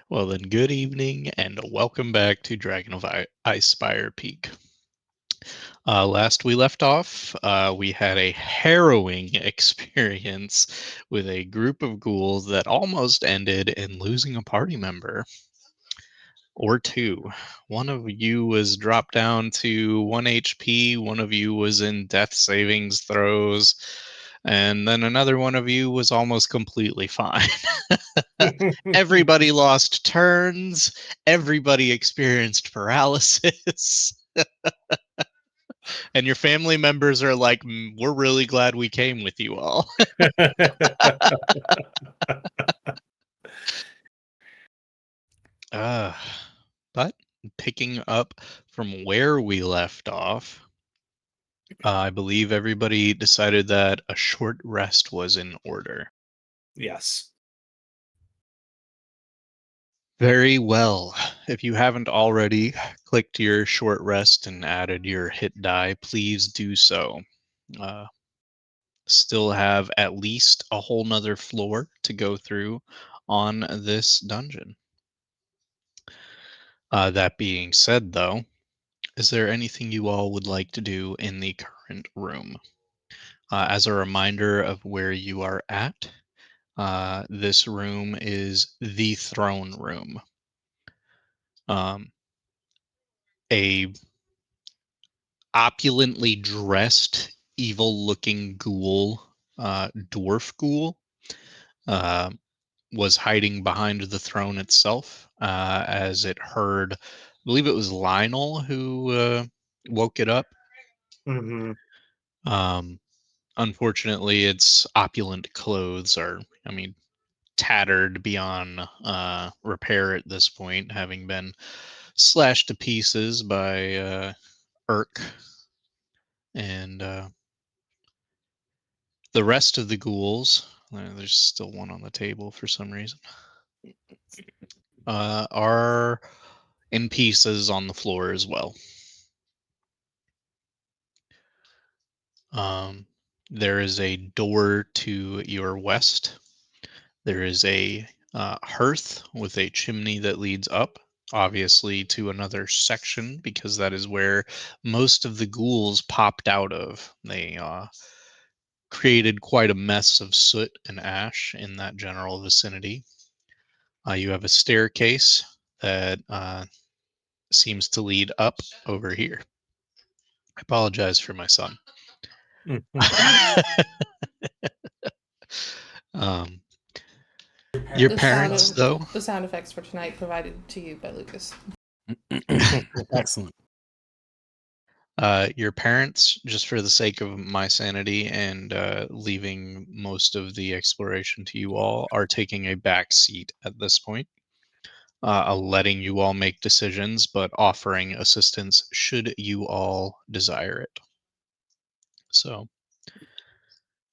Well, then, good evening and welcome back to Dragon of Icespire Peak. Last we left off, we had a harrowing experience with a group of ghouls that almost ended in losing a party member or two. One of you was dropped down to 1 HP, one of you was in death savings throws, and then another one of you was almost completely fine. Everybody lost turns, everybody experienced paralysis, and your family members are like, We're really glad we came with you all." uh, but picking up from where we left off, I believe everybody decided that a short rest was in order. Yes. Very well. If you haven't already clicked your short rest and added your hit die, please do so. Uh, Still have at least a whole nother floor to go through on this dungeon. That being said, though, is there anything you all would like to do in the current room? As a reminder of where you are at, this room is the throne room. Um, a opulently dressed, evil-looking ghoul, dwarf ghoul, uh, was hiding behind the throne itself as it heard, I believe it was Lionel who woke it up. Hmm. Um, Unfortunately, its opulent clothes are, I mean, tattered beyond repair at this point, having been slashed to pieces by Urk and the rest of the ghouls. There's still one on the table for some reason. Are in pieces on the floor as well. Um, there is a door to your west. There is a hearth with a chimney that leads up, obviously, to another section because that is where most of the ghouls popped out of. They created quite a mess of soot and ash in that general vicinity. You have a staircase that seems to lead up over here. I apologize for my son. um, your The sound parents, of though, the sound effects for tonight provided to you by Lucas. Excellent. your parents, just for the sake of my sanity and leaving most of the exploration to you all, are taking a back seat at this point, letting you all make decisions, but offering assistance should you all desire it. So,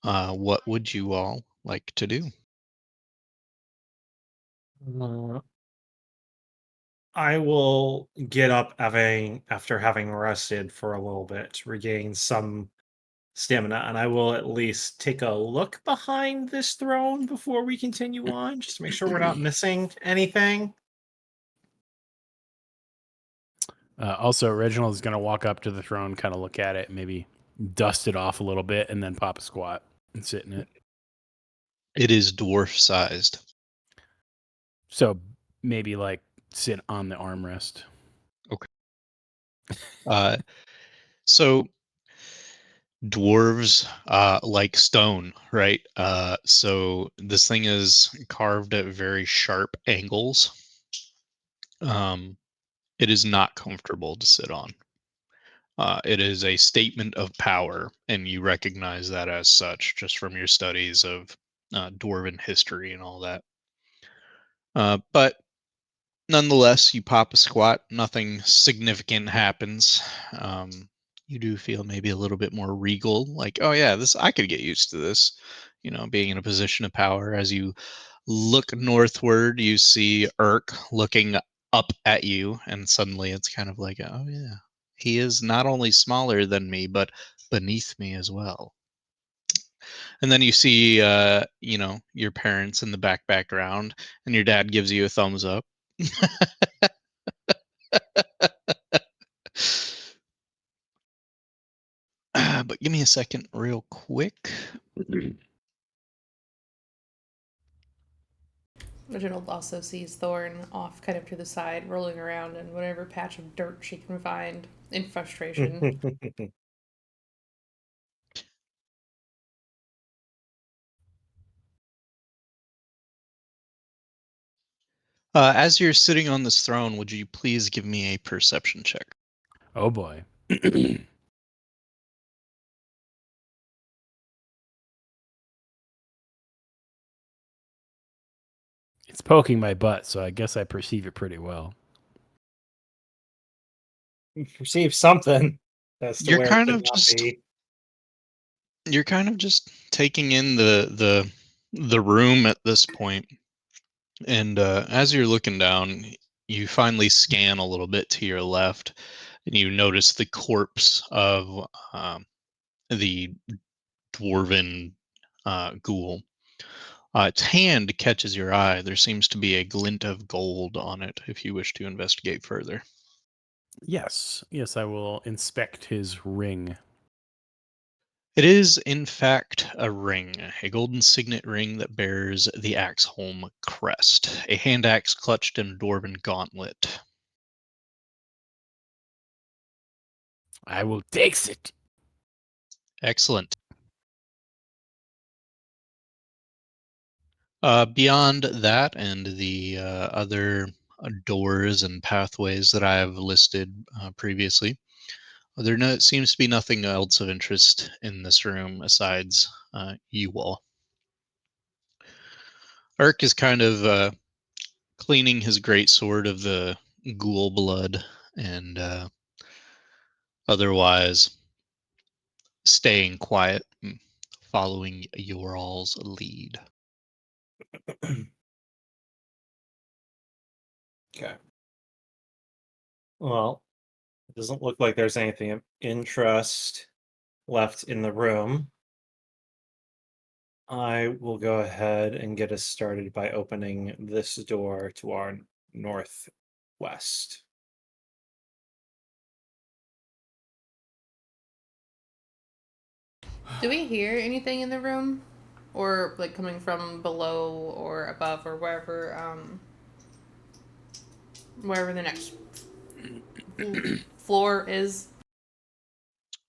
what would you all like to do? Uh, I will get up after having rested for a little bit to regain some stamina, and I will at least take a look behind this throne before we continue on, just to make sure we're not missing anything. Also, Reginald is going to walk up to the throne, kind of look at it, maybe dust it off a little bit, and then pop a squat and sit in it. It is dwarf sized. So maybe like sit on the armrest. Okay. Uh, so dwarves like stone, right? So this thing is carved at very sharp angles. Um, it is not comfortable to sit on. It is a statement of power, and you recognize that as such just from your studies of dwarven history and all that. But nonetheless, you pop a squat, nothing significant happens. You do feel maybe a little bit more regal, like, oh yeah, this I could get used to this, being in a position of power. As you look northward, you see Urk looking up at you, and suddenly it's kind of like, oh yeah, he is not only smaller than me, but beneath me as well. And then you see, your parents in the background, and your dad gives you a thumbs up. But give me a second, real quick. Reginald also sees Thorn off kind of to the side, rolling around in whatever patch of dirt she can find in frustration. As you're sitting on this throne, would you please give me a perception check? Oh boy. It's poking my butt, so I guess I perceive it pretty well. Perceive something as to You're where it kind should of not just be. you're kind of just taking in the room at this point. And as you're looking down, you finally scan a little bit to your left, and you notice the corpse of the dwarven ghoul. Its hand catches your eye. There seems to be a glint of gold on it if you wish to investigate further. Yes. Yes, I will inspect his ring. It is, in fact, a ring, a golden signet ring that bears the Axeholm crest, a hand axe clutched in a dwarven gauntlet. I will takes it. Excellent. Beyond that and the other doors and pathways that I have listed previously, seems to be nothing else of interest in this room asides you all. Ark is kind of cleaning his great sword of the ghoul blood and otherwise staying quiet, following your all's lead. Okay. Well, it doesn't look like there's anything of interest left in the room. I will go ahead and get us started by opening this door to our northwest. Do we hear anything in the room? Or like coming from below or above or wherever the next floor is?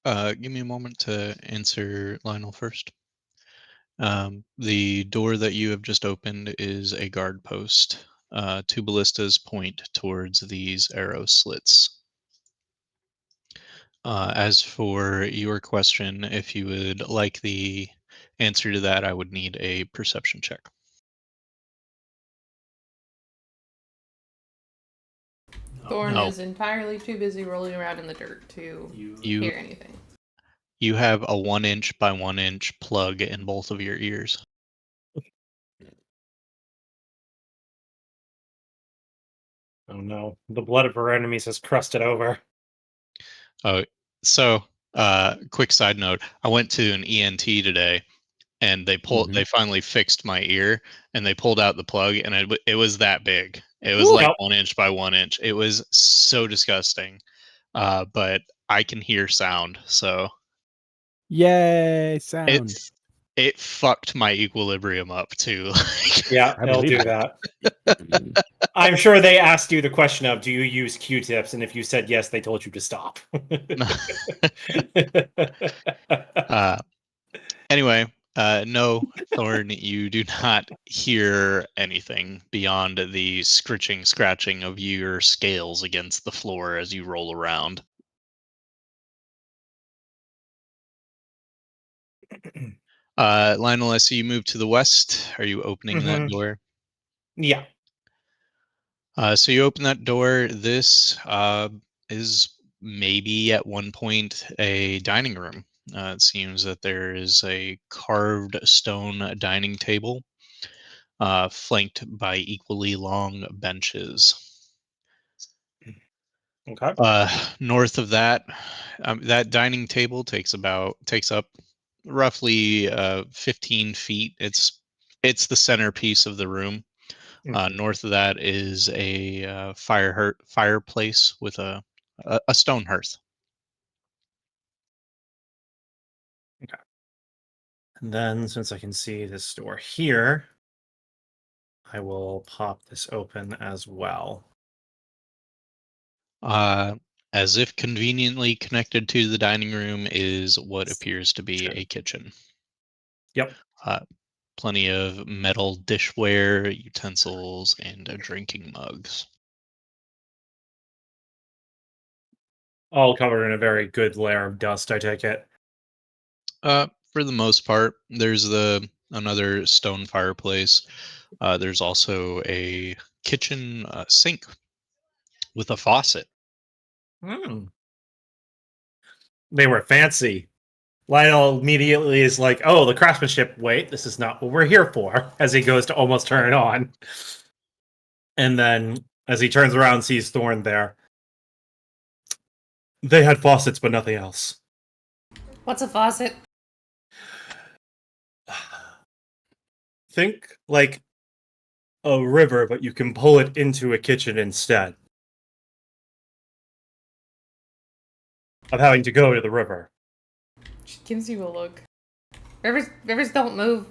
Give me a moment to answer Lionel first. The door that you have just opened is a guard post. Two ballistas point towards these arrow slits. As for your question, if you would like the answer to that, I would need a perception check. Thorn No, is entirely too busy rolling around in the dirt to you hear anything. you have a 1 inch by 1 inch plug in both of your ears. Oh no, the blood of our enemies has crusted over. Oh, so quick side note: I went to an ENT today, and they finally fixed my ear, and they pulled out the plug, and it was that big. It was like Yep. 1 inch by 1 inch. It was so disgusting. But I can hear sound, so Yay, sound. it fucked my equilibrium up too. Yeah, I it'll believe do that. I'm sure they asked you the question of, do you use Q-tips? And if you said yes, they told you to stop. uh, anyway, no, Thorn, you do not hear anything beyond the scritching, scratching of your scales against the floor as you roll around. Lionel, I see you move to the west. Are you opening that door? Yeah. So you open that door. This is maybe at one point a dining room. It seems that there is a carved stone dining table flanked by equally long benches. Okay. North of that, that dining table takes up roughly 15 feet. It's the centerpiece of the room. North of that is a fireplace with a stone hearth. And then, since I can see this door here, I will pop this open as well. As if conveniently connected to the dining room is what appears to be a kitchen. Yep. Plenty of metal dishware, utensils, and drinking mugs. All covered in a very good layer of dust, I take it. For the most part, there's another stone fireplace. There's also a kitchen sink with a faucet. They were fancy. Lionel immediately is like, "Oh, the craftsmanship. Wait, this is not what we're here for." As he goes to almost turn it on, and then as he turns around, sees Thorn there. They had faucets, but nothing else. What's a faucet? Think like a river, but you can pull it into a kitchen instead of having to go to the river. She gives you a look. Rivers don't move.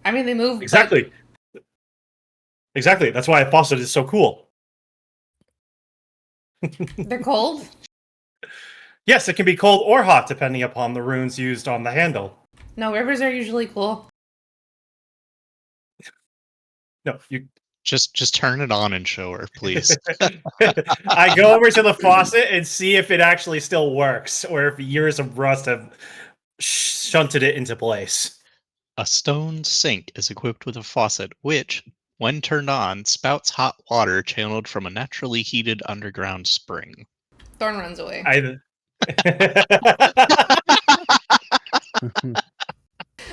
I mean, they move. Exactly. Exactly. That's why a faucet is so cool. They're cold. Yes, it can be cold or hot depending upon the runes used on the handle. No, rivers are usually cool. No, you. Just turn it on and show her, please. I go over to the faucet and see if it actually still works, or if years of rust have shunted it into place. A stone sink is equipped with a faucet which, when turned on, spouts hot water channeled from a naturally heated underground spring. Thorn runs away.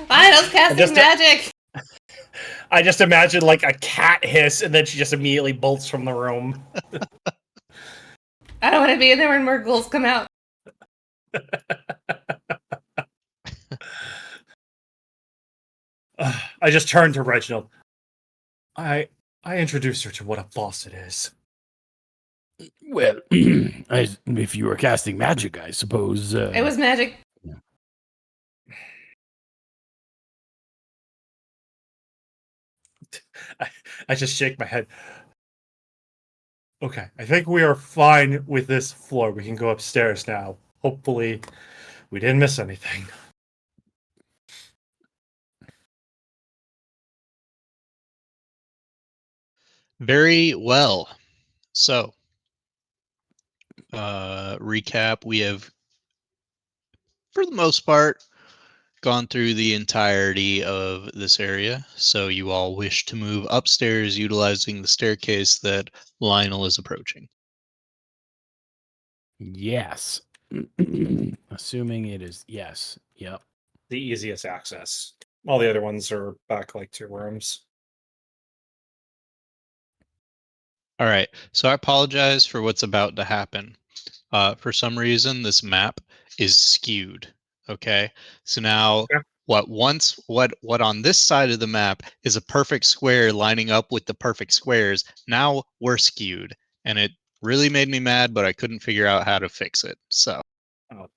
Lionel's casting magic! I just imagine like a cat hiss, and then she just immediately bolts from the room. I don't want to be in there when more ghouls come out. I just turned to Reginald. I introduced her to what a faucet is. Well, if you were casting magic, I suppose. It was magic. I just shake my head. Okay, I think we are fine with this floor. We can go upstairs now. Hopefully, we didn't miss anything. Very well. So, recap, we have, for the most part, gone through the entirety of this area. So you all wish to move upstairs utilizing the staircase that Lionel is approaching. Yes. Assuming it is yes. Yep. The easiest access. All the other ones are back like 2 rooms. All right. So I apologize for what's about to happen. For some reason, this map is skewed. Okay. So now Okay. what on this side of the map is a perfect square lining up with the perfect squares. Now we're skewed, and it really made me mad, but I couldn't figure out how to fix it. So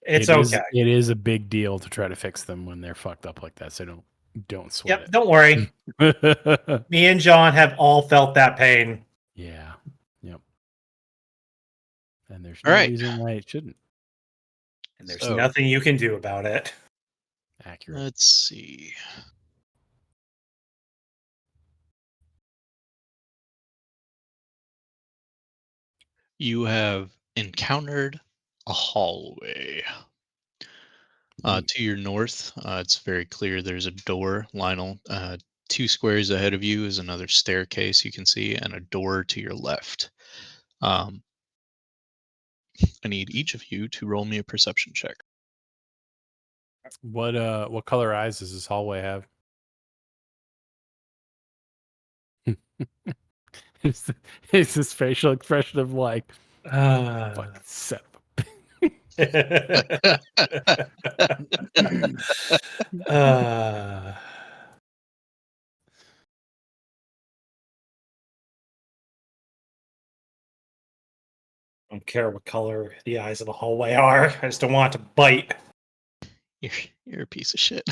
It's okay. It is a big deal to try to fix them when they're fucked up like that. So don't sweat Yep, don't worry. it. Me and John have all felt that pain. Yeah. Yep. And there's All no right. reason why it shouldn't. And there's So- nothing you can do about it. Accurate. let's see. You have encountered a hallway. To your north, it's very clear there's a door, Lionel. 2 squares ahead of you is another staircase you can see, and a door to your left. I need each of you to roll me a perception check. What color eyes does this hallway have? It's this facial expression of like fucking set. uh, I don't care what color the eyes of the hallway are. I just don't want it to bite. You're a piece of shit.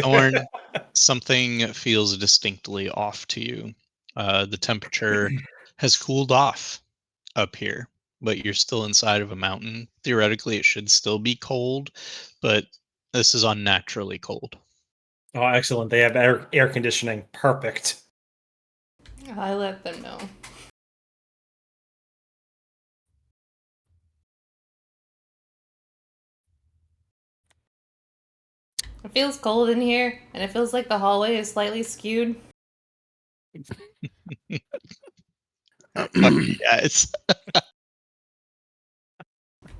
Thorn, something feels distinctly off to you. The temperature has cooled off up here, but you're still inside of a mountain. Theoretically, it should still be cold, but this is unnaturally cold. Oh, excellent. They have air conditioning. Perfect. I let them know. It feels cold in here, and it feels like the hallway is slightly skewed. Yeah, it's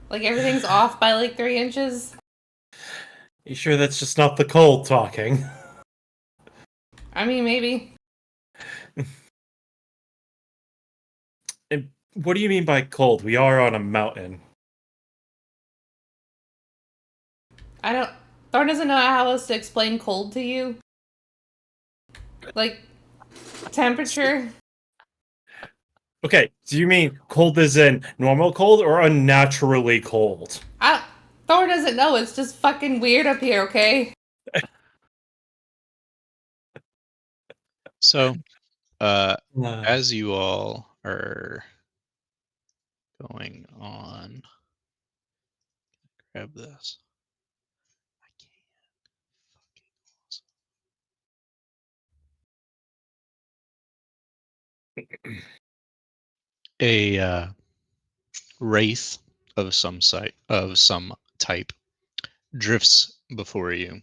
Like everything's off by like 3 inches. You sure that's just not the cold talking? I mean, maybe. And what do you mean by cold? We are on a mountain. I don't. Thorn doesn't know how else to explain cold to you. Like, temperature. Okay, do you mean cold as in normal cold or unnaturally cold? Thorn doesn't know. It's just fucking weird up here, okay? so. As you all are going on, grab this. I can't. A wraith of some type drifts before you.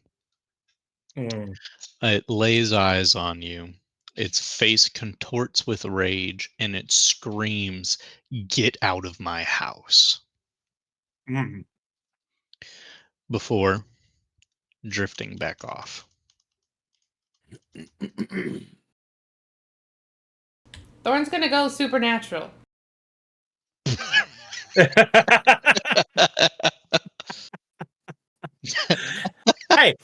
Mm. It lays eyes on you. Its face contorts with rage and it screams, "Get out of my house!" Mm. before drifting back off. Thorn's gonna go supernatural.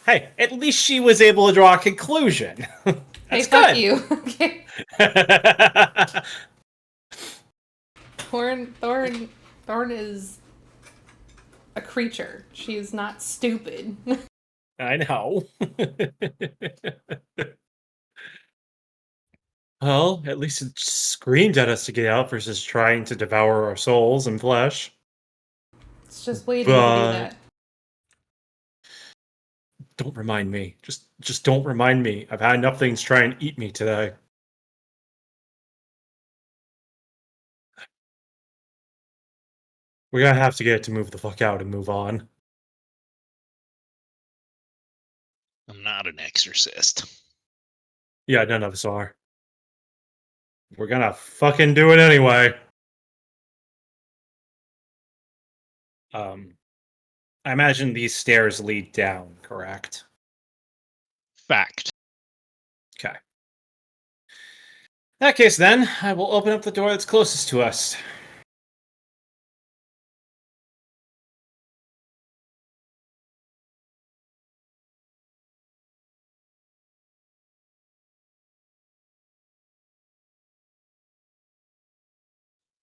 Hey, at least she was able to draw a conclusion. Hey, That's fuck good. you. Okay. Thorn is a creature. She's not stupid. I know. Well, at least it screamed at us to get out versus trying to devour our souls and flesh. It's just waiting to do But that. don't remind me. Just don't remind me. I've had enough things try and eat me today. We're gonna have to get it to move the fuck out and move on. I'm not an exorcist. Yeah, none of us are. We're gonna fucking do it anyway. I imagine these stairs lead down, correct? Fact. Okay. In that case, then, I will open up the door that's closest to us.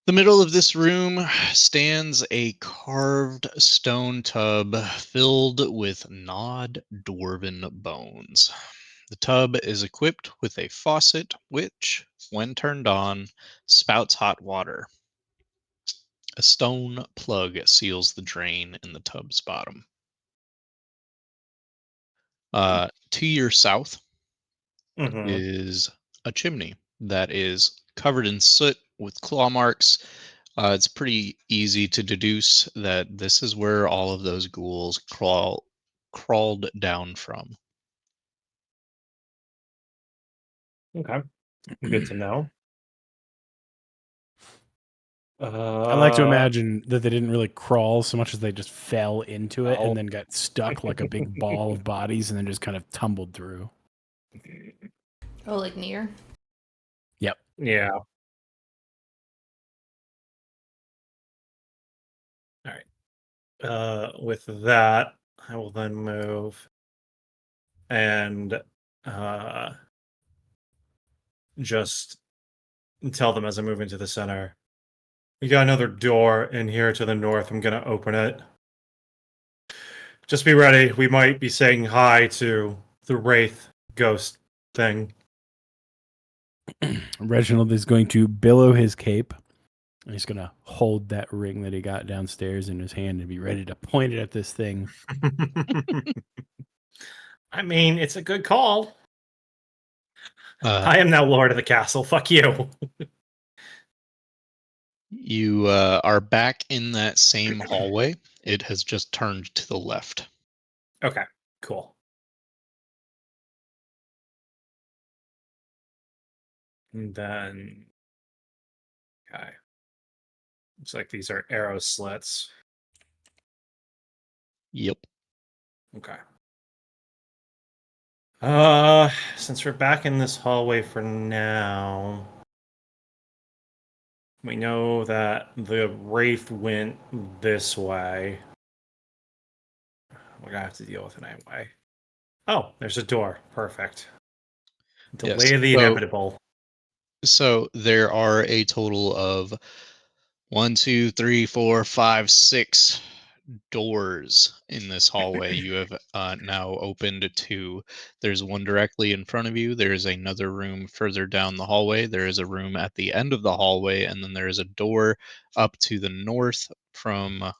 The middle of this room stands a carved stone tub filled with gnawed dwarven bones. The tub is equipped with a faucet which, when turned on, spouts hot water. A stone plug seals the drain in the tub's bottom. To your south Mm-hmm. is a chimney that is covered in soot with claw marks. It's pretty easy to deduce that this is where all of those ghouls crawled down from. Okay. Good to know. I like to imagine that they didn't really crawl so much as they just fell into it Oh. and then got stuck like a big ball of bodies and then just kind of tumbled through. Oh, like near? Yep. Yeah. With that, I will then move and just tell them as I move into the center. We got another door in here to the north. I'm gonna open it. Just be ready. We might be saying hi to the Wraith ghost thing. Reginald is going to billow his cape. And he's going to hold that ring that he got downstairs in his hand and be ready to point it at this thing. I mean, it's a good call. Uh, I am now Lord of the Castle. Fuck you. you are back in that same hallway. It has just turned to the left. Okay, cool. And then, okay. Looks like these are arrow slits. Yep. Okay. Since we're back in this hallway for now, we know that the Wraith went this way. We're gonna have to deal with it anyway. Oh, there's a door. Perfect. Yes. Delay the inevitable. So there are a total of 1, 2, 3, 4, 5, 6 doors in this hallway. You have now opened two. There's one directly in front of you. There is another room further down the hallway. There is a room at the end of the hallway, and then there is a door up to the north from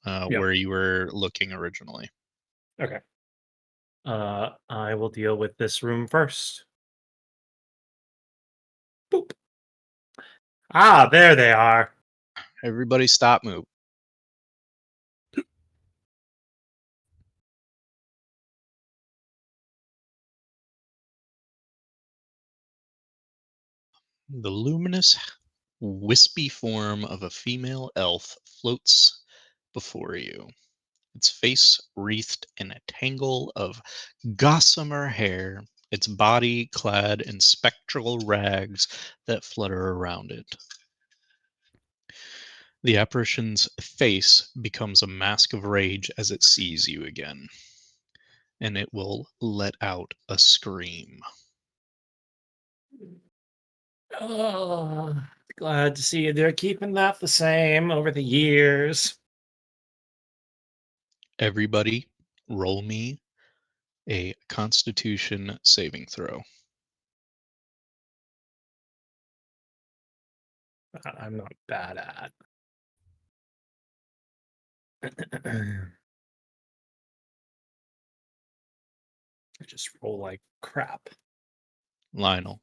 Yep. where you were looking originally. Okay. I will deal with this room first. Boop. Ah, there they are. Everybody stop move. The luminous, wispy form of a female elf floats before you, its face wreathed in a tangle of gossamer hair, its body clad in spectral rags that flutter around it. The apparition's face becomes a mask of rage as it sees you again, and it will let out a scream. Oh, glad to see they're keeping that the same over the years. Everybody, roll me a Constitution saving throw. I'm not bad at. I just roll like crap. Lionel,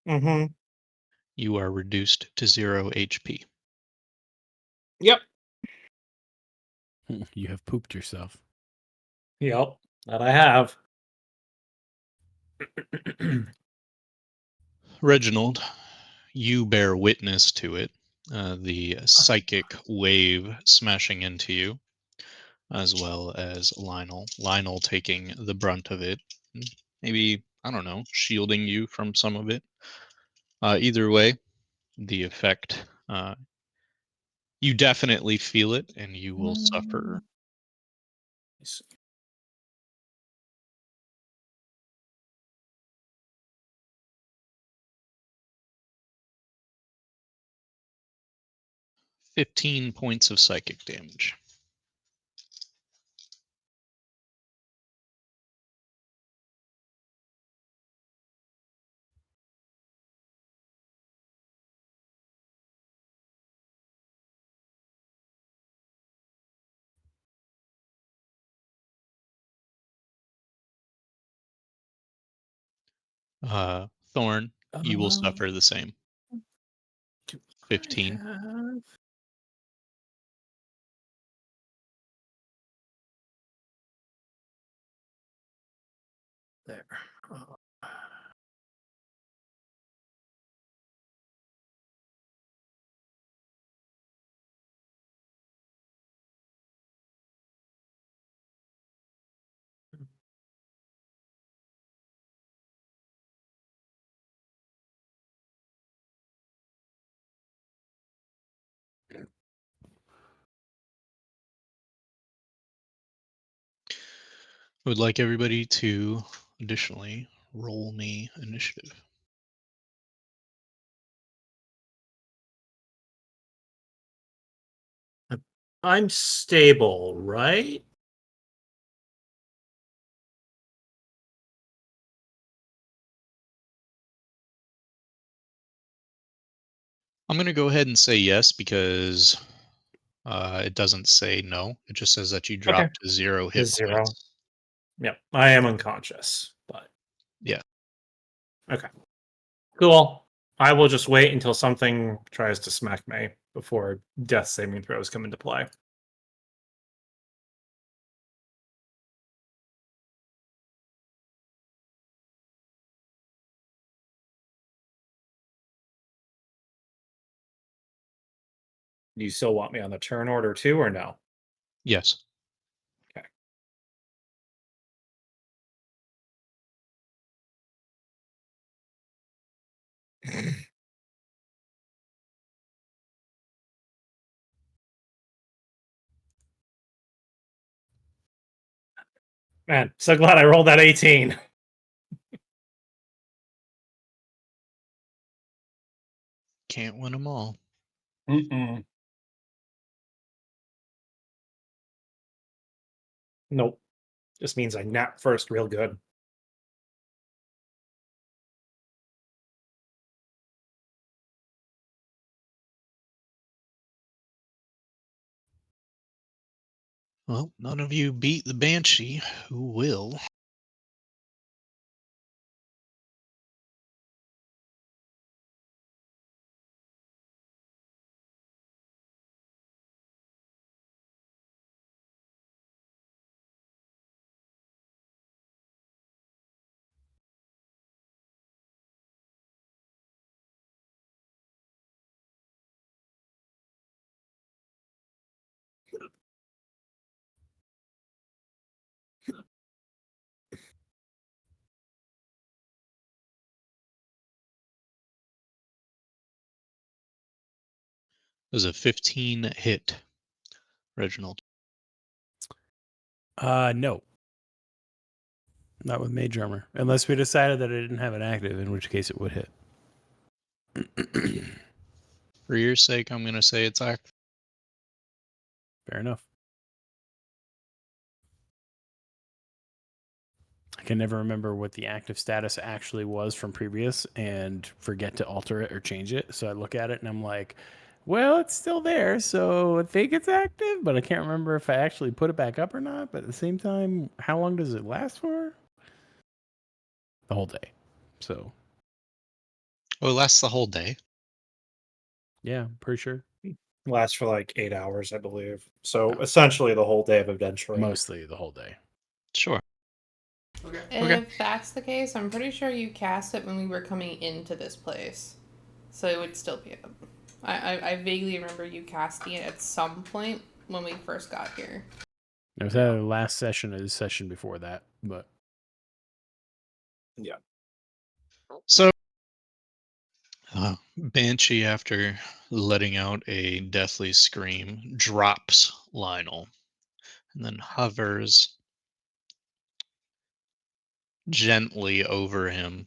Mm-hmm. you are reduced to 0 HP. Yep. You have pooped yourself. Yep. That I have. Reginald, you bear witness to it, the psychic wave smashing into you, as well as Lionel. Lionel taking the brunt of it, maybe, I don't know, shielding you from some of it. Either way, the effect, you definitely feel it, and you will suffer. Let's see. 15 points of psychic damage. Thorn, you will suffer the same. Do 15. I have... There. Oh. I would like everybody to additionally roll me initiative. I'm stable, right? I'm going to go ahead and say yes because it doesn't say no. It just says that you dropped to 0 hit Is 0. points. Yep, I am unconscious, but Yeah. okay. Cool. I will just wait until something tries to smack me before death saving throws come into play. Do you still want me on the turn order too, or no? Yes. Okay. Man, so glad I rolled that 18. Can't win them all. Mm-mm. Nope. Just means I nap first real good. Well, none of you beat the Banshee. Who will? There's a 15 hit, Reginald. No. Not with mage armor. Unless we decided that I didn't have it active, in which case it would hit. For your sake, I'm going to say it's active. Fair enough. I can never remember what the active status actually was from previous and forget to alter it or change it. So I look at it and I'm like, well, it's still there, so I think it's active, but I can't remember if I actually put it back up or not. But at the same time, how long does it last for? The whole day. So, Oh, it lasts the whole day. yeah, pretty sure. Lasts for like 8 hours, I believe. So essentially the whole day of adventuring. Mostly the whole day. Sure. If that's the case, I'm pretty sure you cast it when we were coming into this place. So it would still be up. I vaguely remember you casting it at some point when we first got here. It was either the last session or the session before that, but Yeah. So, Banshee, after letting out a deathly scream, drops Lionel and then hovers gently over him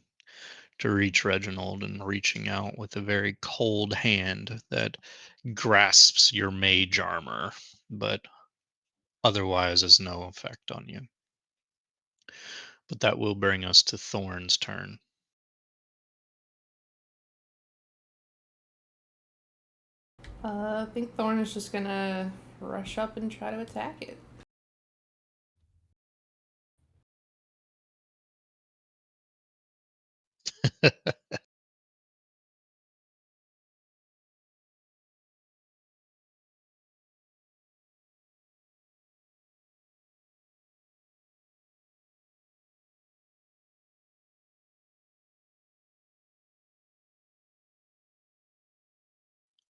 to reach Reginald and reaching out with a very cold hand that grasps your mage armor, but otherwise has no effect on you. But that will bring us to Thorn's turn. I think Thorn is just gonna rush up and try to attack it.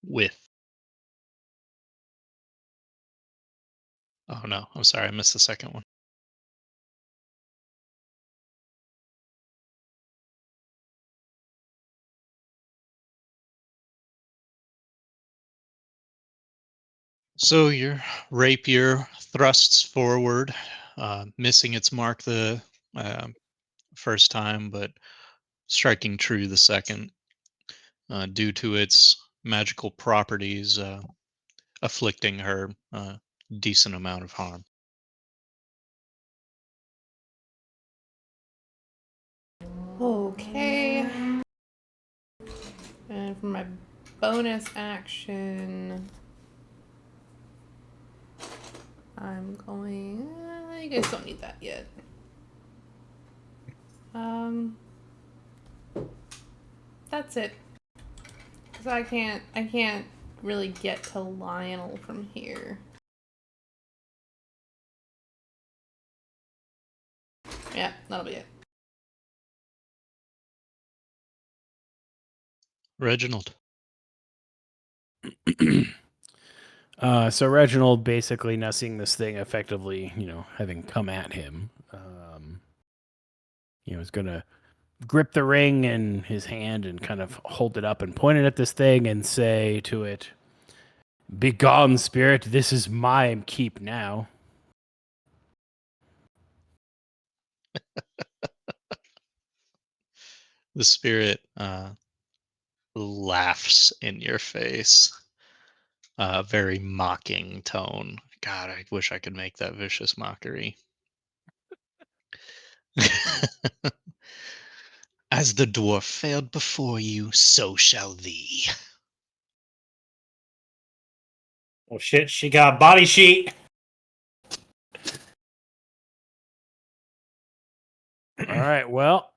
With. Oh no, I'm sorry, I missed the second one. So your rapier thrusts forward, missing its mark the first time, but striking true the second, due to its magical properties, afflicting her a decent amount of harm. Okay. And for my bonus action, I'm going. You guys don't need that yet. That's it. Cause I can't really get to Lionel from here. Yeah, that'll be it. Reginald. So Reginald, basically now seeing this thing effectively, having come at him, is going to grip the ring in his hand and kind of hold it up and point it at this thing and say to it, "Begone, spirit, this is my keep now." The spirit laughs in your face, a very mocking tone. God, I wish I could make that vicious mockery. As the dwarf failed before you, so shall thee. Oh shit, she got a body sheet. All right, well.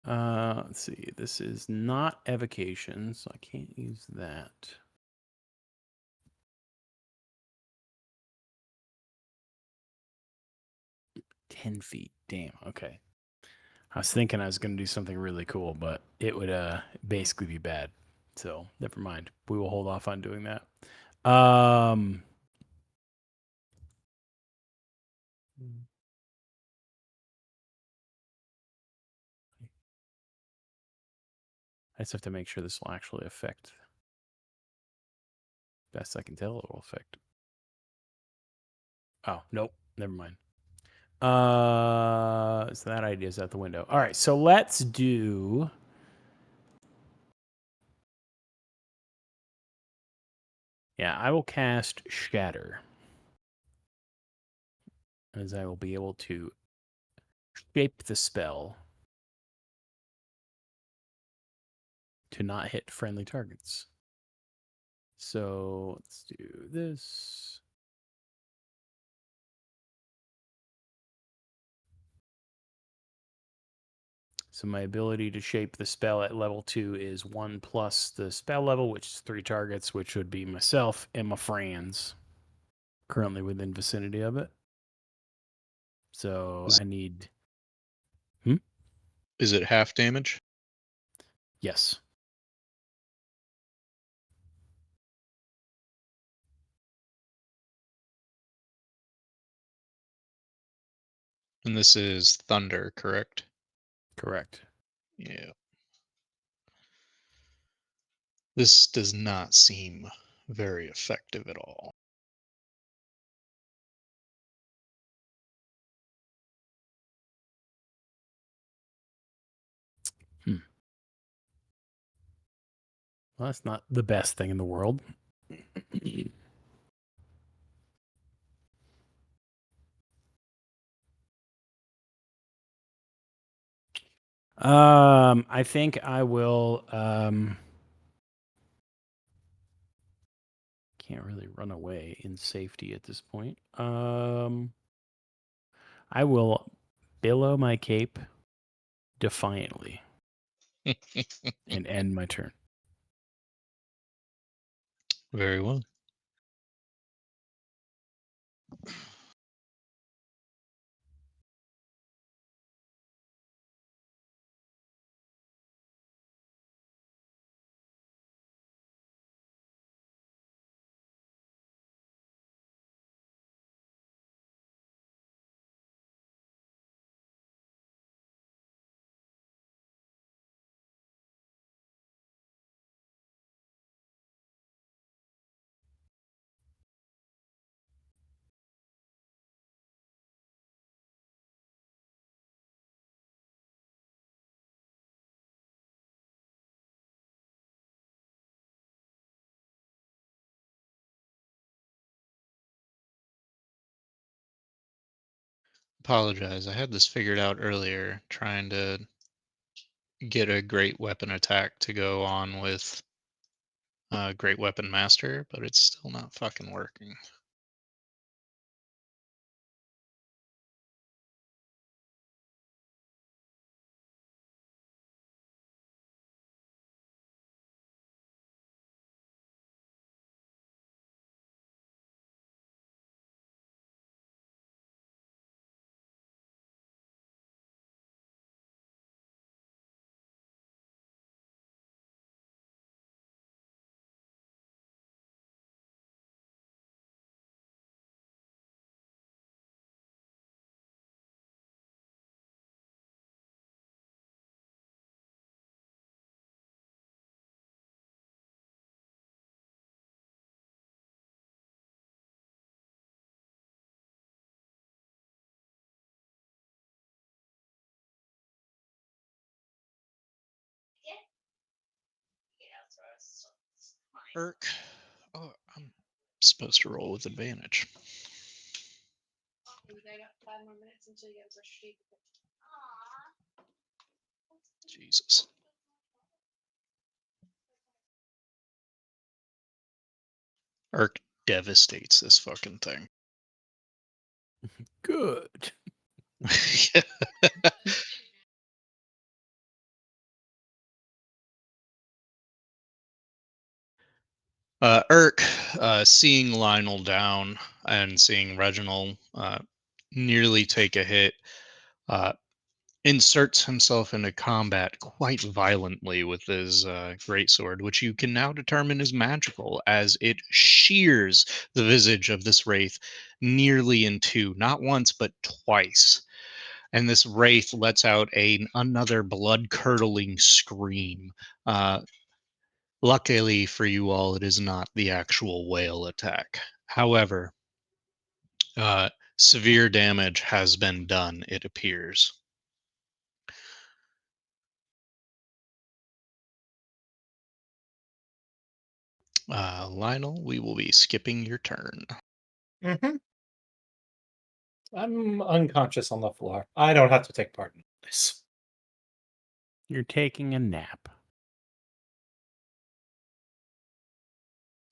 Let's see. This is not evocation, so I can't use that. 10 feet. Damn. Okay. I was thinking I was going to do something really cool, but it would basically be bad. So never mind. We will hold off on doing that. I just have to make sure this will actually affect. Best I can tell, it will affect. Oh, nope. Never mind. So that idea is out the window. All right, so let's do. Yeah, I will cast Shatter, as I will be able to shape the spell to not hit friendly targets. So let's do this. So my ability to shape the spell at level 2 is 1 plus the spell level, which is 3 targets, which would be myself and my friends currently within vicinity of it. So I need. Is it half damage? Yes. And this is thunder, correct? Correct. Yeah. This does not seem very effective at all. Well, that's not the best thing in the world. I think I will. Can't really run away in safety at this point. I will billow my cape defiantly and end my turn. Very well. apologize. I had this figured out earlier, trying to get a great weapon attack to go on with Great Weapon Master, but it's still not fucking working. Irk. Oh, I'm supposed to roll with advantage. Jesus. Irk devastates this fucking thing. Good. Irk, seeing Lionel down and seeing Reginald nearly take a hit, uh, inserts himself into combat quite violently with his greatsword, which you can now determine is magical, as it shears the visage of this wraith nearly in two, not once but twice. And this wraith lets out another blood-curdling scream. Luckily for you all, it is not the actual whale attack. However, severe damage has been done, it appears. Lionel, we will be skipping your turn. Mm-hmm. I'm unconscious on the floor. I don't have to take part in this. You're taking a nap.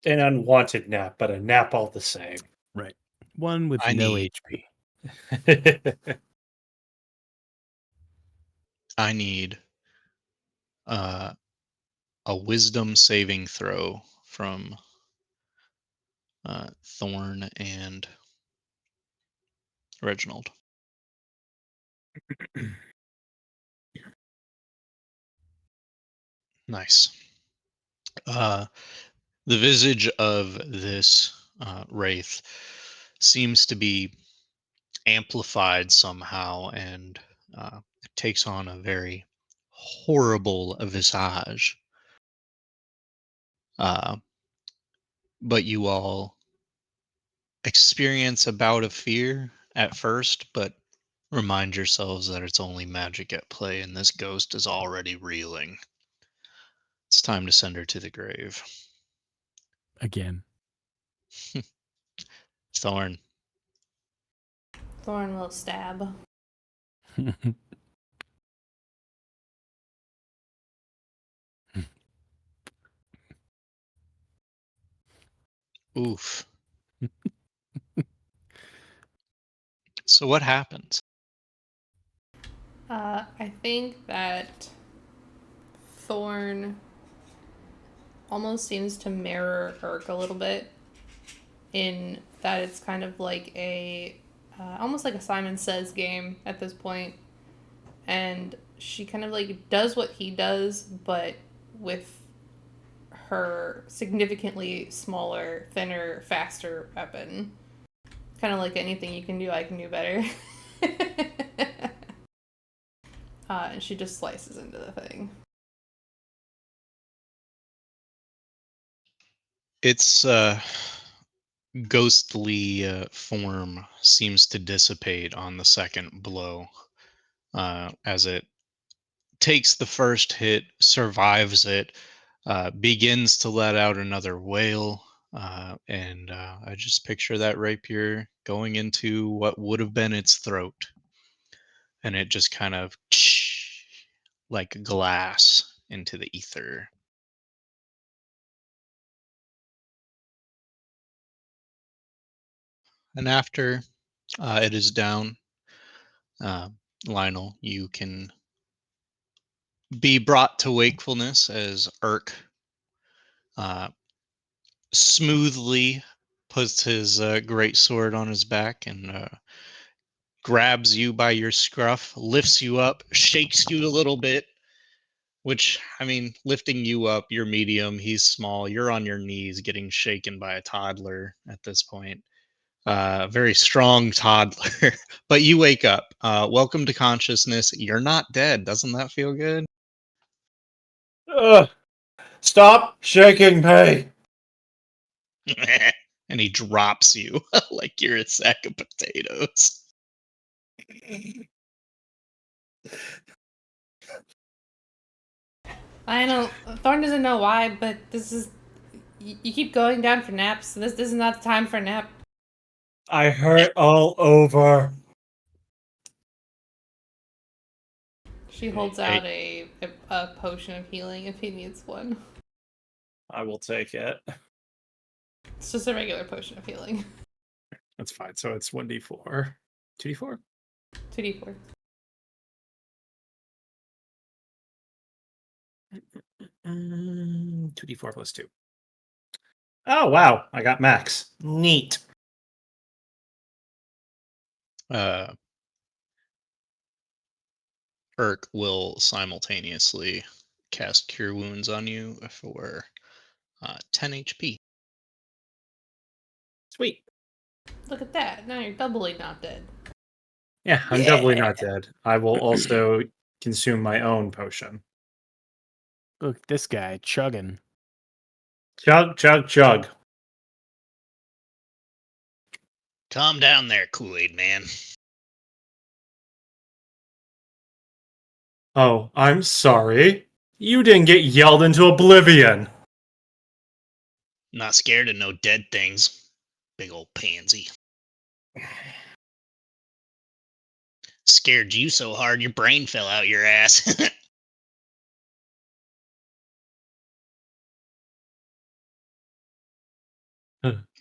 An unwanted nap, but a nap all the same. Right. One with I no need- HP. I need a wisdom saving throw from Thorn and Reginald. Nice. The visage of this wraith seems to be amplified somehow, and it takes on a very horrible visage. But you all experience a bout of fear at first, but remind yourselves that it's only magic at play, and this ghost is already reeling. It's time to send her to the grave. Again. Thorn. Thorn will stab. Oof. So what happens? I think that Thorn almost seems to mirror Urk a little bit, in that it's kind of like almost like a Simon Says game at this point, and she kind of like does what he does, but with her significantly smaller, thinner, faster weapon. Kind of like anything you can do, I can do better. And she just slices into the thing. Its ghostly form seems to dissipate on the second blow as it takes the first hit, survives it, begins to let out another wail, and I just picture that rapier going into what would have been its throat. and it just kind of like glass into the ether. And after it is down, uh, Lionel, you can be brought to wakefulness as Urk uh, smoothly puts his great sword on his back and grabs you by your scruff, lifts you up, shakes you a little bit. Which, I mean, lifting you up, you're medium, he's small, you're on your knees getting shaken by a toddler at this point. Very strong toddler. But you wake up. Welcome to consciousness. You're not dead. Doesn't that feel good? Ugh. Stop shaking me. And he drops you like you're a sack of potatoes. I know Thorn doesn't know why, but this is you keep going down for naps. This is not the time for a nap. I hurt all over. She holds out a potion of healing if he needs one. I will take it. It's just a regular potion of healing. That's fine. So it's 1d4. 2d4? 2d4. 2d4 plus 2. Oh, wow. I got max. Neat. Urk will simultaneously cast Cure Wounds on you for 10 HP. Sweet. Look at that. Now you're doubly not dead. Yeah, I'm doubly not dead. I will also consume my own potion. Look, this guy chugging. Chug, chug, chug. Calm down there, Kool-Aid man. Oh, I'm sorry. You didn't get yelled into oblivion. Not scared of no dead things. Big old pansy. Scared you so hard your brain fell out your ass.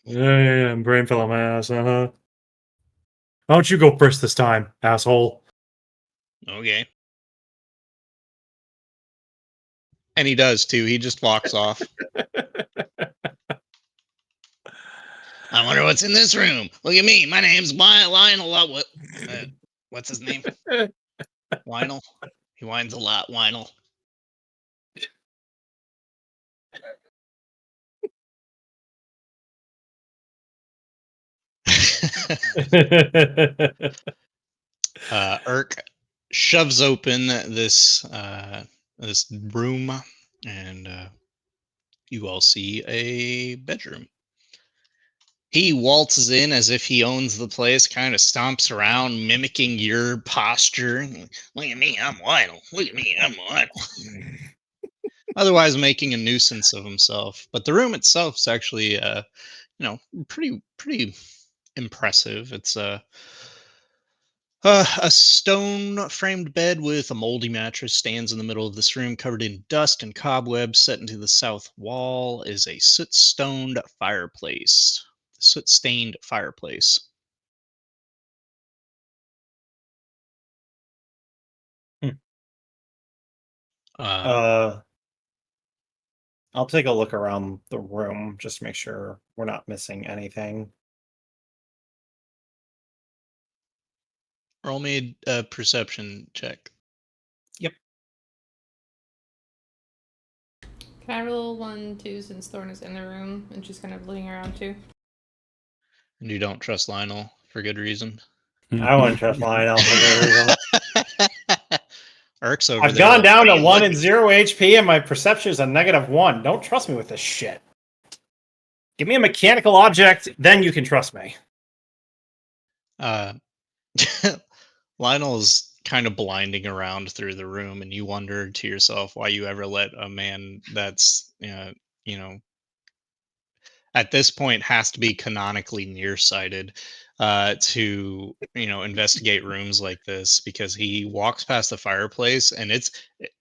Yeah, brain fell on my ass, uh-huh. Why don't you go first this time, asshole? Okay. And he does too. He just walks off. I wonder what's in this room. Look at me. My name's Lionel. What's his name? Lionel. He whines a lot. Lionel. Urk shoves open this room, and you all see a bedroom. He waltzes in as if he owns the place, kind of stomps around, mimicking your posture. Look at me, I'm Lionel. Look at me, I'm Lionel. Otherwise, making a nuisance of himself. But the room itself is actually, pretty impressive. It's a stone framed bed with a moldy mattress stands in the middle of this room, covered in dust and cobwebs. Set into the south wall is a soot stained fireplace. Soot stained fireplace. I'll take a look around the room just to make sure we're not missing anything. Roll me a perception check. Yep. Can I roll 1, 2 since Thorn is in the room and she's kind of looking around too? And you don't trust Lionel for good reason. I wouldn't trust Lionel for good reason. Ark's over I've there. gone down to "Hey, 1 look." and 0 HP, and my perception is a -1. Don't trust me with this shit. Give me a mechanical object, then you can trust me. Lionel's kind of blinding around through the room, and you wonder to yourself why you ever let a man that's, at this point has to be canonically nearsighted, to investigate rooms like this because he walks past the fireplace and it's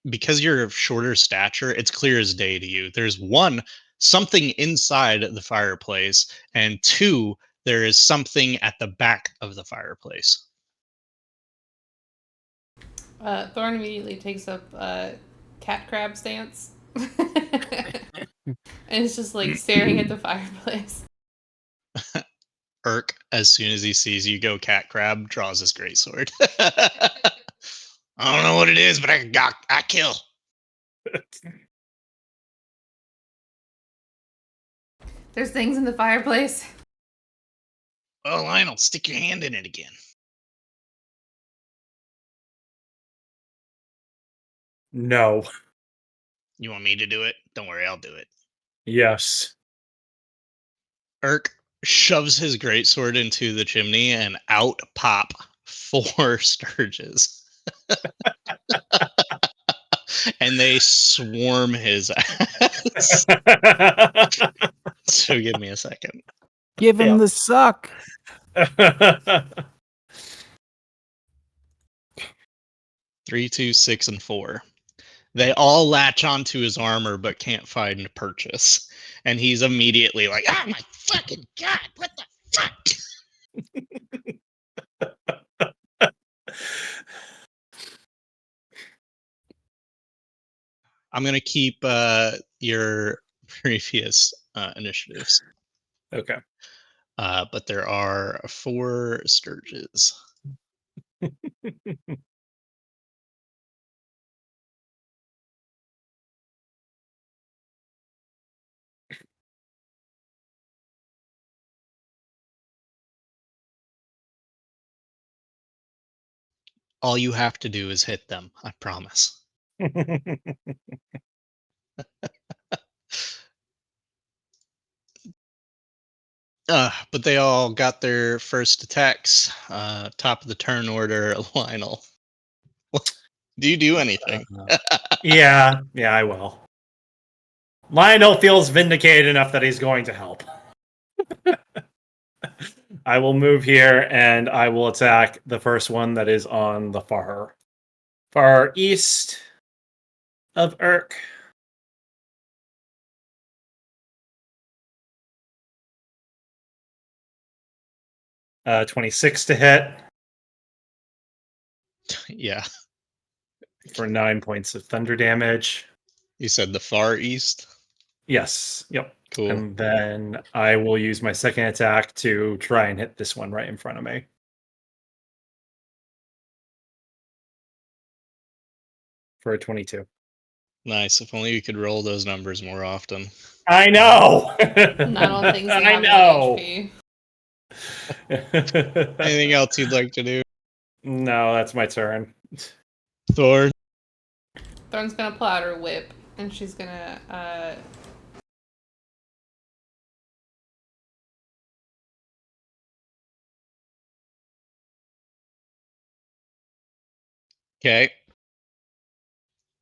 because you're of shorter stature, it's clear as day to you. There's one, something inside the fireplace, and two, there is something at the back of the fireplace. Thorn immediately takes up cat crab stance. And it's just like staring at the fireplace. Irk, as soon as he sees you go cat crab, draws his greatsword. I don't know what it is, but I kill. There's things in the fireplace. Oh, Lionel, stick your hand in it again. No. You want me to do it? Don't worry, I'll do it. Yes. Irk shoves his greatsword into the chimney and out pop 4 sturges. And they swarm his ass. So give me a second. Give him Yeah. the suck. 3, 2, 6, and 4. They all latch onto his armor but can't find purchase. And he's immediately like, oh my fucking god, what the fuck? I'm going to keep your previous initiatives. Okay. But there are 4 sturges. All you have to do is hit them, I promise. But they all got their first attacks. Top of the turn order, Lionel. Do you do anything? Yeah, I will. Lionel feels vindicated enough that he's going to help. I will move here and I will attack the first one that is on the far east of Urk. Uh, 26 to hit Yeah. for 9 points of thunder damage. You said the far east? Yes, yep. Cool. And then I will use my second attack to try and hit this one right in front of me. For a 22. Nice. If only you could roll those numbers more often. I know! Not all things that I have know! 1 Anything else you'd like to do? No, that's my turn. Thor? Thorn's gonna pull out her whip, and she's gonna Okay.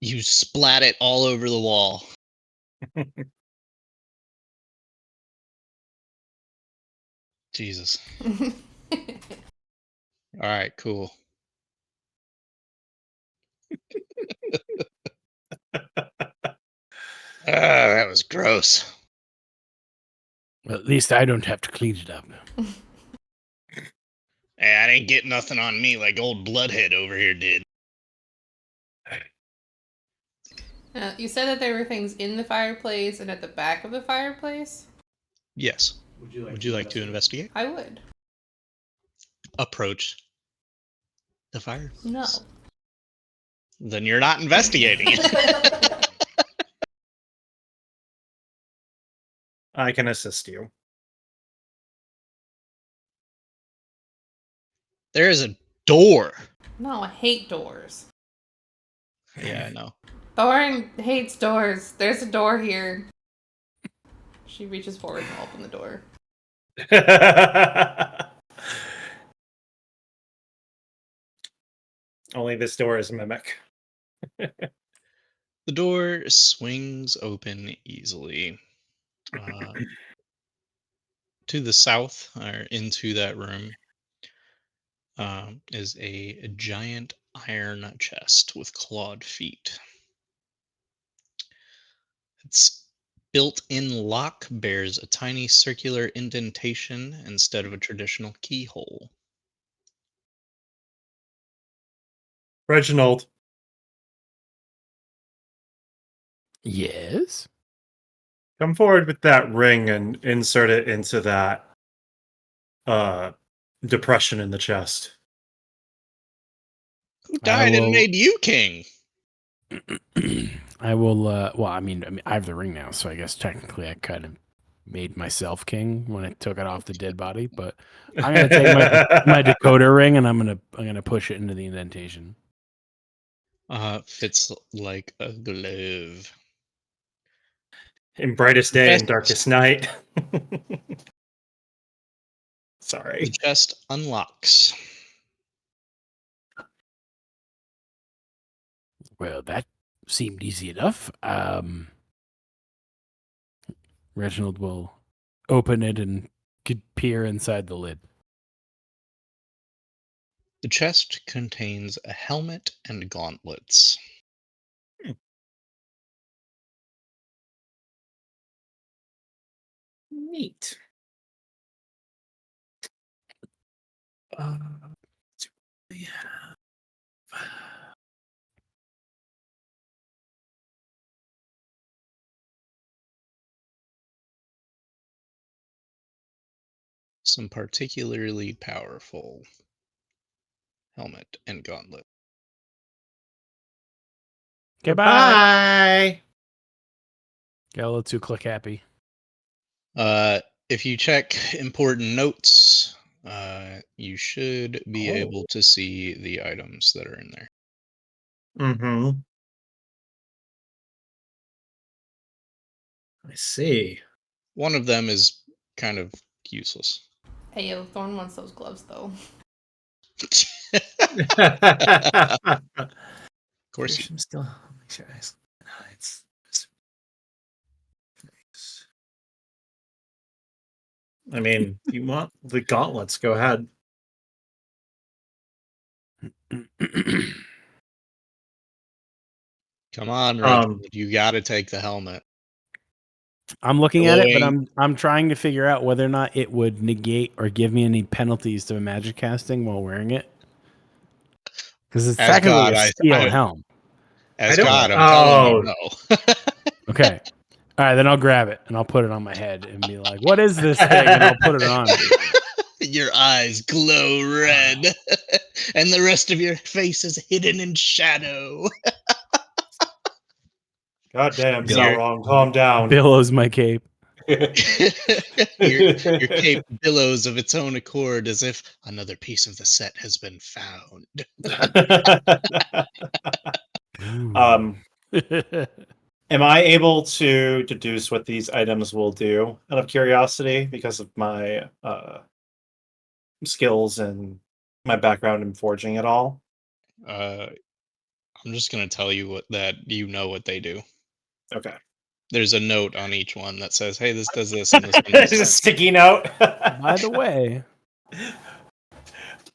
You splat it all over the wall. Jesus. All right, cool. That was gross. Well, at least I don't have to clean it up. Hey, I didn't get nothing on me like old Bloodhead over here did. You said that there were things in the fireplace and at the back of the fireplace? Yes. Would you like to investigate? I would. Approach the fire. No. Then you're not investigating it. I can assist you. There is a door. No, I hate doors. Yeah, I know. Thorn hates doors. There's a door here. She reaches forward and open the door. Only this door is a mimic. The door swings open easily. To the south, or into that room, is a giant iron chest with clawed feet. Its built-in lock bears a tiny circular indentation instead of a traditional keyhole. Reginald, Yes. come forward with that ring and insert it into that depression in the chest. Who I died and will. made you king? I will. Well, I mean, I have the ring now, so I guess technically I kind of made myself king when I took it off the dead body. But I'm gonna take my decoder ring and I'm gonna push it into the indentation. Fits like a glove. In brightest day and Chest- darkest night. The Sorry. chest unlocks. Well, that seemed easy enough. Reginald will open it and could peer inside the lid. The chest contains a helmet and gauntlets. Neat. Yeah. Some particularly powerful helmet and gauntlet. Okay, bye. Bye. Got a little too click happy. If you check important notes, you should be able to see the items that are in there. Mm-hmm. I see. One of them is kind of useless. Hey, yo, Thorn wants those gloves though. Of course, I'm still. Make sure hides. I mean, you want the gauntlets? Go ahead. come on, Reginald. You got to take the helmet. I'm looking at it, but Glowing. I'm trying to figure out whether or not it would negate or give me any penalties to magic casting while wearing it. Because it's As technically God, a steel I helm. as I don't- God, I'm telling you oh. no. Okay. All right, then I'll grab it and I'll put it on my head and be like, "What is this thing?" And I'll put it on. Your eyes glow red, and the rest of your face is hidden in shadow. God damn, And your- Sauron, calm down. Billows my cape. your cape billows of its own accord as if another piece of the set has been found. um, am I able to deduce what these items will do out of curiosity because of my skills and my background in forging it all? I'm just gonna tell you that you know what they do. Okay. There's a note on each one that says, "Hey, this does this and this one does It's a that." sticky note. By the way,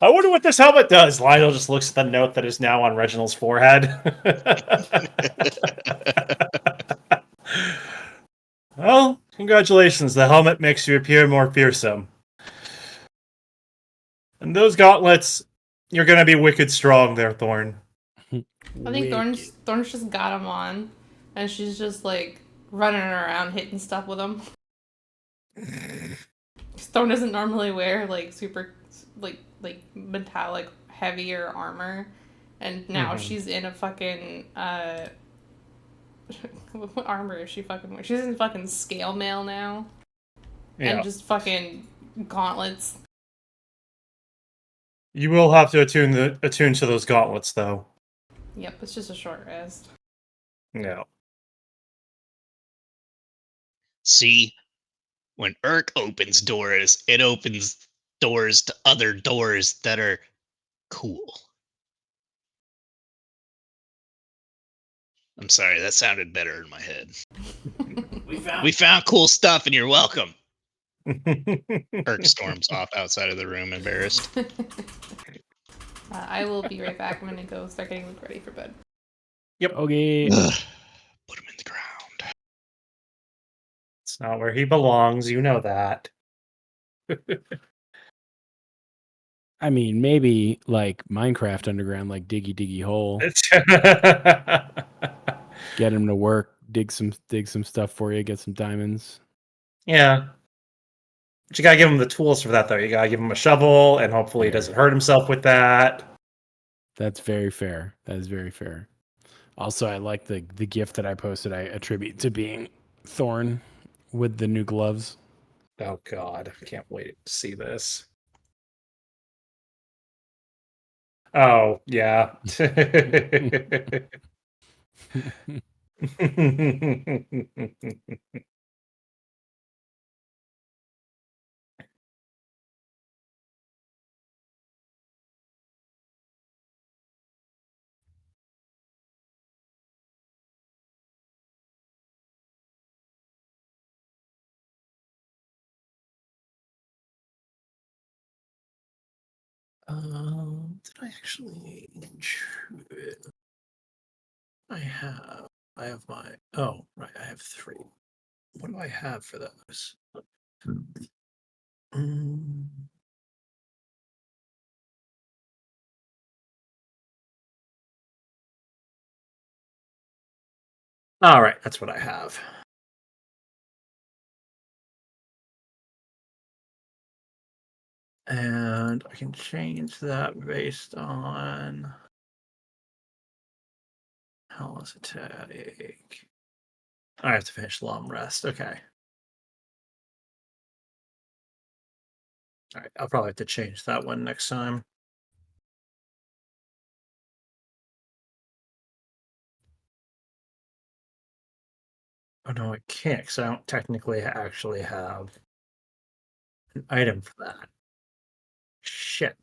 I wonder what this helmet does. Lionel just looks at the note that is now on Reginald's forehead. Well, congratulations. The helmet makes you appear more fearsome. And those gauntlets, you're going to be wicked strong there, Thorn. I think Thorn's just got them on, and she's just like running around hitting stuff with them. Thorn doesn't normally wear like super like metallic heavier armor, and now she's in a fucking what armor is she fucking wearing? She's in fucking scale mail now, and just fucking gauntlets. You will have to attune to those gauntlets, though. Yep, it's just a short rest. Yeah. See, when Urk opens doors, it opens doors to other doors that are cool. I'm sorry, that sounded better in my head. We found cool stuff, and you're welcome. Urk storms off outside of the room, embarrassed. I will be right back. I'm gonna go start getting Luke ready for bed. Yep. Okay. Put him in the ground. It's not where he belongs. You know that. I mean, maybe like Minecraft underground, like diggy hole. Get him to work, dig some stuff for you, get some diamonds. Yeah. But you gotta give him the tools for that, though. You gotta give him a shovel, and hopefully he doesn't hurt himself with that. That's very fair. That is very fair. Also, I like the gift that I posted. I attribute to being Thorn with the new gloves. Oh God, I can't wait to see this. Oh yeah. Did I actually? I have my. Oh, right. I have 3. What do I have for those? Mm. All right, that's what I have. And I can change that based on how long does it take? I have to finish long rest. Okay. All right, I'll probably have to change that one next time. Oh no, I can't because I don't technically actually have an item for that. Shit.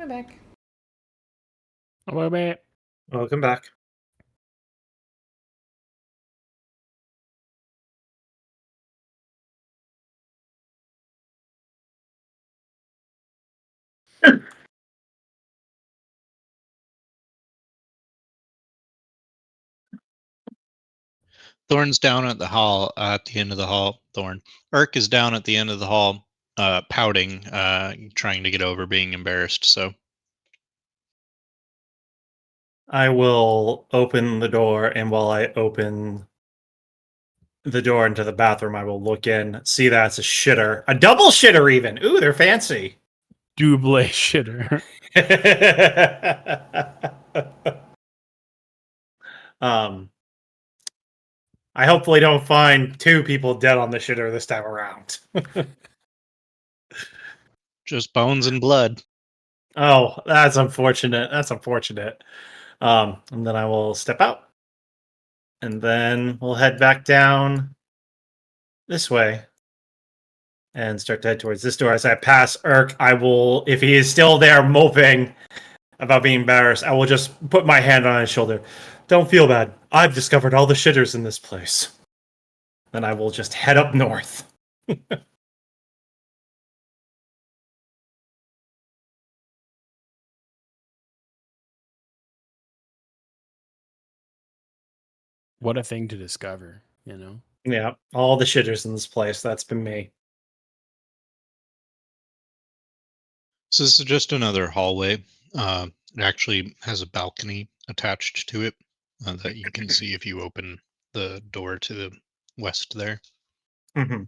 We're back. Well, man. Welcome back. Thorn's down at the hall, at the end of the hall. Urk is down at the end of the hall, pouting, trying to get over being embarrassed. So I will open the door, and while I open the door into the bathroom, I will look in, see that it's a shitter. A double shitter, even. Ooh, they're fancy. Double shitter. I hopefully don't find 2 people dead on the shitter this time around. just bones and blood. Oh, that's unfortunate. That's unfortunate. And then I will step out. And then we'll head back down this way and start to head towards this door. As I pass Urk, I will, if he is still there moping about being embarrassed, I will just put my hand on his shoulder. Don't feel bad. I've discovered all the shitters in this place. Then I will just head up north. What a thing to discover, you know? Yeah, all the shitters in this place. That's been me. So this is just another hallway. It actually has a balcony attached to it that you can see if you open the door to the west there. Mm-hmm.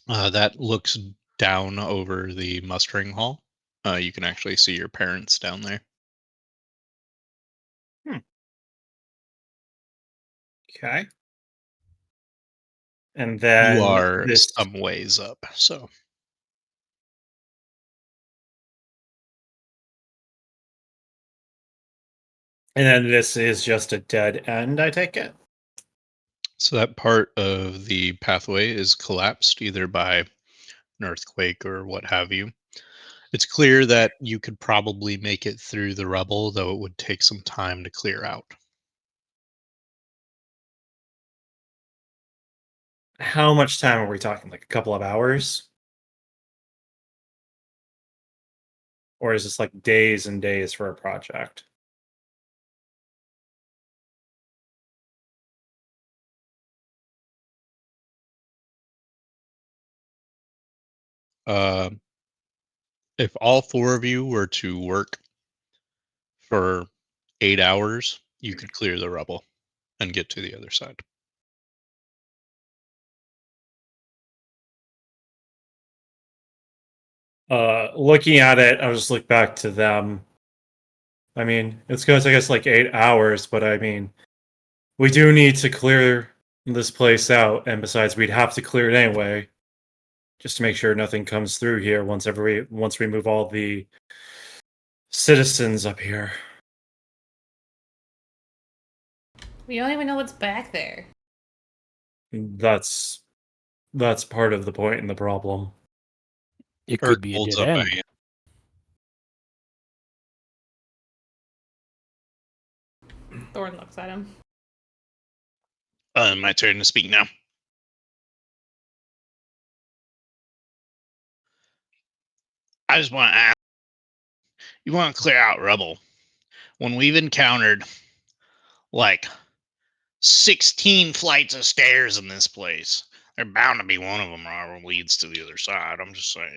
That looks down over the mustering hall. You can actually see your parents down there. Okay. And You then are this. some ways up, so And then this is just a dead end, I take it? that part of the pathway is collapsed either by an earthquake or what have you. It's clear that you could probably make it through the rubble, though it would take some time to clear out. How much time are we talking? Like a couple of hours? Or is this like days and days for a project? Uh, if all 4 of you were to work for 8 hours, you could clear the rubble and get to the other side. Looking at it, I'll just look back to them. I mean, it's going to take us like 8 hours, but I mean, we do need to clear this place out, and besides, we'd have to clear it anyway, just to make sure nothing comes through here once we move all the citizens up here. We don't even know what's back there. That's part of the point and the problem. It Urk could be a holds dead up a end. hand. Thorn looks at him. My turn to speak now. I just want to ask, you want to clear out rubble. When we've encountered like 16 flights of stairs in this place, there's bound to be one of them that leads to the other side. I'm just saying.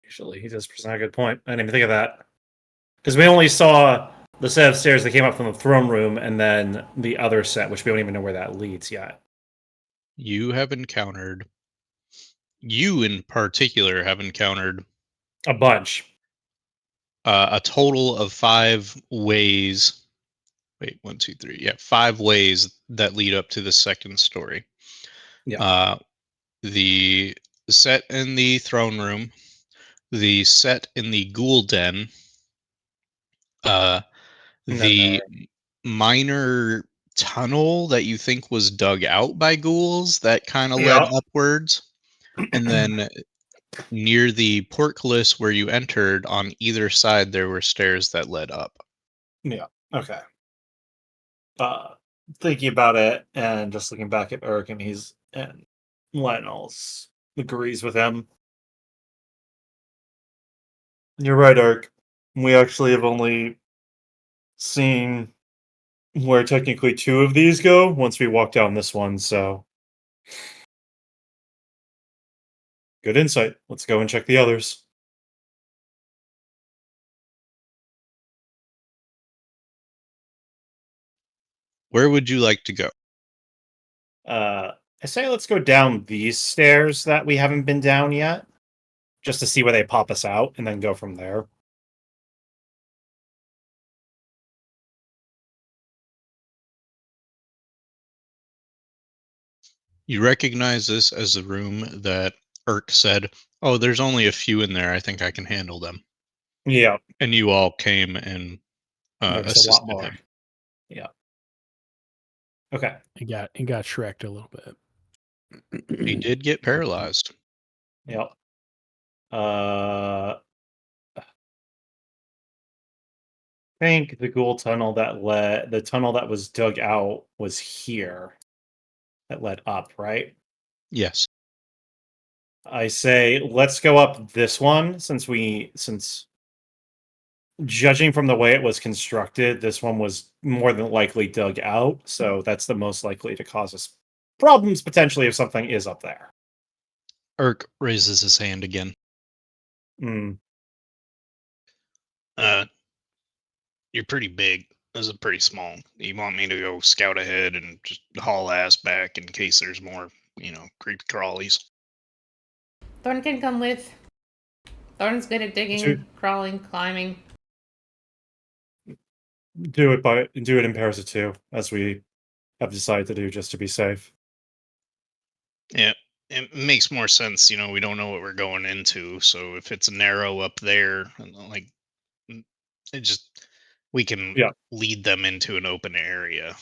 Usually, he does present a good point. I didn't even think of that. Because we only saw the set of stairs that came up from the throne room, and then the other set, which we don't even know where that leads yet. You in particular have encountered A bunch. a total of 5 ways. Wait, 1, 2, 3. Yeah, 5 ways that lead up to the second story. Yeah. The set in the throne room, the set in the ghoul den, And then the minor tunnel that you think was dug out by ghouls that kind of led Yeah. upwards. And then near the portcullis where you entered, on either side, there were stairs that led up. Yeah. Okay. Thinking about it and just looking back at Eric, and Lionel's agrees with him. You're right, Eric. We actually have only seen where technically 2 of these go once we walk down this one, so good insight. Let's go and check the others. Where would you like to go? I say let's go down these stairs that we haven't been down yet, just to see where they pop us out, and then go from there. You recognize this as the room that Irk said, "Oh, there's only a few in there. I think I can handle them." Yeah, And you all came and there's a lot assisted more. him. Yeah. Okay. He got Shrek'd a little bit. He did get paralyzed. Yep. I think the ghoul tunnel the tunnel that was dug out was here. That led up, right? Yes. I say let's go up this one since judging from the way it was constructed, this one was more than likely dug out, so that's the most likely to cause us problems potentially if something is up there. Irk raises his hand again. Mm. You're pretty big. This is pretty small. You want me to go scout ahead and just haul ass back in case there's more, creepy crawlies? Thorn can come with. Thorn's good at digging, Shoot. crawling, climbing. Do it in pairs of 2, as we have decided to do just to be safe. Yeah, it makes more sense. We don't know what we're going into, so if it's narrow up there, like it just we can Yeah. lead them into an open area.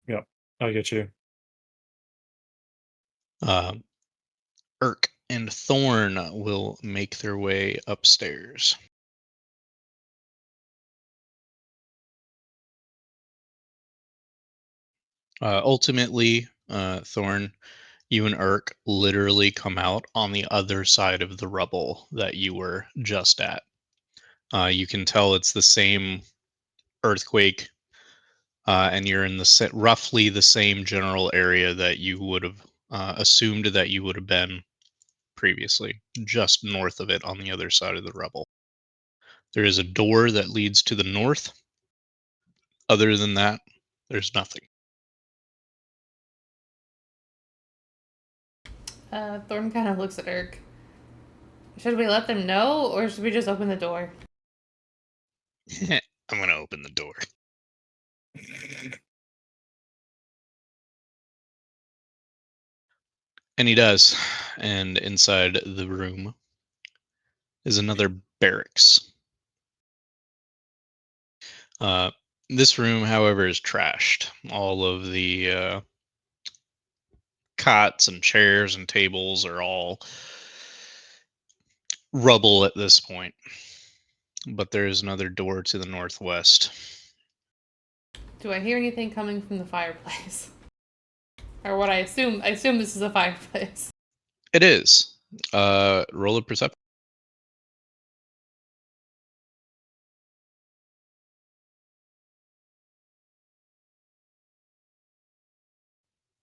Yep, I get you. Irk and Thorn will make their way upstairs. Ultimately, Thorn, you and Irk literally come out on the other side of the rubble that you were just at. You can tell it's the same earthquake, and you're in roughly the same general area that you would have assumed that you would have been previously, just north of it on the other side of the rubble. There is a door that leads to the north. Other than that, there's nothing. Thorn kind of looks at Irk. Should we let them know, or should we just open the door? I'm going to open the door. And he does. And inside the room is another barracks. This room, however, is trashed. All of the cots and chairs and tables are all rubble at this point. But there is another door to the northwest. Do I hear anything coming from the fireplace? Or what I assume this is a fireplace. It is. Roll a perception.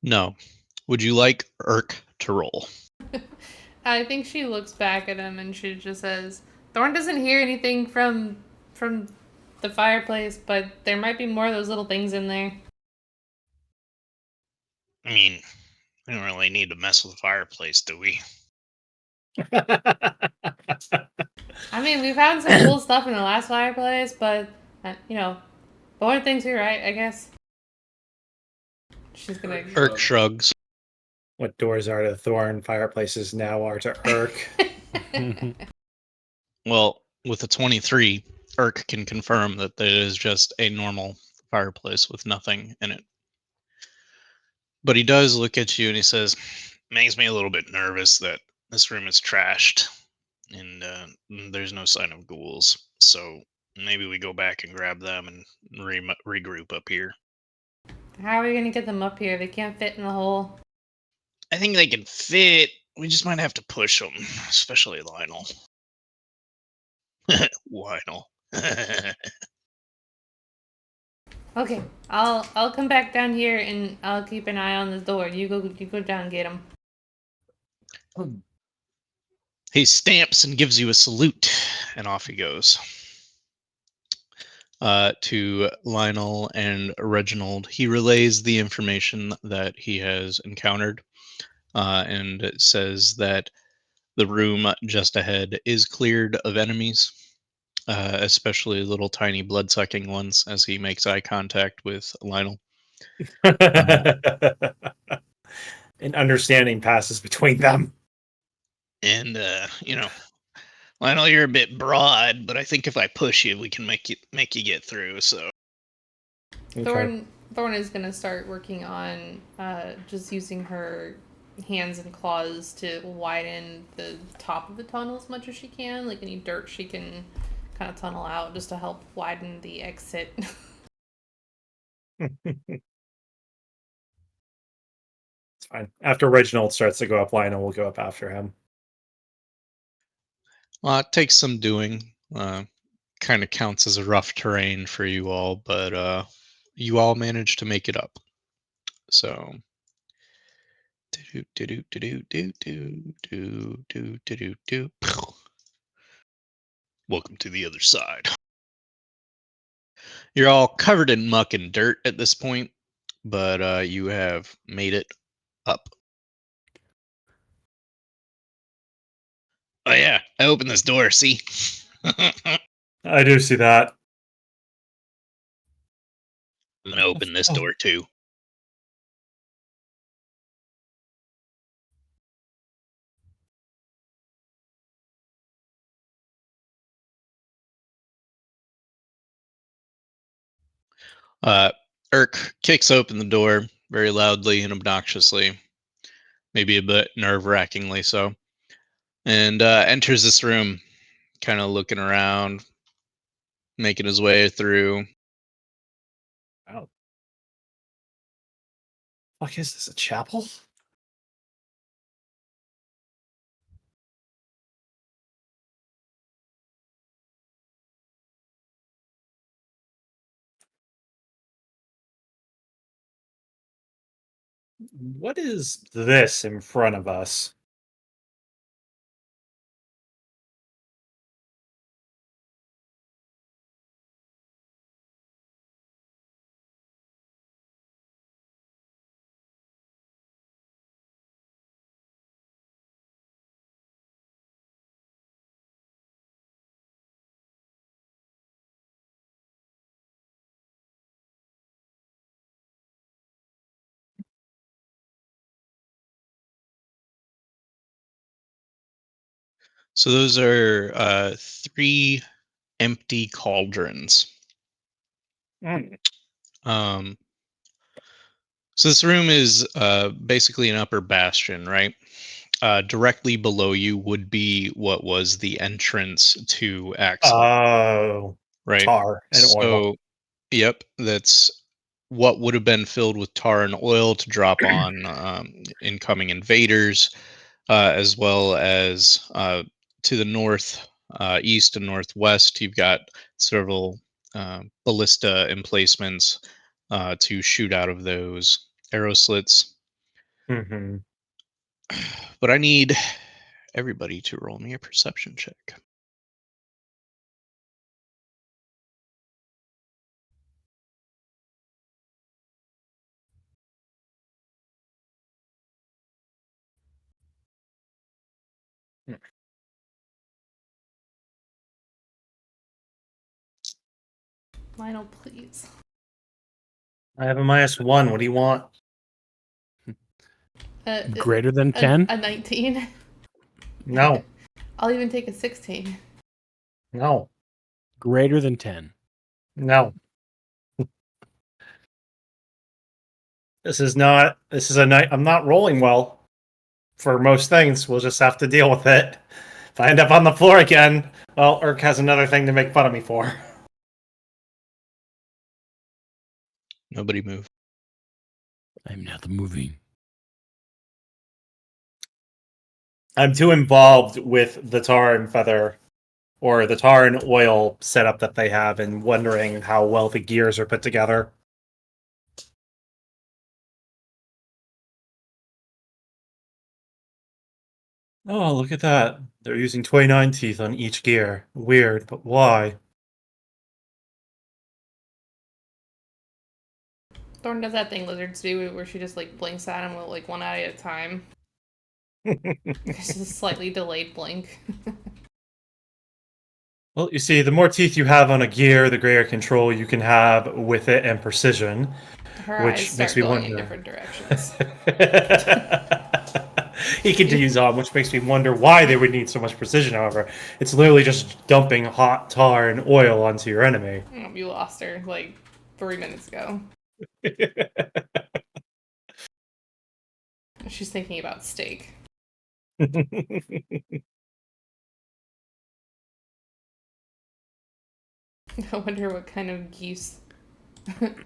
No. Would you like Irk to roll? I think she looks back at him and she just says, Thorn doesn't hear anything from the fireplace, but there might be more of those little things in there. I mean, we don't really need to mess with the fireplace, do we? I mean, we found some cool stuff in the last fireplace, but, more things here, right, I guess. She's gonna... Irk shrugs. What doors are to Thorn, fireplaces now are to Irk. Well, with a 23, Irk can confirm that there is just a normal fireplace with nothing in it. But he does look at you and he says, "Makes me a little bit nervous that this room is trashed and there's no sign of ghouls. So maybe we go back and grab them and regroup up here." How are we gonna get them up here? They can't fit in the hole. I think they can fit. We just might have to push them, especially Lionel. Lionel. Okay, I'll come back down here and I'll keep an eye on the door. You go down and get them. He stamps and gives you a salute, and off he goes. To Lionel and Reginald, he relays the information that he has encountered, and says that the room just ahead is cleared of enemies, especially little tiny blood-sucking ones, as he makes eye contact with Lionel. An understanding passes between them. And Lionel, you're a bit broad, but I think if I push you, we can make you get through. So Okay. Thorn is gonna start working on just using her hands and claws to widen the top of the tunnel as much as she can. Like any dirt she can kind of tunnel out just to help widen the exit. It's fine. After Reginald starts to go up, Lionel will go up after him. it takes some doing. Kind of counts as a rough terrain for you all, but you all managed to make it up. So welcome to the other side. You're all covered in muck and dirt at this point, but you have made it up. Oh yeah, I opened this door. See, I do see that. I'm gonna open this door too. Irk kicks open the door very loudly and obnoxiously, maybe a bit nerve-wrackingly so, and enters this room, kind of looking around, making his way through. Oh. Fuck, is this a chapel? What is this in front of us? So those are 3 empty cauldrons. Mm. Um, so this room is basically an upper bastion, right? Directly below you would be what was the entrance to Axeholm, Oh, right? tar and oil. So, yep, that's what would have been filled with tar and oil to drop on incoming invaders, as well as to the north, east, and northwest. You've got several ballista emplacements to shoot out of those arrow slits. Mm-hmm. But I need everybody to roll me a perception check. Lionel, please. I have a -1. What do you want? Greater than 10? A 19. No, I'll even take a 16. no, Greater than 10. no. This is a night. I'm not rolling well for most things. We'll just have to deal with it. If I end up on the floor again, well, Urk has another thing to make fun of me for. Nobody move. I'm not moving. I'm too involved with the tar and feather, or the tar and oil setup that they have, and wondering how well the gears are put together. Oh, look at that. They're using 29 teeth on each gear. Weird, but why? Thorn does that thing lizards do where she just like blinks at him with like one eye at a time. It's just a slightly delayed blink. Well, you see, the more teeth you have on a gear, the greater control you can have with it and precision. Her Which eyes makes start me going in wonder. different directions. He continues on, which makes me wonder why they would need so much precision, however. It's literally just dumping hot tar and oil onto your enemy. Oh, you lost her like 3 minutes ago. She's thinking about steak. I wonder what kind of geese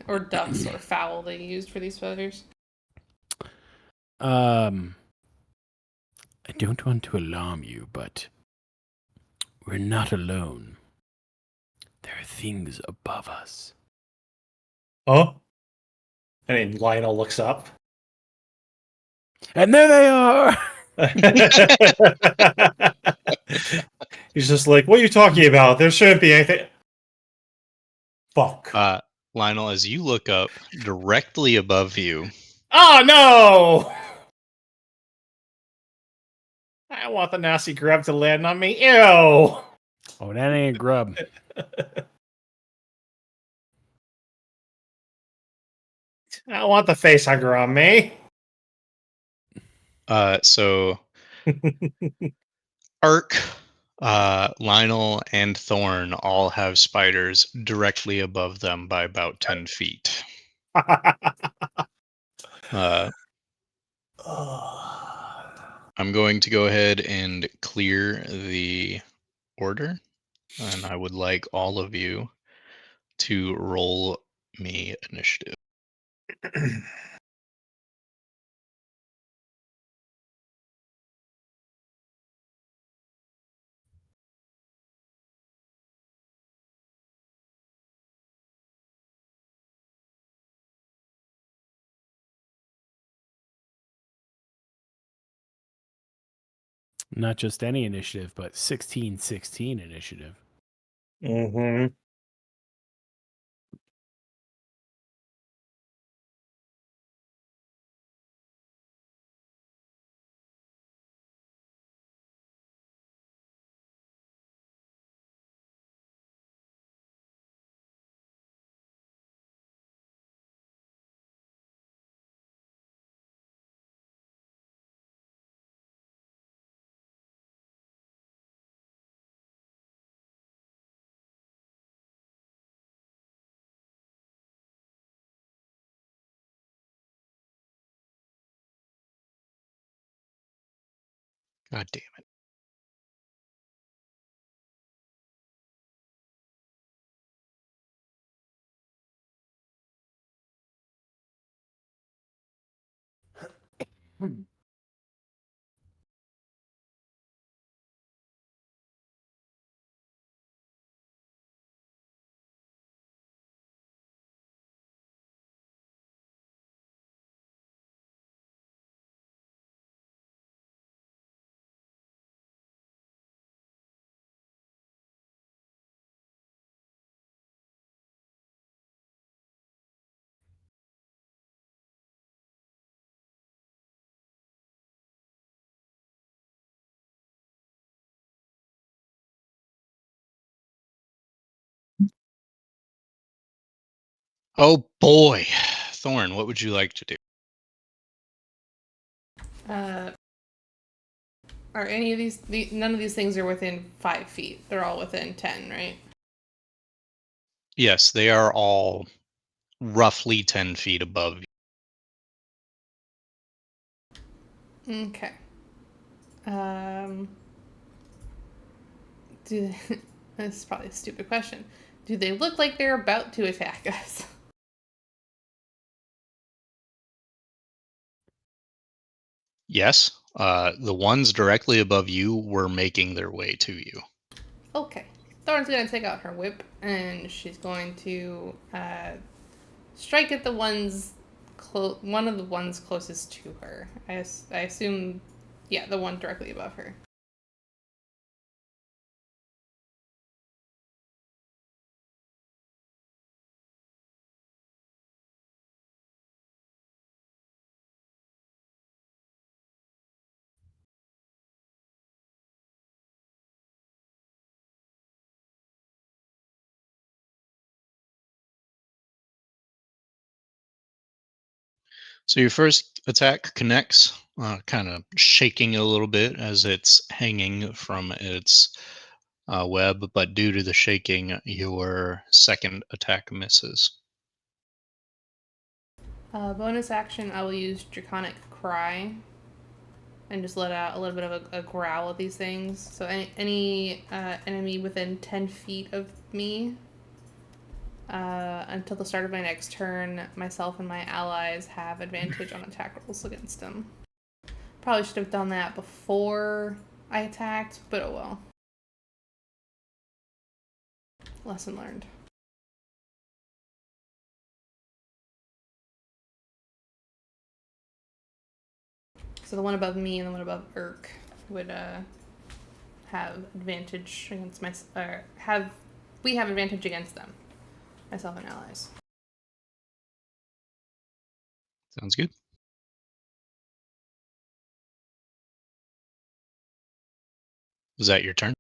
or ducks or fowl they used for these feathers. I don't want to alarm you, but we're not alone. There are things above us. Oh? I mean, Lionel looks up. And there they are! He's just like, what are you talking about? There shouldn't be anything. Fuck. Lionel, as you look up directly above you, Oh, no! I don't want the nasty grub to land on me. Ew! Oh, that ain't a grub. I don't want the face hugger on me. so Ark, Lionel, and Thorn all have spiders directly above them by about 10 feet. Uh, I'm going to go ahead and clear the order, and I would like all of you to roll me initiative. Not just any initiative, but 16-16 initiative. Mm-hmm. God damn it. Oh boy. Thorn, what would you like to do? Are any of none of these things are within 5 feet? They're all within 10, right? Yes, they are all roughly 10 feet above you. Okay. Do this is probably a stupid question. Do they look like they're about to attack us? Yes. The ones directly above you were making their way to you. Okay. Thorn's gonna take out her whip and she's going to strike at the ones one of the ones closest to her. I assume, yeah, the one directly above her. So your first attack connects, kind of shaking a little bit as it's hanging from its web, but due to the shaking, your second attack misses. Bonus action, I will use Draconic Cry and just let out a little bit of a growl at these things. So any enemy within 10 feet of me, until the start of my next turn, myself and my allies have advantage on attack rolls against them. Probably should have done that before I attacked, but oh well. Lesson learned. So the one above me and the one above Urk would have advantage against we have advantage against them, myself and allies. Sounds good. Is that your turn?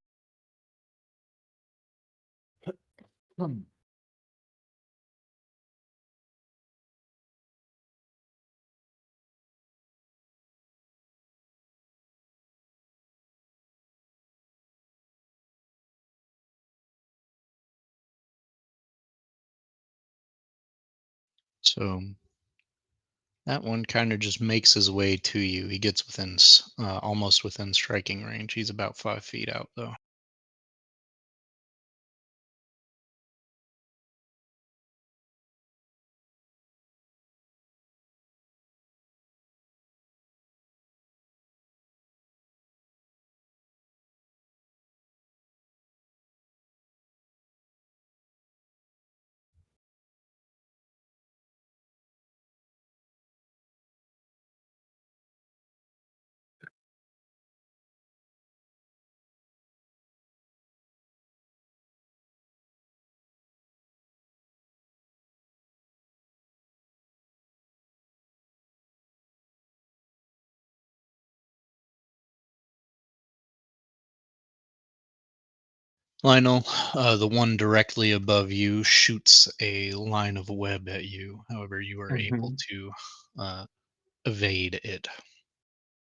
So that one kind of just makes his way to you. He gets within, almost within striking range. He's about 5 feet out, though. Lionel, the one directly above you shoots a line of web at you. However, you are able to evade it.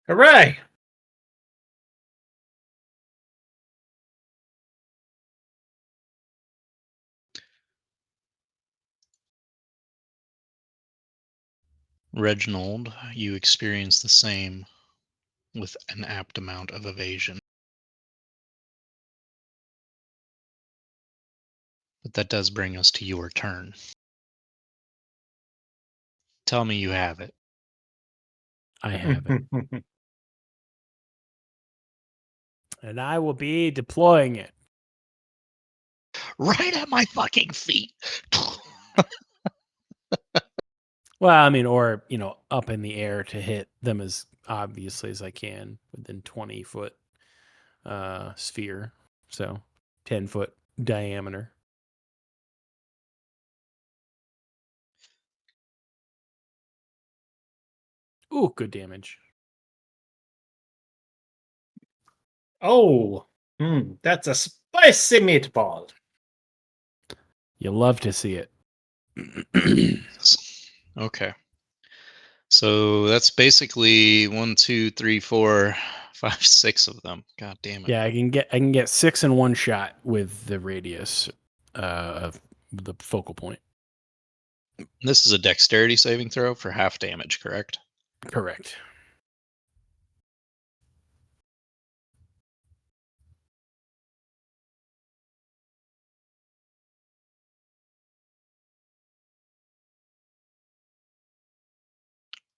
Hooray! Reginald, you experience the same with an apt amount of evasion. But that does bring us to your turn. Tell me you have it. I have it. And I will be deploying it. Right at my fucking feet. Well, I mean, or, up in the air to hit them as obviously as I can within 20-foot sphere. So 10-foot diameter. Ooh, good damage. Oh, that's a spicy meatball. You love to see it. Okay. So that's basically 1, 2, 3, 4, 5, 6 of them. God damn it. Yeah, I can get 6 in one shot with the radius of the focal point. This is a dexterity saving throw for half damage, correct? Correct.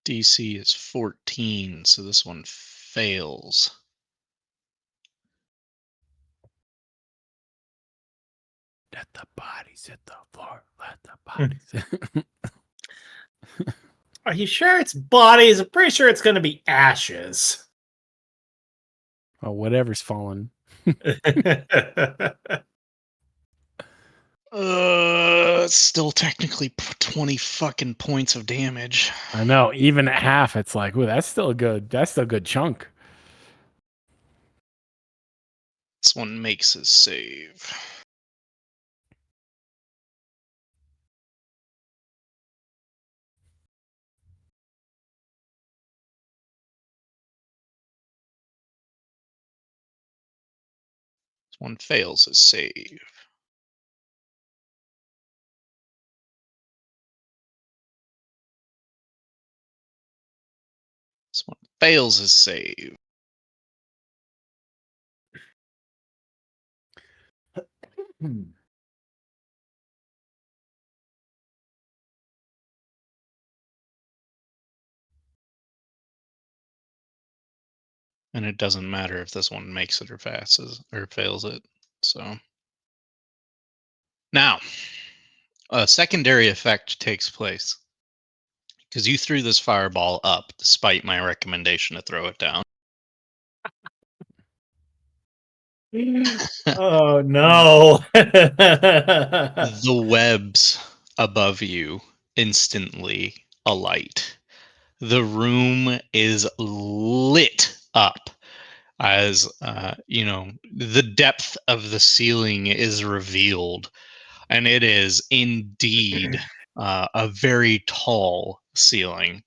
DC is 14, so this one fails. Let the bodies hit the floor. Let the bodies. Are you sure it's bodies? I'm pretty sure it's going to be ashes. Oh, whatever's falling. It's still technically 20 fucking points of damage. I know. Even at half, it's like, ooh, that's still a good chunk. This one makes his save. This one fails his save. This one fails his save. And it doesn't matter if this one makes it or fails it. So now, a secondary effect takes place because you threw this fireball up despite my recommendation to throw it down. Oh no. The webs above you instantly alight. The room is lit up as the depth of the ceiling is revealed, and it is indeed a very tall ceiling.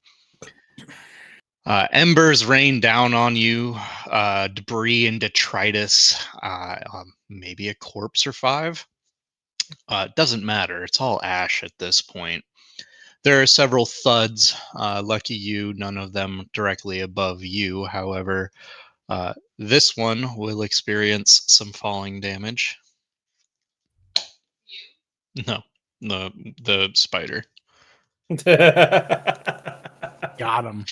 Embers rain down on you, debris and detritus, maybe a corpse or five. Doesn't matter. It's all ash at this point. There are several thuds. Lucky you, none of them directly above you. However, this one will experience some falling damage. No, the spider. Got him.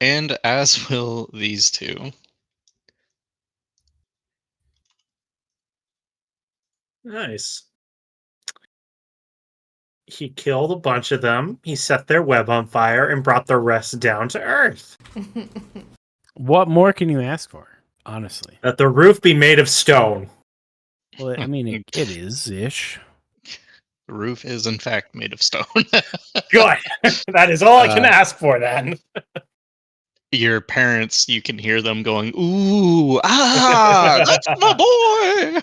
And as will these two. Nice. He killed a bunch of them. He set their web on fire and brought the rest down to earth. What more can you ask for? Honestly. That the roof be made of stone. Well, I mean, it is ish. The roof is in fact made of stone. Good. That is all I can ask for then. Your parents, you can hear them going, "Ooh, that's my boy."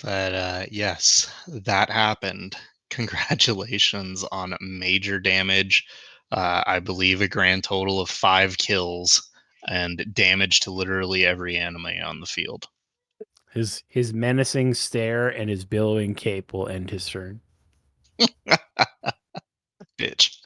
But yes, that happened. Congratulations on major damage. I believe a grand total of 5 kills and damage to literally every enemy on the field. His menacing stare and his billowing cape will end his turn. Bitch.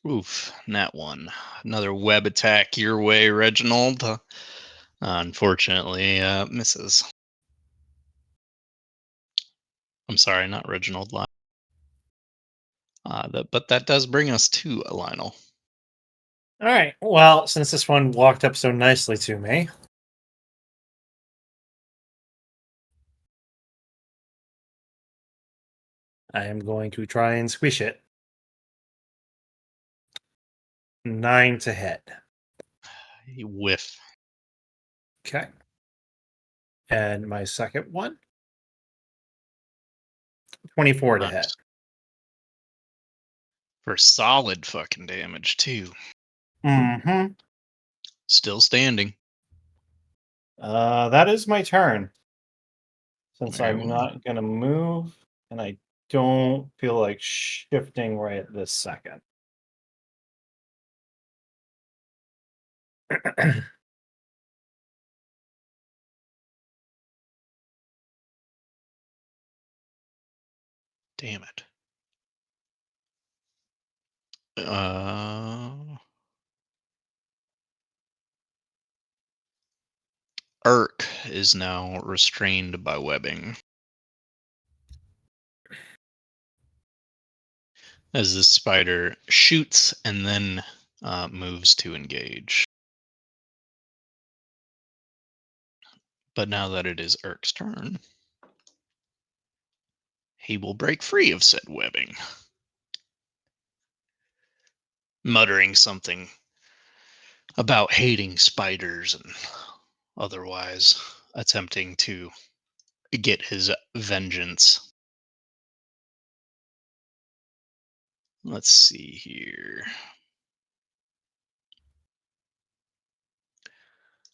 Oof, nat one. Another web attack your way, Reginald. Unfortunately, misses. I'm sorry, not Reginald. But that does bring us to Lionel. All right. Well, since this one walked up so nicely to me, I am going to try and squish it. 9 to hit. Whiff. Okay. And my second one, 24 to Nice. hit. For solid fucking damage, too. Mm-hmm. Still standing. That is my turn. Since Very I'm well. not going to move, and I don't feel like shifting right this second. Damn it. Urk is now restrained by webbing. As the spider shoots and then moves to engage. But now that it is Urk's turn, he will break free of said webbing, muttering something about hating spiders and otherwise attempting to get his vengeance. Let's see here.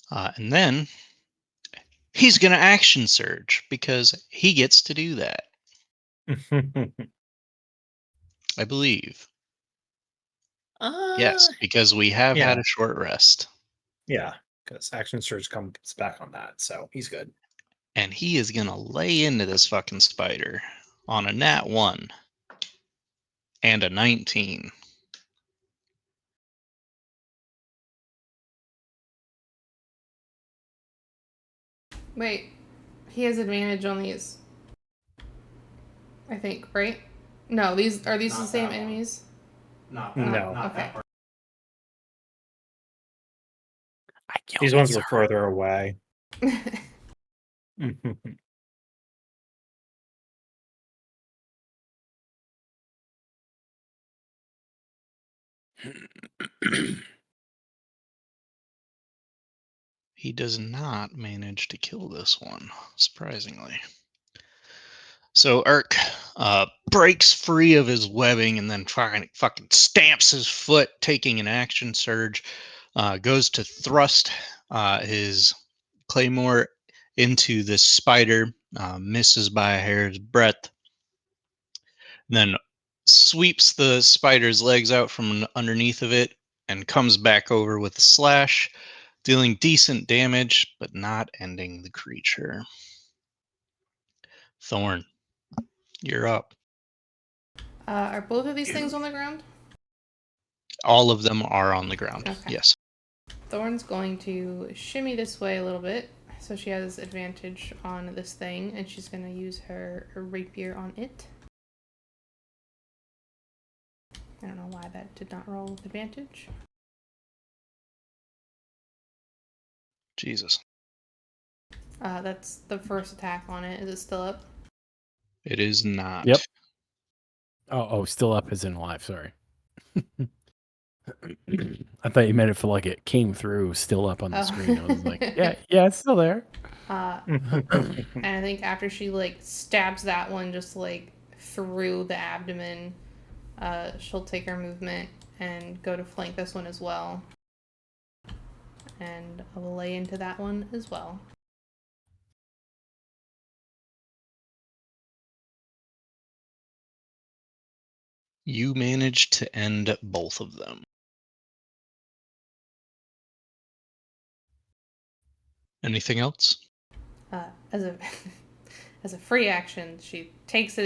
And then he's going to action surge because he gets to do that, I believe. Yes, because we have had yeah. a short rest. Yeah, because action surge comes back on that, so he's good. And he is going to lay into this fucking spider on a nat 1 and a 19. Wait, he has advantage on these. I think, right? No, these are these Not the same that one. enemies? Not no. Not okay. These ones were further away. He does not manage to kill this one, surprisingly. So Urk breaks free of his webbing and then fucking stamps his foot, taking an action surge. Goes to thrust his claymore into this spider, misses by a hair's breadth, then sweeps the spider's legs out from underneath of it and comes back over with a slash, dealing decent damage but not ending the creature. Thorn, you're up. Are both of these things on the ground? All of them are on the ground. Okay. Yes. Thorn's going to shimmy this way a little bit, so she has advantage on this thing, and she's going to use her rapier on it. I don't know why that did not roll with advantage. Jesus. That's the first attack on it. Is it still up? It is not. Yep. Oh, still up as in alive. Sorry. I thought you meant it for like it came through still up on the screen. I was like, yeah, it's still there. And I think after she like stabs that one just like through the abdomen, she'll take her movement and go to flank this one as well. And I'll lay into that one as well. You managed to end both of them. Anything else? As a as a free action, she takes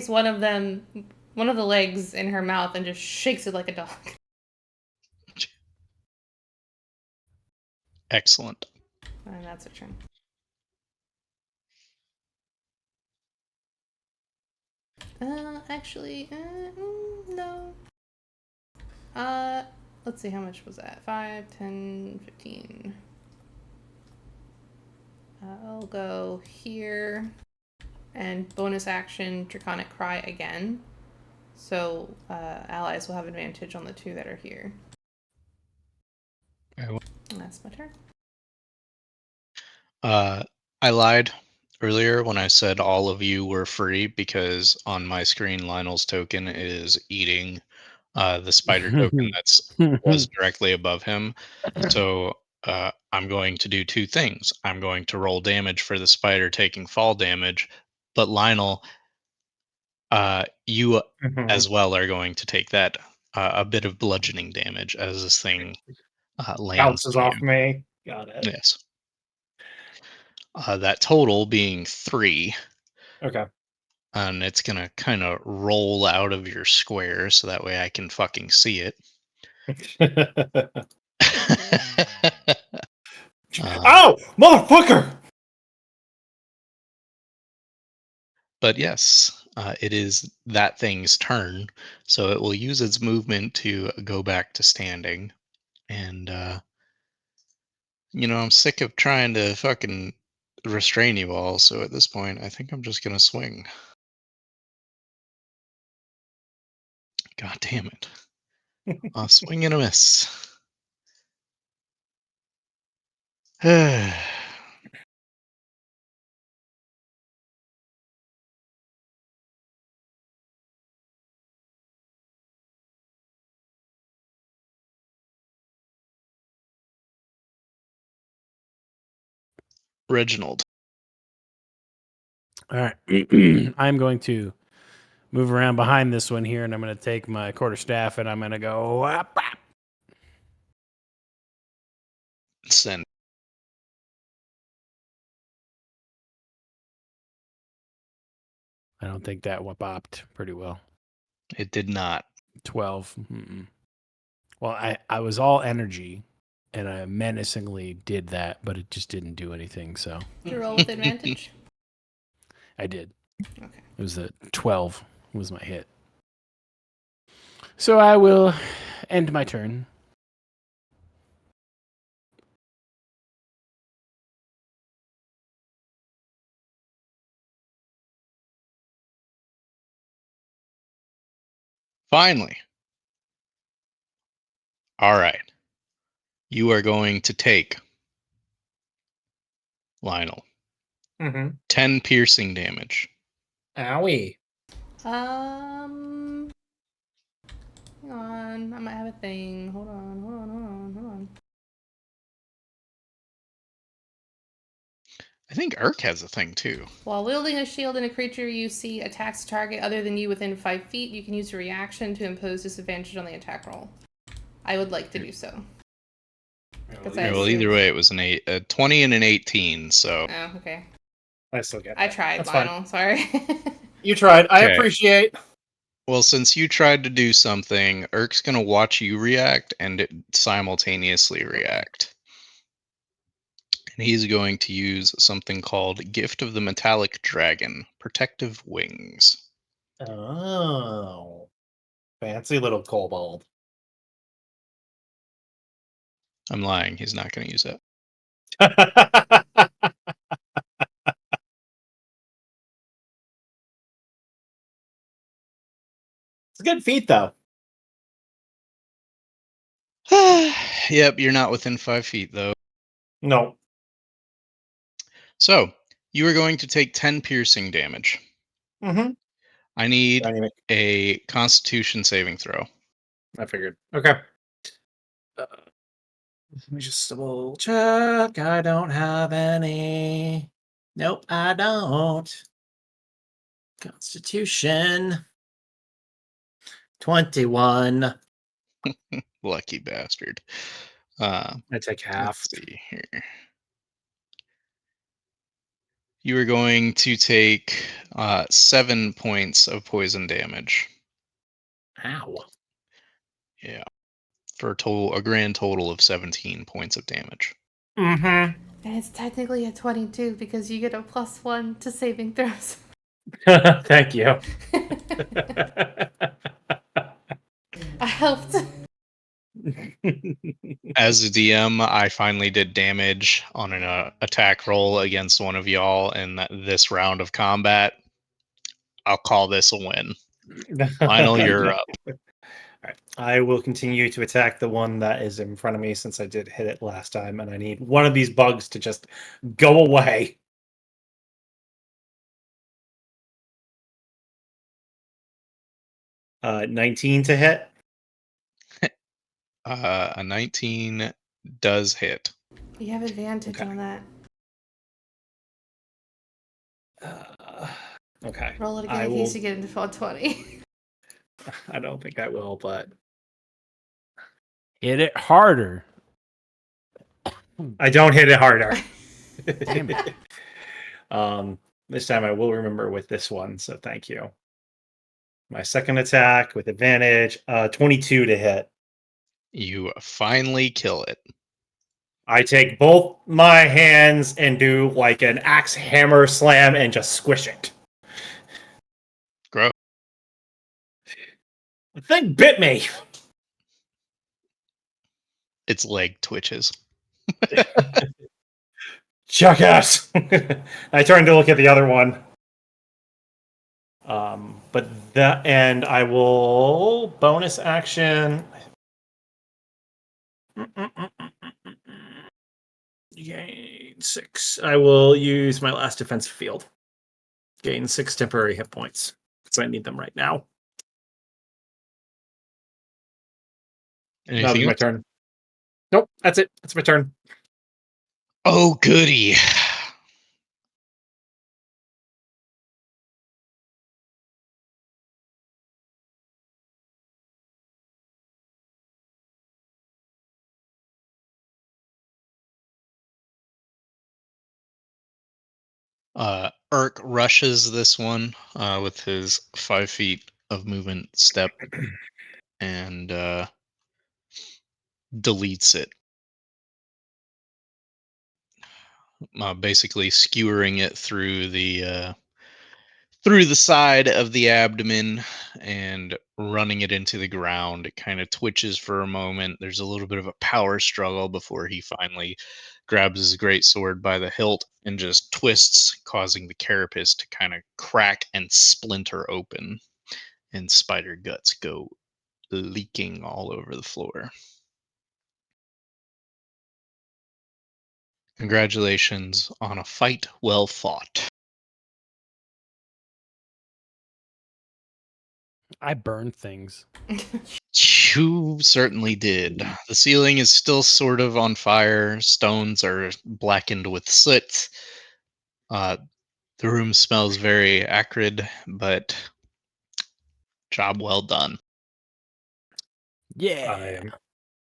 one of the legs in her mouth and just shakes it like a dog. Excellent. And that's her turn. Actually, no. Let's see, how much was that? 5, 10, 15. I'll go here. And bonus action, Draconic Cry again. So, allies will have advantage on the 2 that are here. Okay. And that's my turn. I lied earlier when I said all of you were free because on my screen, Lionel's token is eating the spider token was directly above him. So I'm going to do 2 things. I'm going to roll damage for the spider taking fall damage, but Lionel, you as well are going to take that a bit of bludgeoning damage as this thing lands Bounces on off you. me. Got it. Yes. That total being 3. Okay. and it's gonna kind of roll out of your square so that way I can fucking see it. Oh, motherfucker! But yes, it is that thing's turn, so it will use its movement to go back to standing. And I'm sick of trying to fucking restrain you all. So at this point, I think I'm just gonna swing. God damn it! Swing and a miss. Reginald. All right. I'm going to move around behind this one here, and I'm going to take my quarterstaff, and I'm going to go. Whap, whap. Send. I don't think that whopped pretty well. It did not. 12. Mm-mm. Well, I was all energy, and I menacingly did that, but it just didn't do anything. So Did you roll with advantage? I did. Okay. It was a 12 was my hit. So I will end my turn. Finally. All right. You are going to take, Lionel, 10 piercing damage. Owie. Hang on. I might have a thing. Hold on. I think Urk has a thing too. While wielding a shield and a creature you see attacks a target other than you within 5 feet, you can use a reaction to impose disadvantage on the attack roll. I would like to do so. Well, either way, it was a 20 and an 18, so. Oh, okay. I still get I that. tried, That's Lionel. fine. Sorry. You tried. I Okay. appreciate. Well, since you tried to do something, Urk's going to watch you react and simultaneously react. And he's going to use something called Gift of the Metallic Dragon, Protective Wings. Oh. Fancy little kobold. I'm lying. He's not going to use it. It's a good feat, though. Yep, you're not within 5 feet, though. No. So, you are going to take 10 piercing damage. Mm-hmm. I need a Constitution saving throw. I figured. Okay. Let me just double check. I don't have any. Nope, I don't. Constitution. 21. Lucky bastard. I take half. Let's see here. You are going to take 7 points of poison damage. Ow. Yeah. For a grand total of 17 points of damage. Mm-hmm. And it's technically a 22 because you get a +1 to saving throws. Thank you. I helped. As a DM, I finally did damage on an attack roll against one of y'all in this round of combat. I'll call this a win. Lionel, you're up. All right. I will continue to attack the one that is in front of me since I did hit it last time, and I need one of these bugs to just go away. Uh, 19 to hit. A 19 does hit. You have advantage Okay. on that. Okay. Roll it again in case you get into 20. I don't think I will, but Hit it harder. I don't hit it harder. Damn it. This time I will remember with this one, so thank you. My second attack with advantage, 22 to hit. You finally kill it. I take both my hands and do like an axe hammer slam and just squish it. Gross. The thing bit me. Its leg twitches. Jackass. I turn to look at the other one. But that, and I will bonus action. Gain 6. I will use my last defensive field. Gain 6 temporary hit points because I need them right now. That'll be Anything my else? turn. Nope, that's it. That's my turn. Oh, goody. Urk rushes this one with his 5 feet of movement step and deletes it. Basically skewering it through the side of the abdomen and running it into the ground. It kind of twitches for a moment. There's a little bit of a power struggle before he finally grabs his great sword by the hilt and just twists, causing the carapace to kind of crack and splinter open, and spider guts go leaking all over the floor. Congratulations on a fight well fought. I burned things. You certainly did. The ceiling is still sort of on fire. Stones are blackened with soot. Uh, the room smells very acrid, but job well done. Yeah.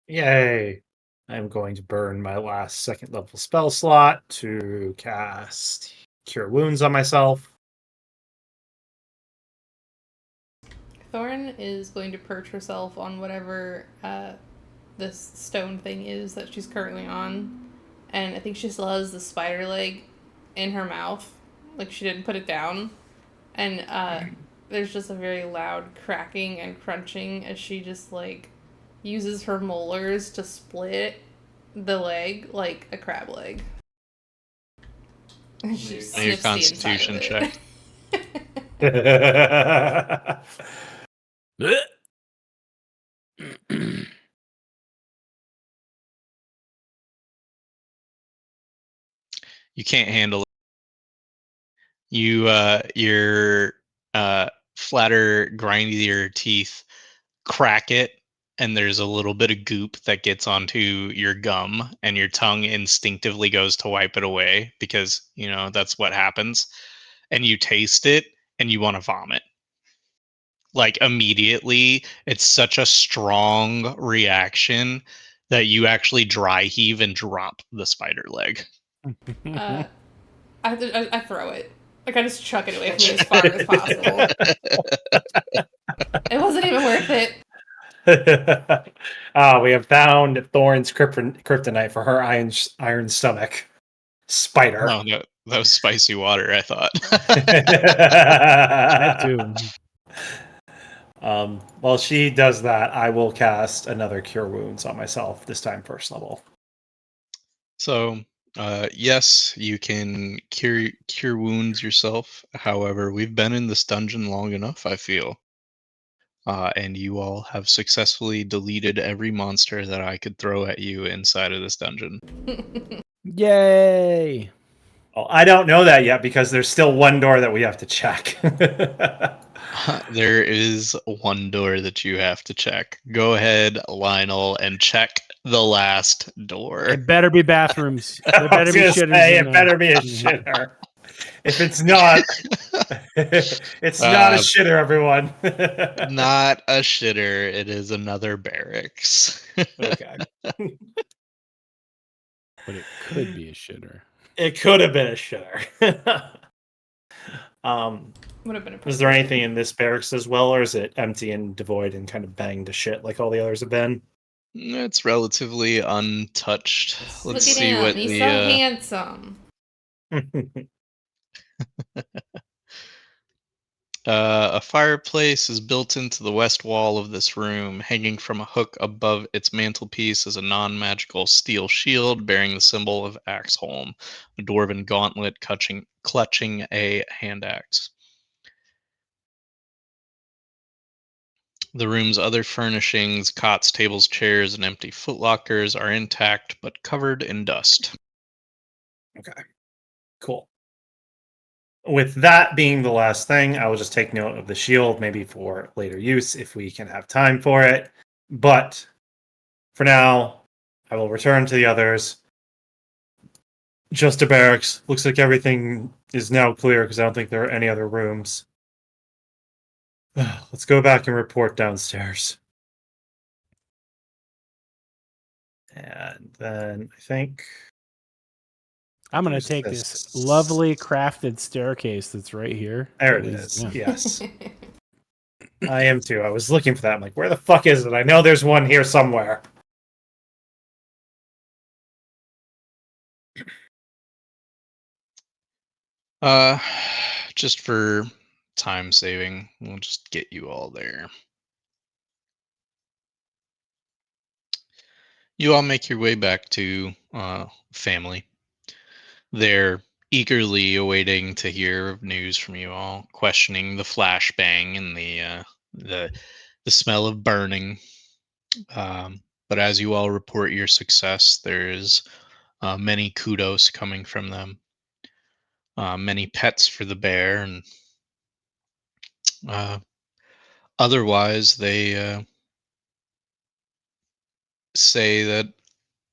Yay. I'm going to burn my last second level spell slot to cast Cure Wounds on myself. Thorn is going to perch herself on whatever this stone thing is that she's currently on. And I think she still has the spider leg in her mouth. Like she didn't put it down. And there's just a very loud cracking and crunching as she just like uses her molars to split the leg like a crab leg. And she Make a sniffs Constitution the inside check. of it. You can't handle it. Your flatter, grindier teeth crack it, and there's a little bit of goop that gets onto your gum, and your tongue instinctively goes to wipe it away because that's what happens. And you taste it, and you want to vomit. Like immediately, it's such a strong reaction that you actually dry heave and drop the spider leg. I throw it. Like I just chuck it away from me as far as possible. It wasn't even worth it. We have found Thorn's kryptonite for her iron stomach. Spider. Oh, no, that was spicy water, I thought. That too. While she does that, I will cast another Cure Wounds on myself, this time first level. So, yes, you can cure wounds yourself. However, we've been in this dungeon long enough, I feel. And you all have successfully deleted every monster that I could throw at you inside of this dungeon. Yay! Well, I don't know that yet because there's still one door that we have to check. There is one door that you have to check. Go ahead, Lionel, and check the last door. It better be bathrooms. There I better was be gonna shitters. say, in it there. better be a shitter. If it's not, it's not a shitter, everyone. Not a shitter. It is another barracks. Okay. But it could be a shitter. It could have been a shitter. Would have been Is there appropriate. anything in this barracks as well, or is it empty and devoid and kind of banged to shit like all the others have been? It's relatively untouched. Let's Look at see him. what He's the so handsome. a fireplace is built into the west wall of this room. Hanging from a hook above its mantelpiece is a non-magical steel shield bearing the symbol of Axeholm, a dwarven gauntlet clutching a hand axe. The room's other furnishings, cots, tables, chairs, and empty footlockers are intact but covered in dust. Okay, cool. With that being the last thing, I will just take note of the shield, maybe for later use if we can have time for it. But for now, I will return to the others. Just a barracks. Looks like everything is now clear because I don't think there are any other rooms. Let's go back and report downstairs. And then I think I'm going to there's take this lovely crafted staircase that's right here. There That it is. yeah. Yes. I am too. I was looking for that. I'm like, where the fuck is it? I know there's one here somewhere. Uh, just for time saving, we'll just get you all there. You all make your way back to family. They're eagerly awaiting to hear of news from you all, questioning the flashbang and the the smell of burning. But as you all report your success, there's many kudos coming from them. Many pets for the bear, and uh, otherwise they say that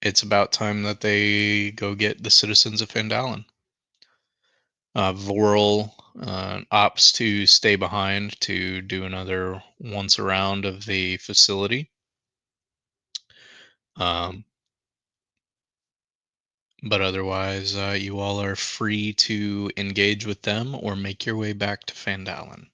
it's about time that they go get the citizens of Fandalin. Vorl opts to stay behind to do another once around of the facility. Um, but otherwise, you all are free to engage with them or make your way back to Fandalin.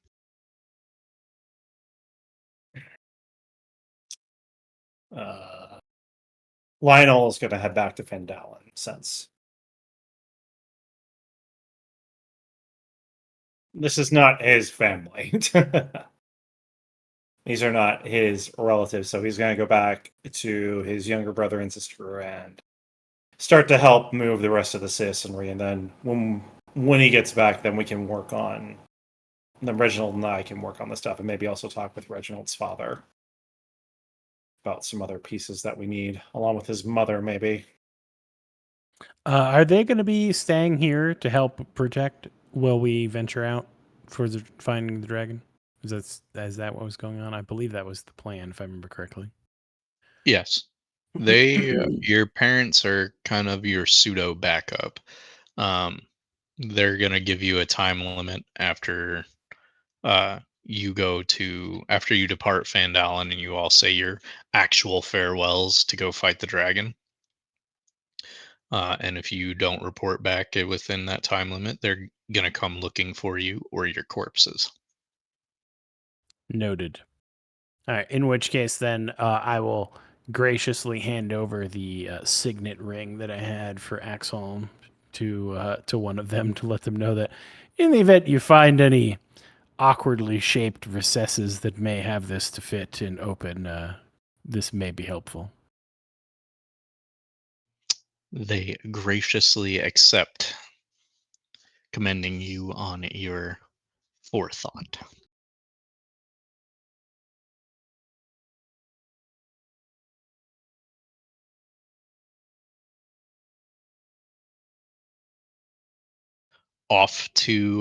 Lionel is going to head back to Fandalin since this is not his family. These are not his relatives, so he's going to go back to his younger brother and sister and start to help move the rest of the citizenry. And then when he gets back, then we can work on. Then Reginald and I can work on the stuff, and maybe also talk with Reginald's father about some other pieces that we need, along with his mother, maybe. Are they going to be staying here to help protect while we venture out for finding the dragon? Is that what was going on? I believe that was the plan, if I remember correctly. Yes, they your parents are kind of your pseudo backup. Um, they're gonna give you a time limit after you depart Fandalin and you all say your actual farewells to go fight the dragon. And if you don't report back within that time limit, they're gonna come looking for you or your corpses. Noted. All right. In which case, then I will graciously hand over the signet ring that I had for Axeholm to one of them to let them know that in the event you find any awkwardly shaped recesses that may have this to fit and open, this may be helpful. They graciously accept, commending you on your forethought. Off to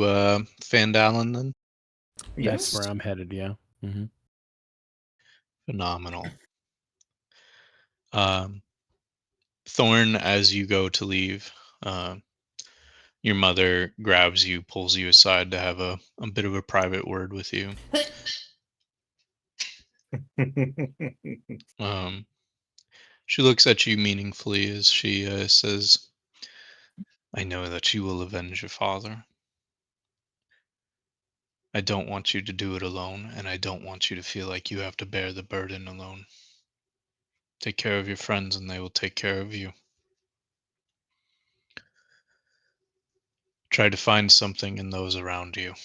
Fandalin then. That's Yes. where I'm headed. Yeah. Mm-hmm. Phenomenal. Um, Thorn, as you go to leave, uh, your mother grabs you, pulls you aside to have a bit of a private word with you. Um, she looks at you meaningfully as she says, I know that you will avenge your father. I don't want you to do it alone, and I don't want you to feel like you have to bear the burden alone. Take care of your friends, and they will take care of you. Try to find something in those around you,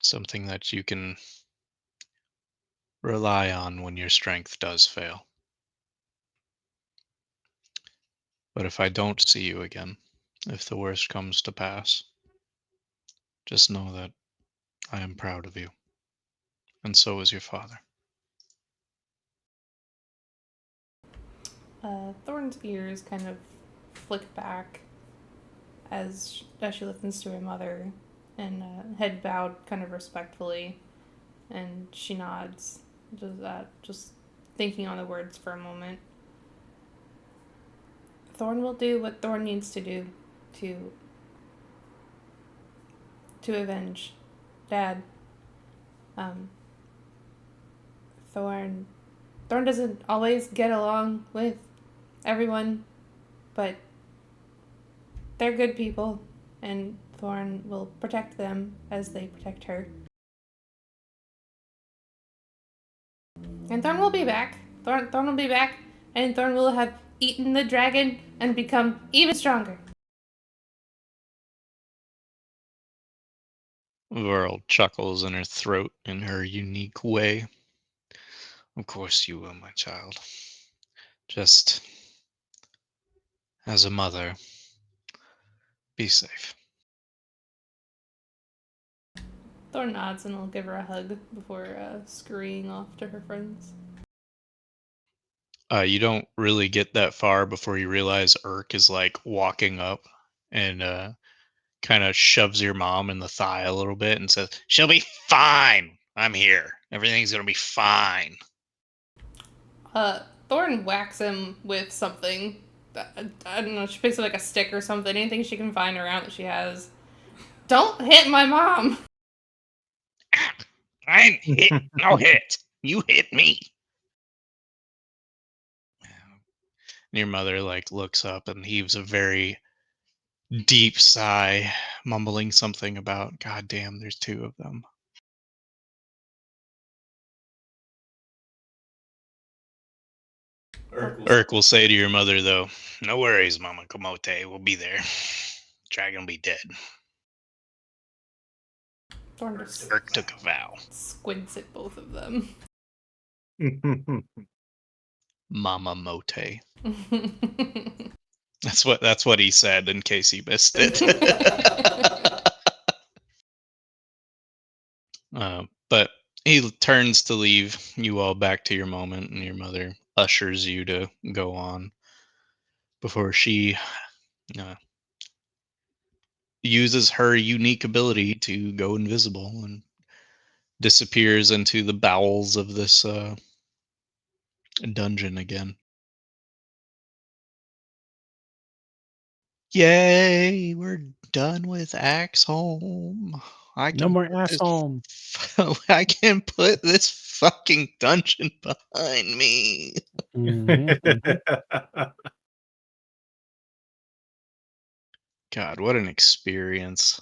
something that you can rely on when your strength does fail. But if I don't see you again, if the worst comes to pass, just know that I am proud of you, and so is your father. Thorn's ears kind of flick back as she listens to her mother, and head bowed kind of respectfully, and she nods, just thinking on the words for a moment. Thorn will do what Thorn needs to do to avenge Dad. Um, Thorn doesn't always get along with everyone, but they're good people, and Thorn will protect them as they protect her. And Thorn will be back. Thorn will be back, and Thorn will have eaten the dragon and become even stronger. Varl chuckles in her throat in her unique way. Of course you will, my child. Just as a mother, be safe. Thorn nods and will give her a hug before scurrying off to her friends. You don't really get that far before you realize Urk is like walking up and kind of shoves your mom in the thigh a little bit and says, "She'll be fine. I'm here. Everything's gonna be fine." Thorn whacks him with something. I don't know. She picks up like a stick or something. Anything she can find around that she has. Don't hit my mom. I ain't hit. No hit. You hit me. And your mother like looks up and heaves a very deep sigh, mumbling something about, "God damn, there's two of them." Urk will say to your mother, though, "No worries, Mama Komote. We'll be there. Dragon will be dead." Thorn just Urk took a vow. squints at both of them. Mama Mote. That's what he said in case he missed it. But he turns to leave you all back to your moment, and your mother ushers you to go on before she uh, uses her unique ability to go invisible and disappears into the bowels of this dungeon again. Yay, we're done with Axeholm. I No can more put this Axeholm. I can put this fucking dungeon behind me. Mhm. God, what an experience.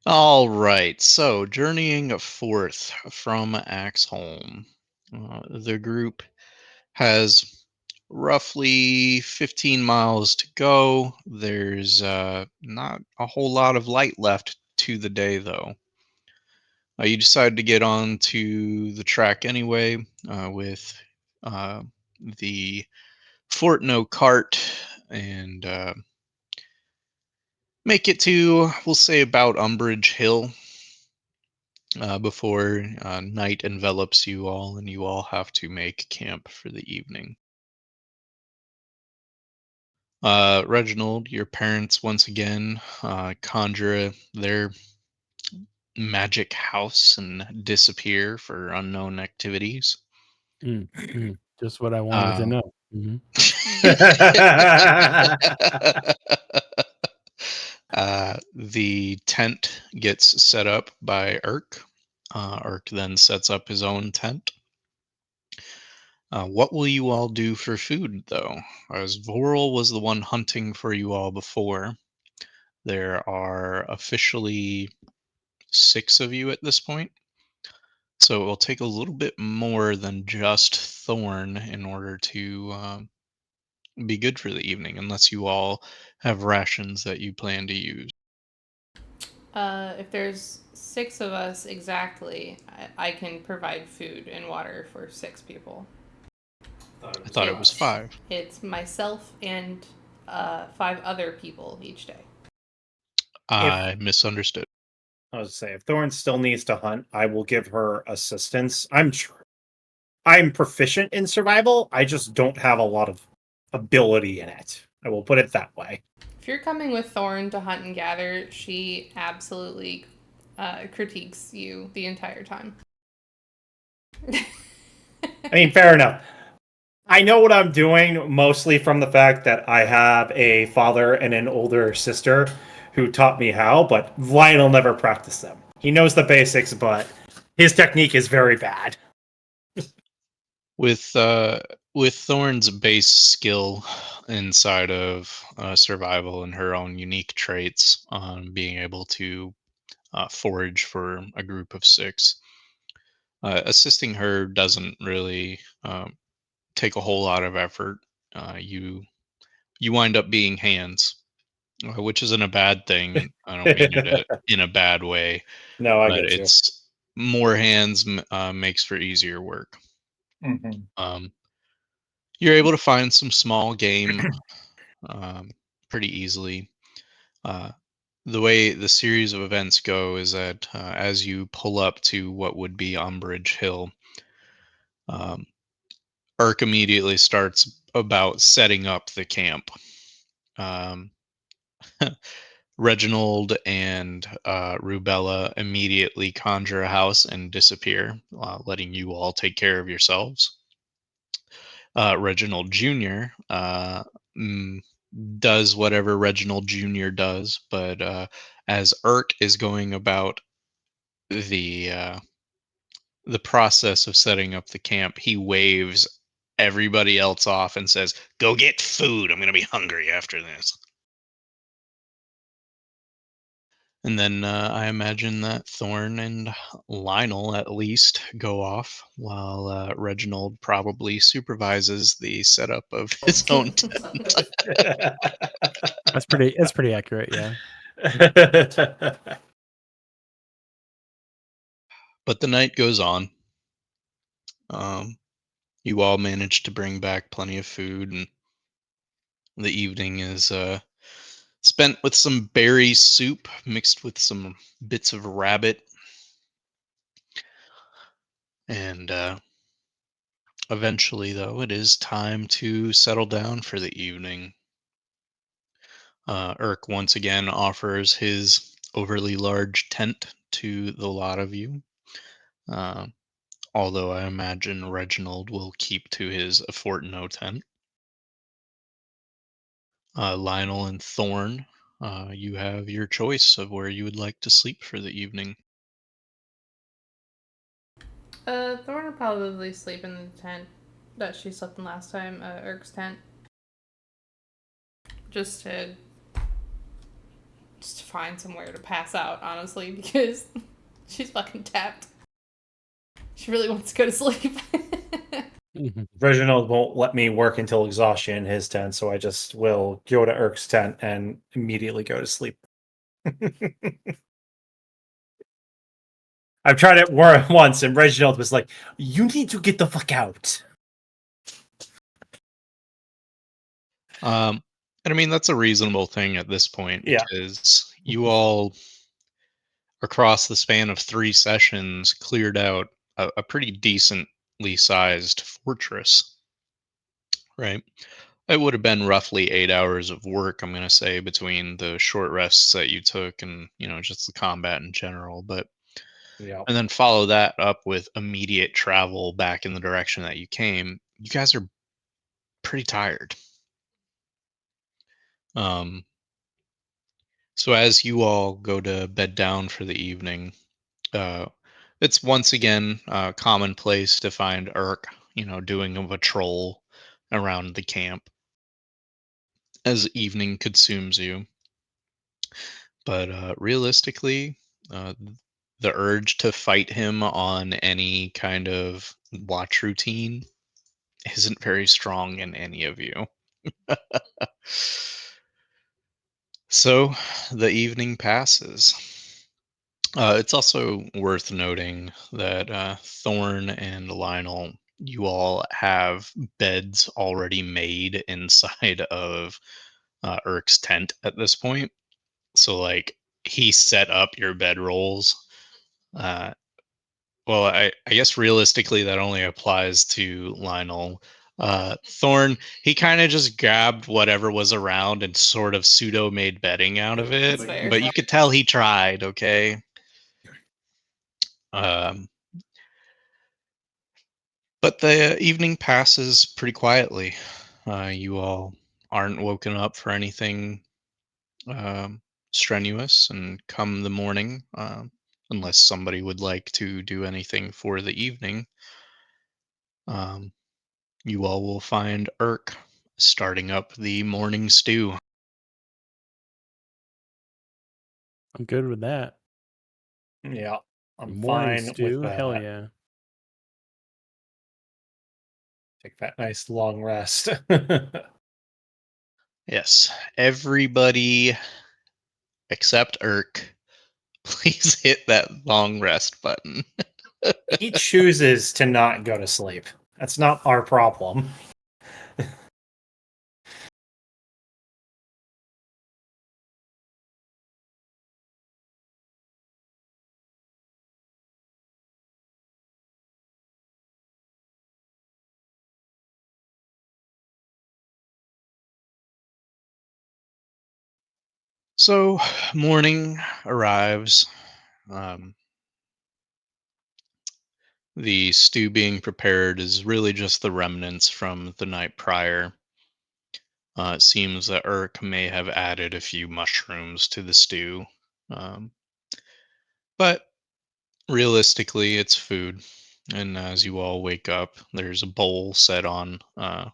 All right, so journeying forth from Axeholm, the group has roughly 15 miles to go. There's not a whole lot of light left to the day, though. You decide to get on to the track anyway with uh, the Fortno cart and make it to, we'll say, about Umbridge Hill before night envelops you all and you all have to make camp for the evening. Reginald, your parents once again conjure their magic house and disappear for unknown activities. Just what I wanted to know. Mhm. The tent gets set up by Urk. Urk then sets up his own tent. What will you all do for food, though? As Vorel was the one hunting for you all before. There are officially 6 of you at this point. So it will take a little bit more than just Thorn in order to be good for the evening, unless you all have rations that you plan to use. If there's 6 of us exactly, I can provide food and water for 6 people. I thought it was 5. It's myself and 5 other people each day. I misunderstood. I was say, if Thorn still needs to hunt, I will give her assistance. I'm proficient in survival. I just don't have a lot of ability in it. I will put it that way. If you're coming with Thorn to hunt and gather, she absolutely critiques you the entire time. I mean, fair enough. I know what I'm doing mostly from the fact that I have a father and an older sister who taught me how, but Lionel never practiced them. He knows the basics, but his technique is very bad. With Thorn's base skill inside of survival and her own unique traits on being able to forage for a group of 6, assisting her doesn't really take a whole lot of effort. You wind up being hands, which isn't a bad thing. I don't mean it in a bad way, No, I but get you. it's more hands makes for easier work. Mm-hmm. You're able to find some small game pretty easily. Uh, the way the series of events go is that as you pull up to what would be Umbridge Hill, um, Ark immediately starts about setting up the camp. Um, Reginald and Rubella immediately conjure a house and disappear, letting you all take care of yourselves. Reginald Jr. Mm, does whatever Reginald Jr. does, but as Irk is going about the uh, the process of setting up the camp, he waves everybody else off and says, "Go get food. I'm going to be hungry after this." And then I imagine that Thorn and Lionel at least go off while Reginald probably supervises the setup of his own tent. That's pretty accurate, yeah. But the night goes on. Um, you all manage to bring back plenty of food, and the evening is spent with some berry soup mixed with some bits of rabbit. And eventually, though, it is time to settle down for the evening. Irk once again offers his overly large tent to the lot of you. Uh, although I imagine Reginald will keep to his Fort No tent. Lionel and Thorn, you have your choice of where you would like to sleep for the evening. Thorn will probably sleep in the tent that she slept in last time, Erk's tent. Just to find somewhere to pass out, honestly, because she's fucking tapped. She really wants to go to sleep. Reginald won't let me work until exhaustion in his tent, so I just will go to Irk's tent and immediately go to sleep. I've tried it once, and Reginald was like, "You need to get the fuck out." And I mean, that's a reasonable thing at this point Yeah. because you all, across the span of 3 sessions, cleared out a pretty decently sized fortress, right? It would have been roughly 8 hours of work, I'm going to say, between the short rests that you took and, just the combat in general. But, Yeah. and then follow that up with immediate travel back in the direction that you came. You guys are pretty tired. Um, so as you all go to bed down for the evening, uh, it's once again commonplace to find Urk, doing a patrol around the camp as evening consumes you. But realistically, uh, the urge to fight him on any kind of watch routine isn't very strong in any of you. So the evening passes. It's also worth noting that Thorn and Lionel, you all have beds already made inside of Urk's tent at this point. So, like, he set up your bedrolls. Uh, well, I guess realistically that only applies to Lionel. Thorn, he kind of just grabbed whatever was around and sort of pseudo made bedding out of it. That's fair. But you could tell he tried, okay? Um, but the evening passes pretty quietly. You all aren't woken up for anything strenuous, and come the morning, unless somebody would like to do anything for the evening, um, you all will find Irk starting up the morning stew. I'm good with that. Yeah, I'm Morning fine with stew, hell that. yeah. Take that nice long rest. Yes, everybody except Irk, please hit that long rest button. He chooses to not go to sleep. That's not our problem. So, morning arrives. Um, the stew being prepared is really just the remnants from the night prior. It seems that Urk may have added a few mushrooms to the stew. Um, but realistically, it's food. And as you all wake up, there's a bowl set on a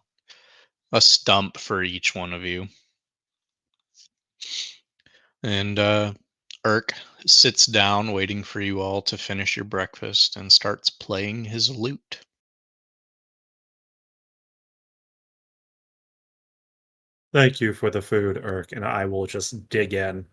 stump for each one of you. And Urk sits down, waiting for you all to finish your breakfast, and starts playing his lute. Thank you for the food, Urk, and I will just dig in.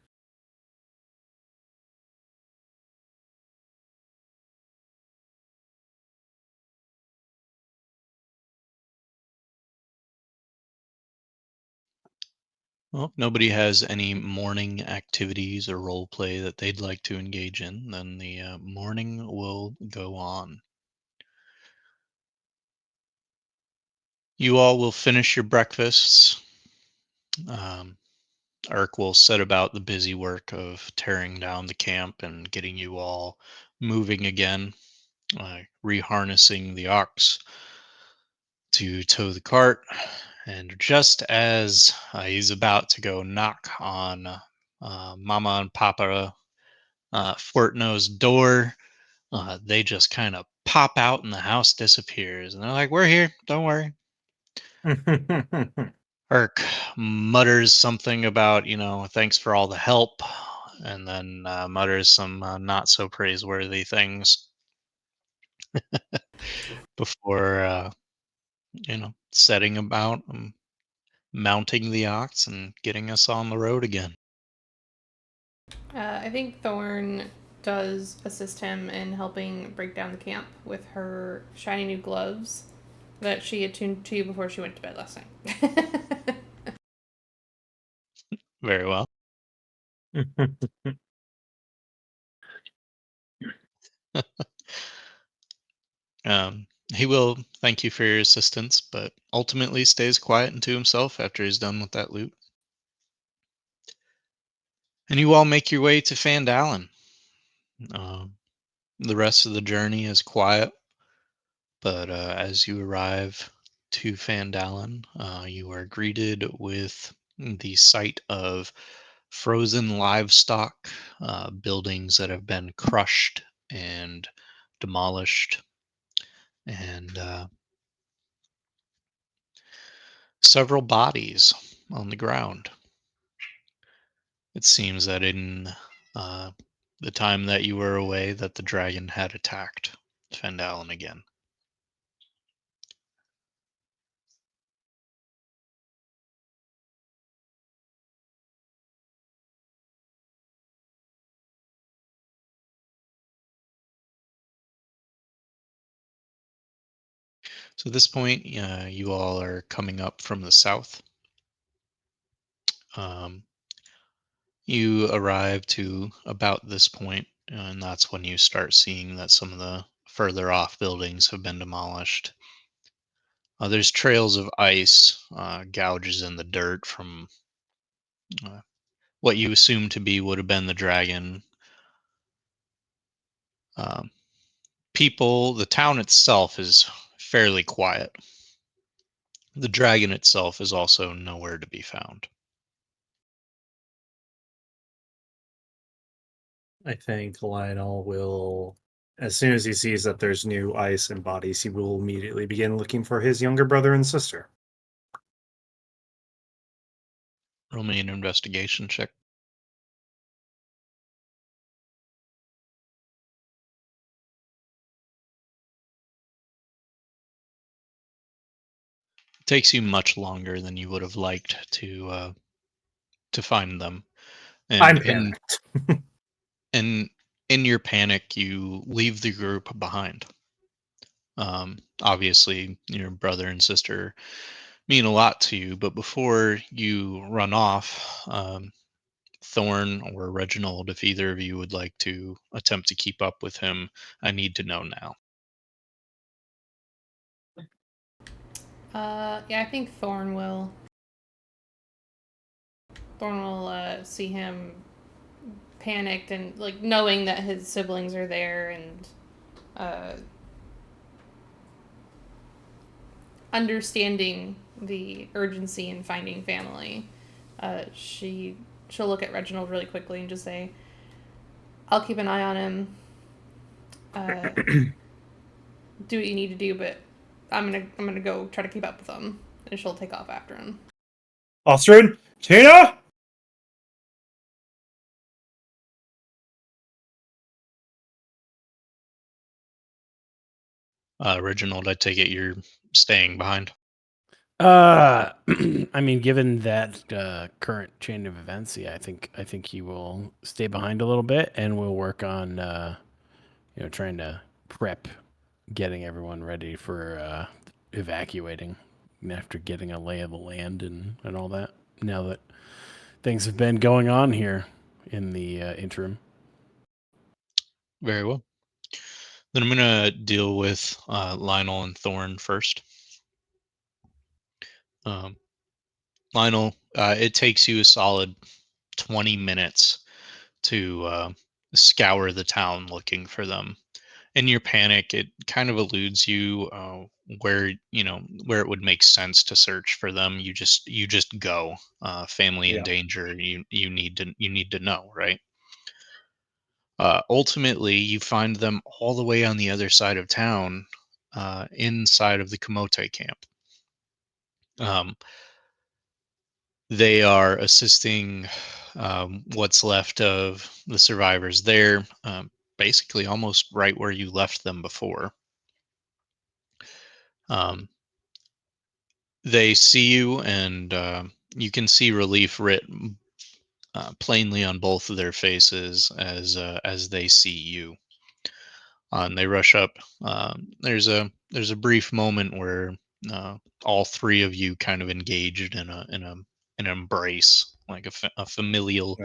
Well, if nobody has any morning activities or role play that they'd like to engage in, then the morning will go on. You all will finish your breakfasts. Um, Ark will set about the busy work of tearing down the camp and getting you all moving again, reharnessing the ox to tow the cart. And just as he's about to go knock on Mama and Papa Fortno's door, they just kind of pop out and the house disappears. And they're like, "We're here. Don't worry." Irk mutters something about, thanks for all the help, and then mutters some not so praiseworthy things before, setting about mounting the ox and getting us on the road again. I think Thorn does assist him in helping break down the camp with her shiny new gloves that she attuned to before she went to bed last night. Very well. He will thank you for your assistance, but ultimately stays quiet and to himself after he's done with that loot. And you all make your way to Fandalin. Um, the rest of the journey is quiet, but as you arrive to Fandalin, you are greeted with the sight of frozen livestock, buildings that have been crushed and demolished, and several bodies on the ground. It seems that in the time that you were away, that the dragon had attacked Fendalen again. So at this point, you all are coming up from the south. Um, you arrive to about this point, and that's when you start seeing that some of the further off buildings have been demolished. There's trails of ice, gouges in the dirt from uh, what you assume to be would have been the dragon. Um, the town itself is fairly quiet. The dragon itself is also nowhere to be found. I think Lionel will, as soon as he sees that there's new ice and bodies, he will immediately begin looking for his younger brother and sister. Roll me an investigation check. It takes you much longer than you would have liked to find them, and I'm panicked. and in your panic, you leave the group behind. Obviously, your brother and sister mean a lot to you, but before you run off, Thorn or Reginald, if either of you would like to attempt to keep up with him, I need to know now. Yeah, I think Thorn will. Thorn will see him panicked and like knowing that his siblings are there and understanding the urgency in finding family. She'll look at Reginald really quickly and just say, "I'll keep an eye on him. Do what you need to do, but I'm gonna go try to keep up with him." And she'll take off after him. Austrian, Tina. Reginald, I take it you're staying behind. I mean, given that current chain of events, yeah, I think he will stay behind a little bit, and we'll work on trying to prep, getting everyone ready for evacuating after getting a lay of the land and all that. Now that things have been going on here in the interim. Very well. Then I'm going to deal with Lionel and Thorn first. Um, Lionel, it takes you a solid 20 minutes to scour the town looking for them. In your panic, it kind of eludes you where it would make sense to search for them. You just go. Family in Yeah. danger. You need to know, right? Ultimately, you find them all the way on the other side of town, inside of the Kamote camp. Um, they are assisting what's left of the survivors there, basically almost right where you left them before. Um, they see you, and you can see relief written plainly on both of their faces as they see you. And they rush up. There's a brief moment where all three of you kind of engaged in an embrace, like a familial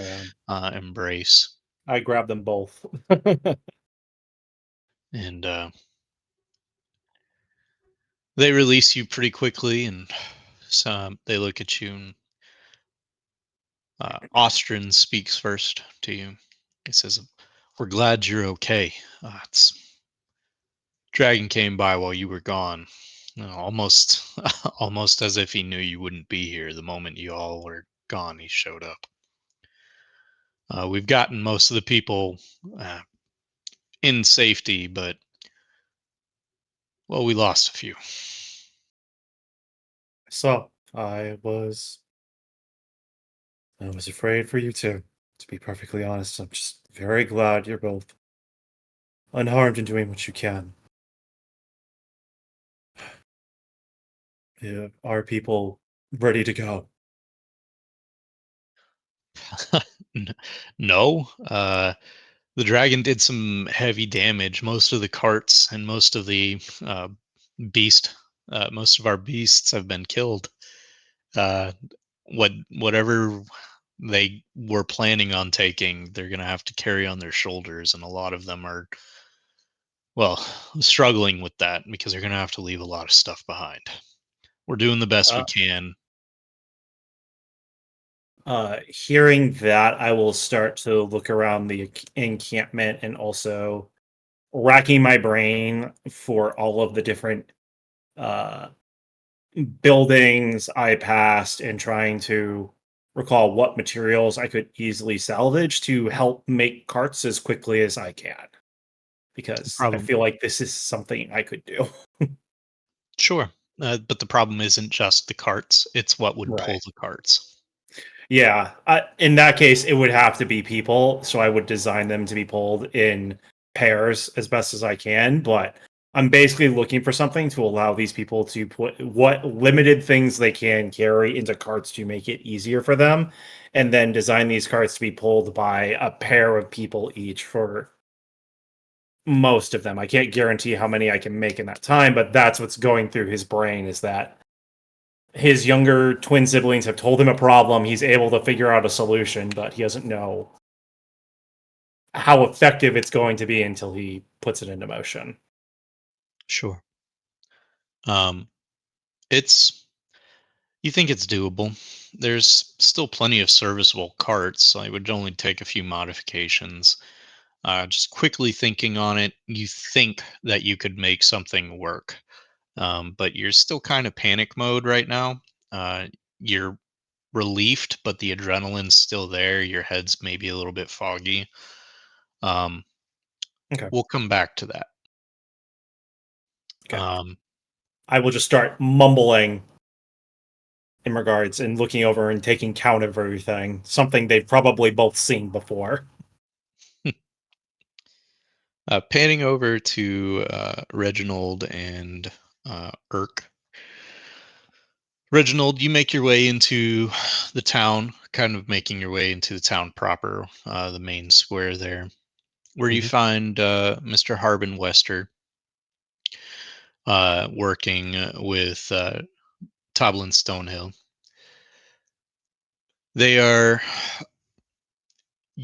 embrace, I grabbed them both. and they release you pretty quickly, and so they look at you, and Austrian speaks first to you. He says, "We're glad you're okay. It's Dragon came by while you were gone, almost almost as if he knew you wouldn't be here. The moment you all were gone, he showed up. We've gotten most of the people uh, in safety, but well, we lost a few." So I was afraid for you too. To be perfectly honest, I'm just very glad you're both unharmed and doing what you can. Yeah, are people ready to go? N- no, the dragon did some heavy damage. Most of the carts and most of the beast, most of our beasts have been killed. Uh, whatever they were planning on taking, they're going to have to carry on their shoulders, and a lot of them are, well, struggling with that because they're going to have to leave a lot of stuff behind. We're doing the best we Uh, can. Hearing that, I will start to look around the encampment and also racking my brain for all of the different uh, buildings I passed and trying to recall what materials I could easily salvage to help make carts as quickly as I can. Because I Problem, feel like this is something I could do. sure, but the problem isn't just the carts; it's what would Right. pull the carts. Yeah, in that case, it would have to be people, so I would design them to be pulled in pairs as best as I can, but I'm basically looking for something to allow these people to put what limited things they can carry into carts to make it easier for them, and then design these carts to be pulled by a pair of people each for most of them. I can't guarantee how many I can make in that time, but that's what's going through his brain is that his younger twin siblings have told him a problem. He's able to figure out a solution, but he doesn't know how effective it's going to be until he puts it into motion. Sure. Um, it's You think it's doable. There's still plenty of serviceable carts, so it would only take a few modifications. Just quickly thinking on it, you think that you could make something work, but you're still kind of panic mode right now. You're relieved, but the adrenaline's still there. Your head's maybe a little bit foggy. Um, Okay. we'll come back to that. Okay. Um, I will just start mumbling in regards and looking over and taking count of everything. Something they've probably both seen before. Panning over to Reginald and Irk. Reginald, you make your way into the town, kind of making your way into the town proper, the main square there, where you Mhm. find Mr. Harbin Wester working with Toblin Stonehill. They are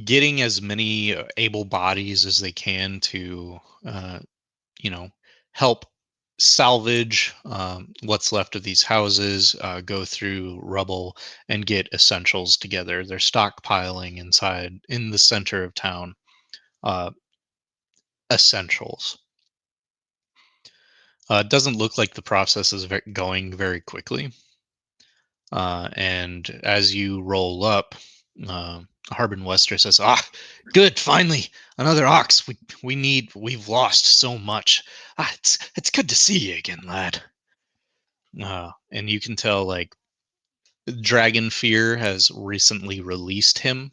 getting as many able bodies as they can to, uh, you know, help salvage what's left of these houses, go through rubble, and get essentials together. They're stockpiling inside in the center of town. Uh, Essentials. It doesn't look like the process is going very quickly. And as you roll up, uh, Harbin Wester says, "Ah, good! Finally, another ox. We've lost so much. It's good to see you again, lad." And you can tell like Dragon Fear has recently released him.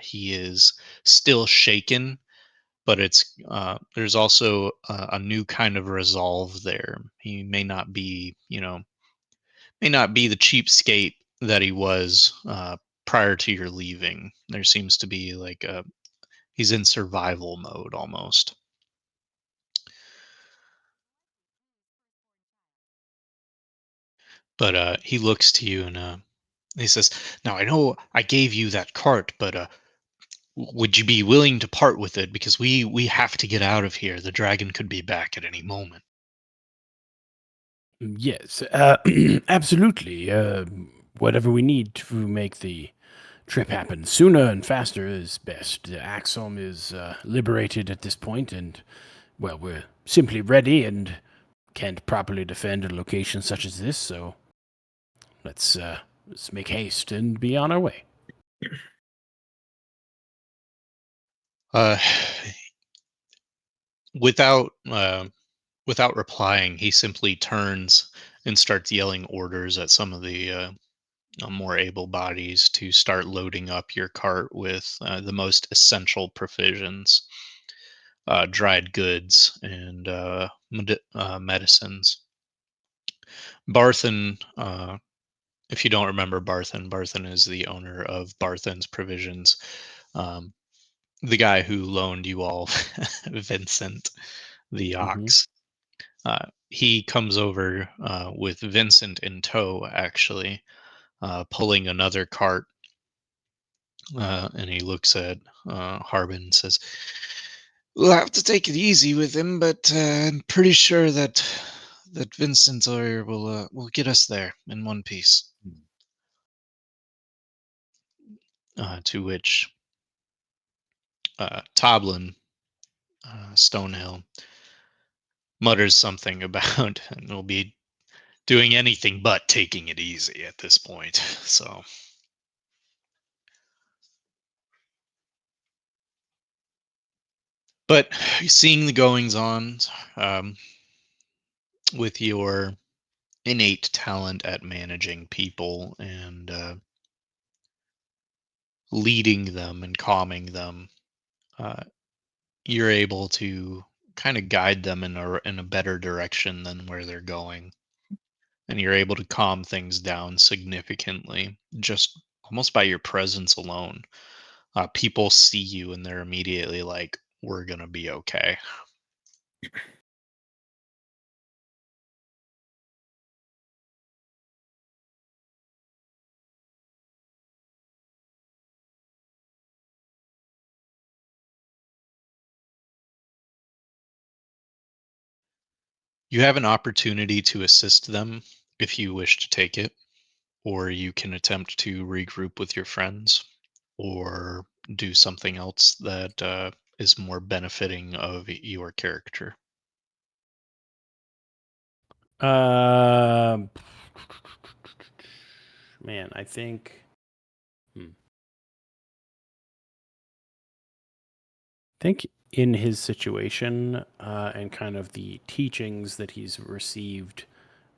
He is still shaken, but there's also a new kind of resolve there. He may not be the cheapskate that he was prior to your leaving. There seems to be like he's in survival mode almost. But he looks to you and he says, "Now I know I gave you that cart, but would you be willing to part with it because we have to get out of here. The dragon could be back at any moment." Yes, absolutely. Whatever we need to make the trip happen sooner and faster is best. Axeholm is liberated at this point, and well, we're simply ready and can't properly defend a location such as this. So let's make haste and be on our way. Uh, without without replying, he simply turns and starts yelling orders at some of the more able bodies to start loading up your cart with the most essential provisions, dried goods, and medicines. Barthen, if you don't remember Barthen is the owner of Barthen's Provisions, um, the guy who loaned you all Vincent the Mm-hmm. ox. He comes over with Vincent in tow, actually, pulling another cart, and he looks at Harbin and says, "We'll have to take it easy with him, but I'm pretty sure that Vincent will get us there in one piece." To which Toblin Stonehill mutters something about and will be doing anything but taking it easy at this point. So, but seeing the goings on, um, with your innate talent at managing people and leading them and calming them, uh, you're able to kind of guide them in a better direction than where they're going, and you're able to calm things down significantly just almost by your presence alone. People see you and they're immediately like, "We're gonna be okay." You have an opportunity to assist them if you wish to take it, or you can attempt to regroup with your friends, or do something else that is more benefiting of your character. Um, man, I think. Hmm. Think in his situation and kind of the teachings that he's received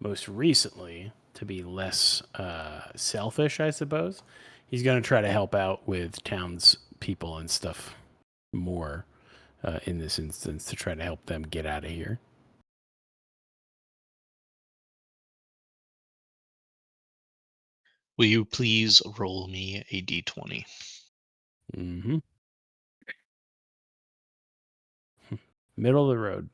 most recently to be less selfish, I suppose. He's going to try to help out with townspeople and stuff more in this instance to try to help them get out of here. Will you please roll me a d20? Mm-hmm. Middle of the road.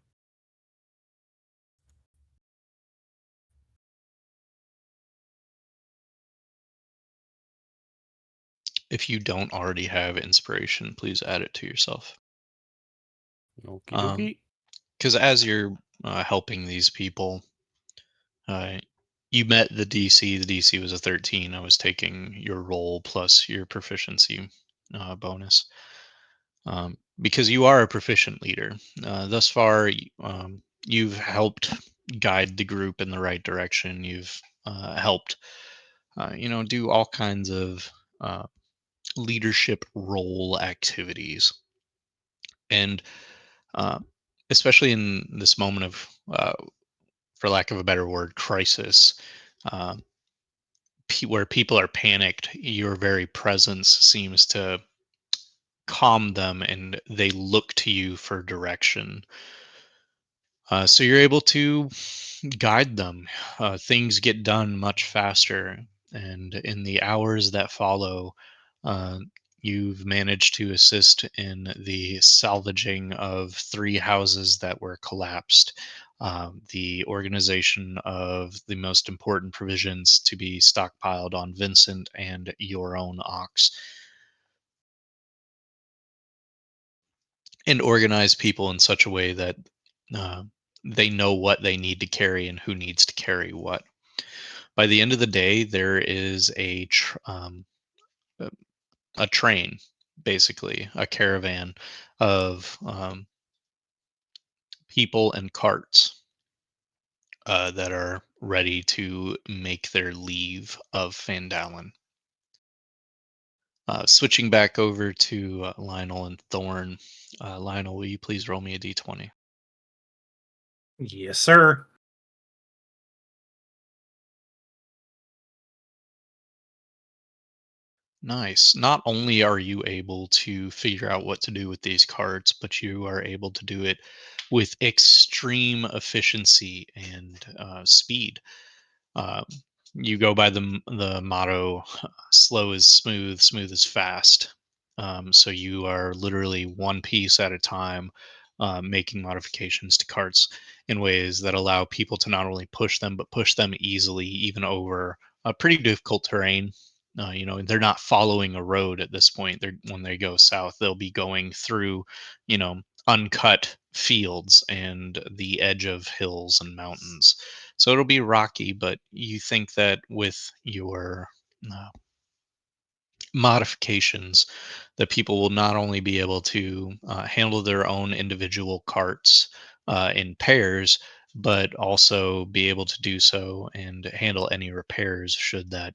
If you don't already have inspiration, please add it to yourself. Okie dokie. Because as you're helping these people, uh, you met the DC. The DC was a 13. I was taking your roll plus your proficiency bonus. Because you are a proficient leader. Thus far, you've helped guide the group in the right direction. You've helped, do all kinds of uh, leadership role activities, and uh, especially in this moment of, for lack of a better word, crisis. Uh, where people are panicked, your very presence seems to calm them and they look to you for direction. So you're able to guide them. Things get done much faster. And in the hours that follow, uh, you've managed to assist in the salvaging of 3 houses that were collapsed, the organization of the most important provisions to be stockpiled on Vincent and your own ox, and organize people in such a way that uh, they know what they need to carry and who needs to carry what. By the end of the day, there is a a train, basically a caravan of people and carts that are ready to make their leave of Fandalin. Switching back over to Lionel and Thorn. Lionel, will you please roll me a d20? Yes, sir. Nice. Not only are you able to figure out what to do with these cards, but you are able to do it with extreme efficiency and speed. Uh, you go by the motto, slow is smooth, smooth is fast. So you are literally one piece at a time, making modifications to carts in ways that allow people to not only push them, but push them easily, even over a pretty difficult terrain. They're not following a road at this point. They're when they go south, they'll be going through, uncut fields and the edge of hills and mountains. So it'll be rocky, but you think that with your uh, modifications, that people will not only be able to handle their own individual carts in pairs, but also be able to do so and handle any repairs should that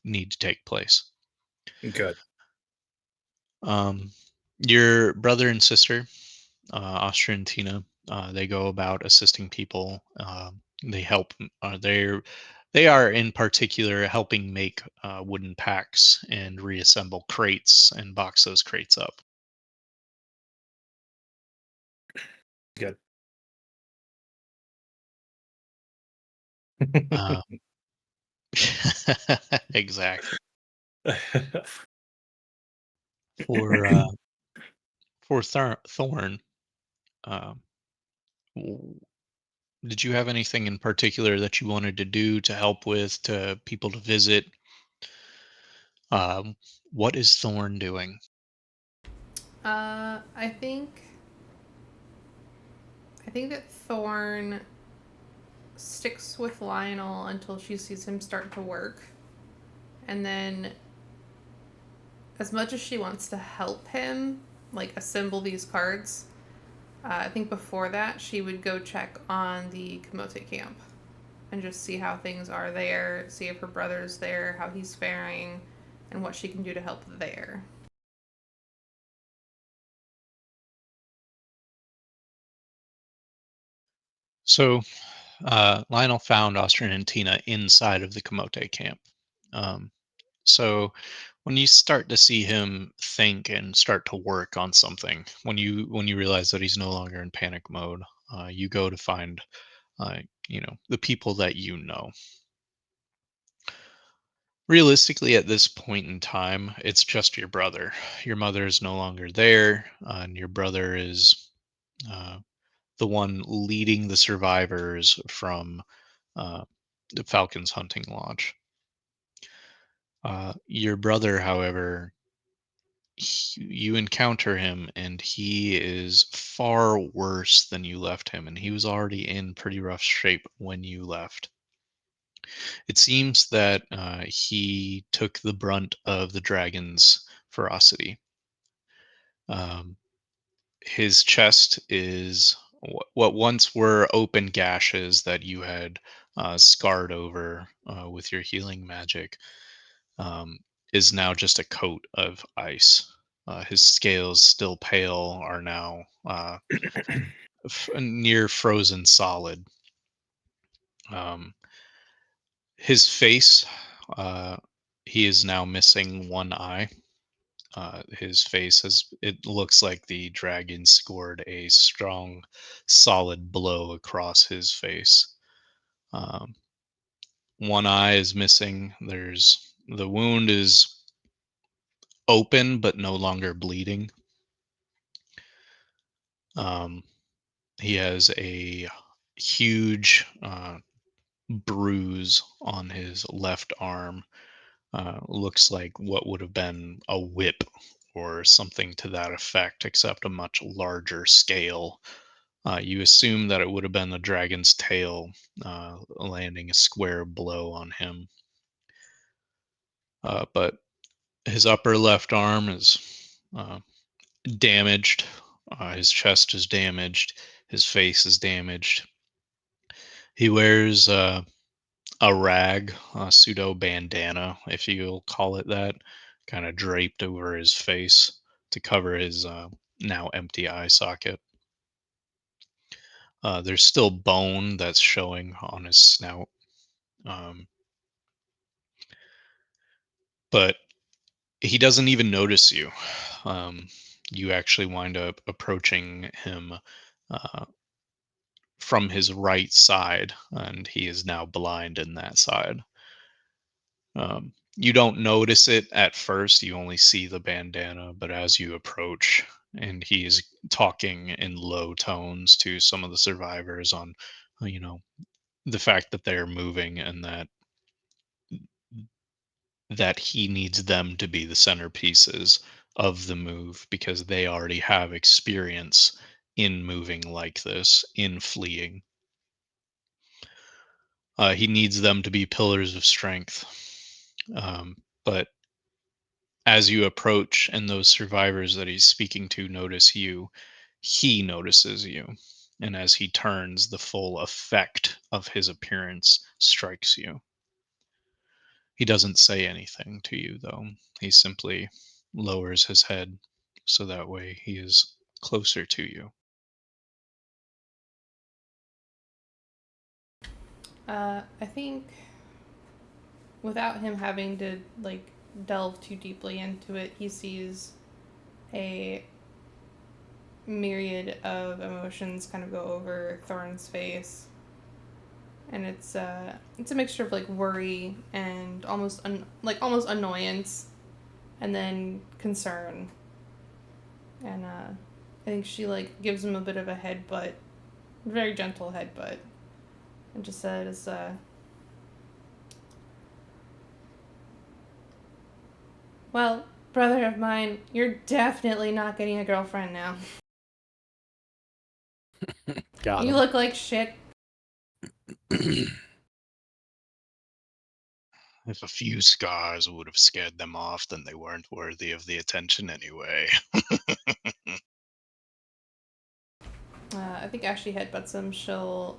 need to take place. Good. Um, your brother and sister, Austria and Tina. They go about assisting people. They help. They are in particular helping make wooden packs and reassemble crates and box those crates up. Good. Uh, exactly. For Thorn, uh, w- did you have anything in particular that you wanted to do to help with to people to visit? Um, what is Thorn doing? I think that Thorn sticks with Lionel until she sees him start to work. And then, as much as she wants to help him, like, assemble these cards, I think before that, she would go check on the Kamote camp and just see how things are there, see if her brother's there, how he's faring, and what she can do to help there. So Lionel found Austrian and Tina inside of the Kamote camp. Um, so when you start to see him think and start to work on something, when you realize that he's no longer in panic mode, you go to find uh, the people that you know. Realistically, at this point in time, it's just your brother. Your mother is no longer there, and your brother is uh, the one leading the survivors from uh, the Falcons hunting lodge. Your brother, however, you encounter him and he is far worse than you left him, and he was already in pretty rough shape when you left. It seems that he took the brunt of the dragon's ferocity. Um, his chest is what once were open gashes that you had scarred over with your healing magic, um, is now just a coat of ice. His scales, still pale, are now near frozen solid. Um, his face, uh, he is now missing one eye. His face has, it looks like the dragon scored a strong, solid blow across his face. Um, one eye is missing. The wound is open but no longer bleeding. Um, he has a huge bruise on his left arm. Looks like what would have been a whip or something to that effect, except a much larger scale. You assume that it would have been the dragon's tail landing a square blow on him. But his upper left arm is damaged. His chest is damaged. His face is damaged. He wears a rag, a pseudo bandana, if you'll call it that, kind of draped over his face to cover his now empty eye socket. There's still bone that's showing on his snout. Um, but He doesn't even notice you. You actually wind up approaching him uh, from his right side, and he is now blind in that side. You don't notice it at first. You only see the bandana, but as you approach, and he is talking in low tones to some of the survivors on, you know, the fact that they're moving and that he needs them to be the centerpieces of the move because they already have experience in moving like this, in fleeing. He needs them to be pillars of strength. But as you approach and those survivors that he's speaking to notice you, he notices you. And as he turns, the full effect of his appearance strikes you. He doesn't say anything to you, though. He simply lowers his head so that way he is closer to you. I think without him having to like delve too deeply into it, he sees a myriad of emotions kind of go over Thorn's face, and it's a mixture of like worry and almost annoyance, and then concern, and I think she like gives him a bit of a headbutt, very gentle headbutt, and just says, "Well, brother of mine, you're definitely not getting a girlfriend now. Got You him. look like shit." If a few scars would have scared them off, then they weren't worthy of the attention anyway. I think Ashley headbutts him. She'll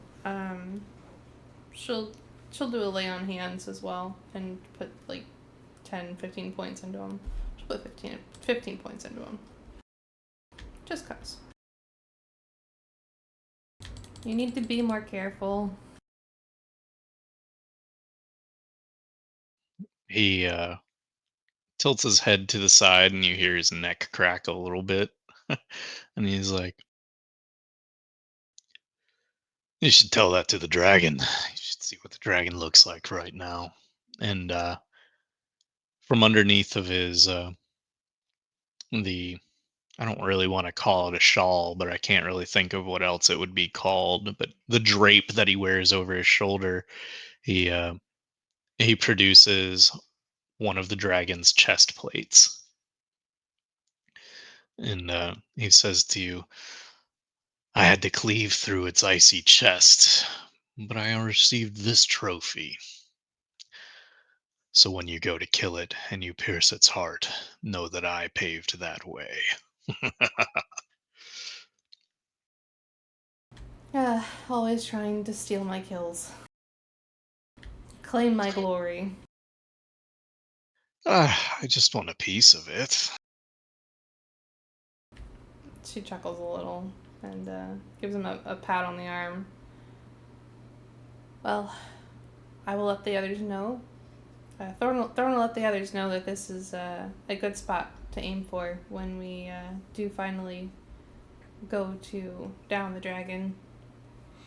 she'll do a lay on hands as well and put like 10, 15 points into him. She'll put 15 points into him. Just cause. You need to be more careful. He tilts his head to the side, and you hear his neck crack a little bit. And he's like, "You should tell that to the dragon. You should see what the dragon looks like right now." And from underneath of his the I don't really want to call it a shawl, but I can't really think of what else it would be called. But the drape that he wears over his shoulder, he uh, he produces one of the dragon's chest plates, and he says to you, "I had to cleave through its icy chest, but I received this trophy. So when you go to kill it and you pierce its heart, know that I paved that way." Always trying to steal my kills. Claim my glory. I just want a piece of it. She chuckles a little and gives him a pat on the arm. Well, I will let the others know. Thorn will let the others know that this is a good spot to aim for when we do finally go to down the dragon.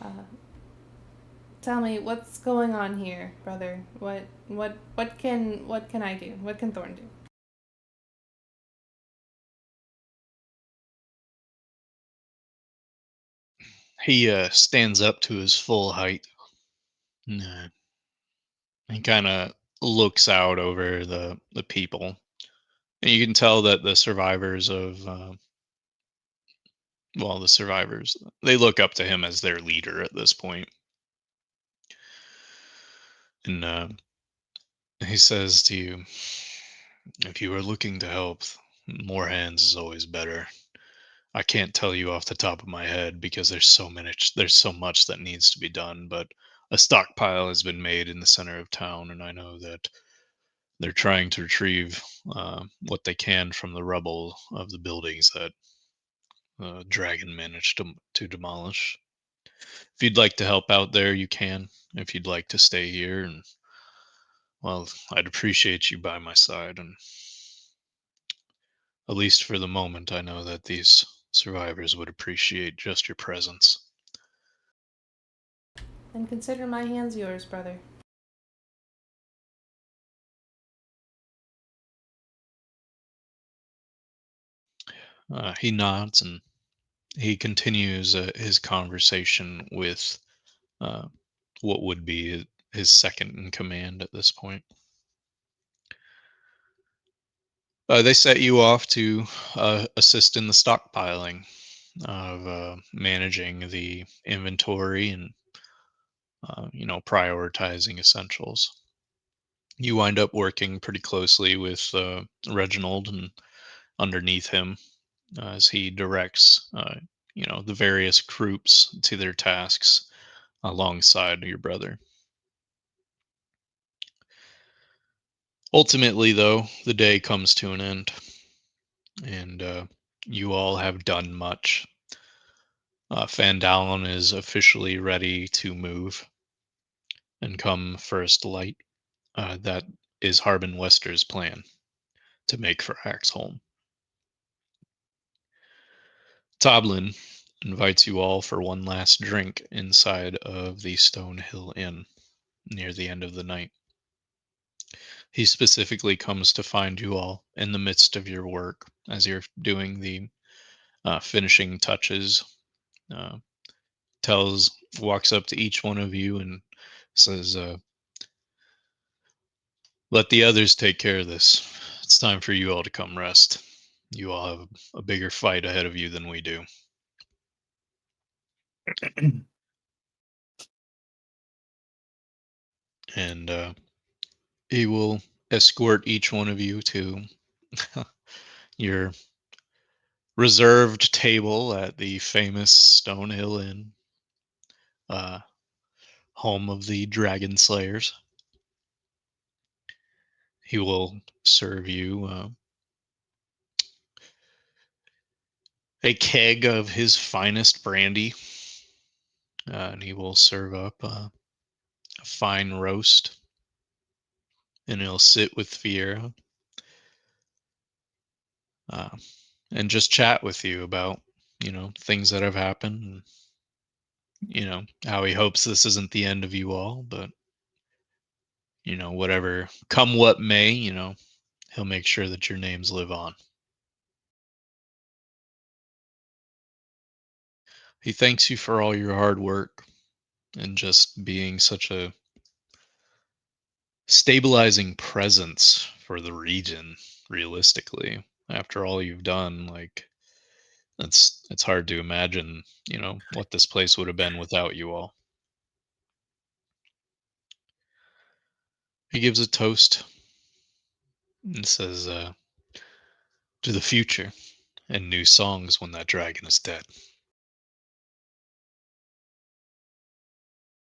Uh, Tell me what's going on here, brother. What can I do? What can Thorn do? He stands up to his full height. And, he kind of looks out over the people, and you can tell that the survivors of the survivors, they look up to him as their leader at this point. And he says to you, "If you are looking to help, more hands is always better. I can't tell you off the top of my head because there's so much that needs to be done, but a stockpile has been made in the center of town, and I know that they're trying to retrieve what they can from the rubble of the buildings that Dragon managed to demolish. If you'd like to help out there, you can. If you'd like to stay here, and well, I'd appreciate you by my side." And At least for the moment, I know that these survivors would appreciate just your presence. And consider my hands yours, brother. He nods and he continues his conversation with uh, what would be his second in command at this point. They set you off to assist in the stockpiling of managing the inventory and prioritizing essentials. You wind up working pretty closely with Reginald and underneath him as he directs the various groups to their tasks alongside your brother. Ultimately, though, the day comes to an end, and you all have done much. Fandalon is officially ready to move and come first light. That is Harbin Wester's plan to make for Axeholm. Toblin invites you all for one last drink inside of the Stone Hill Inn near the end of the night. He specifically comes to find you all in the midst of your work as you're doing the finishing touches. Uh, walks up to each one of you and says, "Let the others take care of this. It's time for you all to come rest. You all have a bigger fight ahead of you than we do." And he will escort each one of you to your reserved table at the famous Stonehill Inn, uh, home of the Dragon Slayers. He will serve you a keg of his finest brandy, and he will serve up a fine roast, and he'll sit with Fiera uh, and just chat with you about things that have happened, and how he hopes this isn't the end of you all, but whatever come what may, he'll make sure that your names live on. He thanks you for all your hard work and just being such a stabilizing presence for the region. Realistically, after all you've done, like, it's hard to imagine what this place would have been without you all. He gives a toast and says, to the future and new songs when that dragon is dead.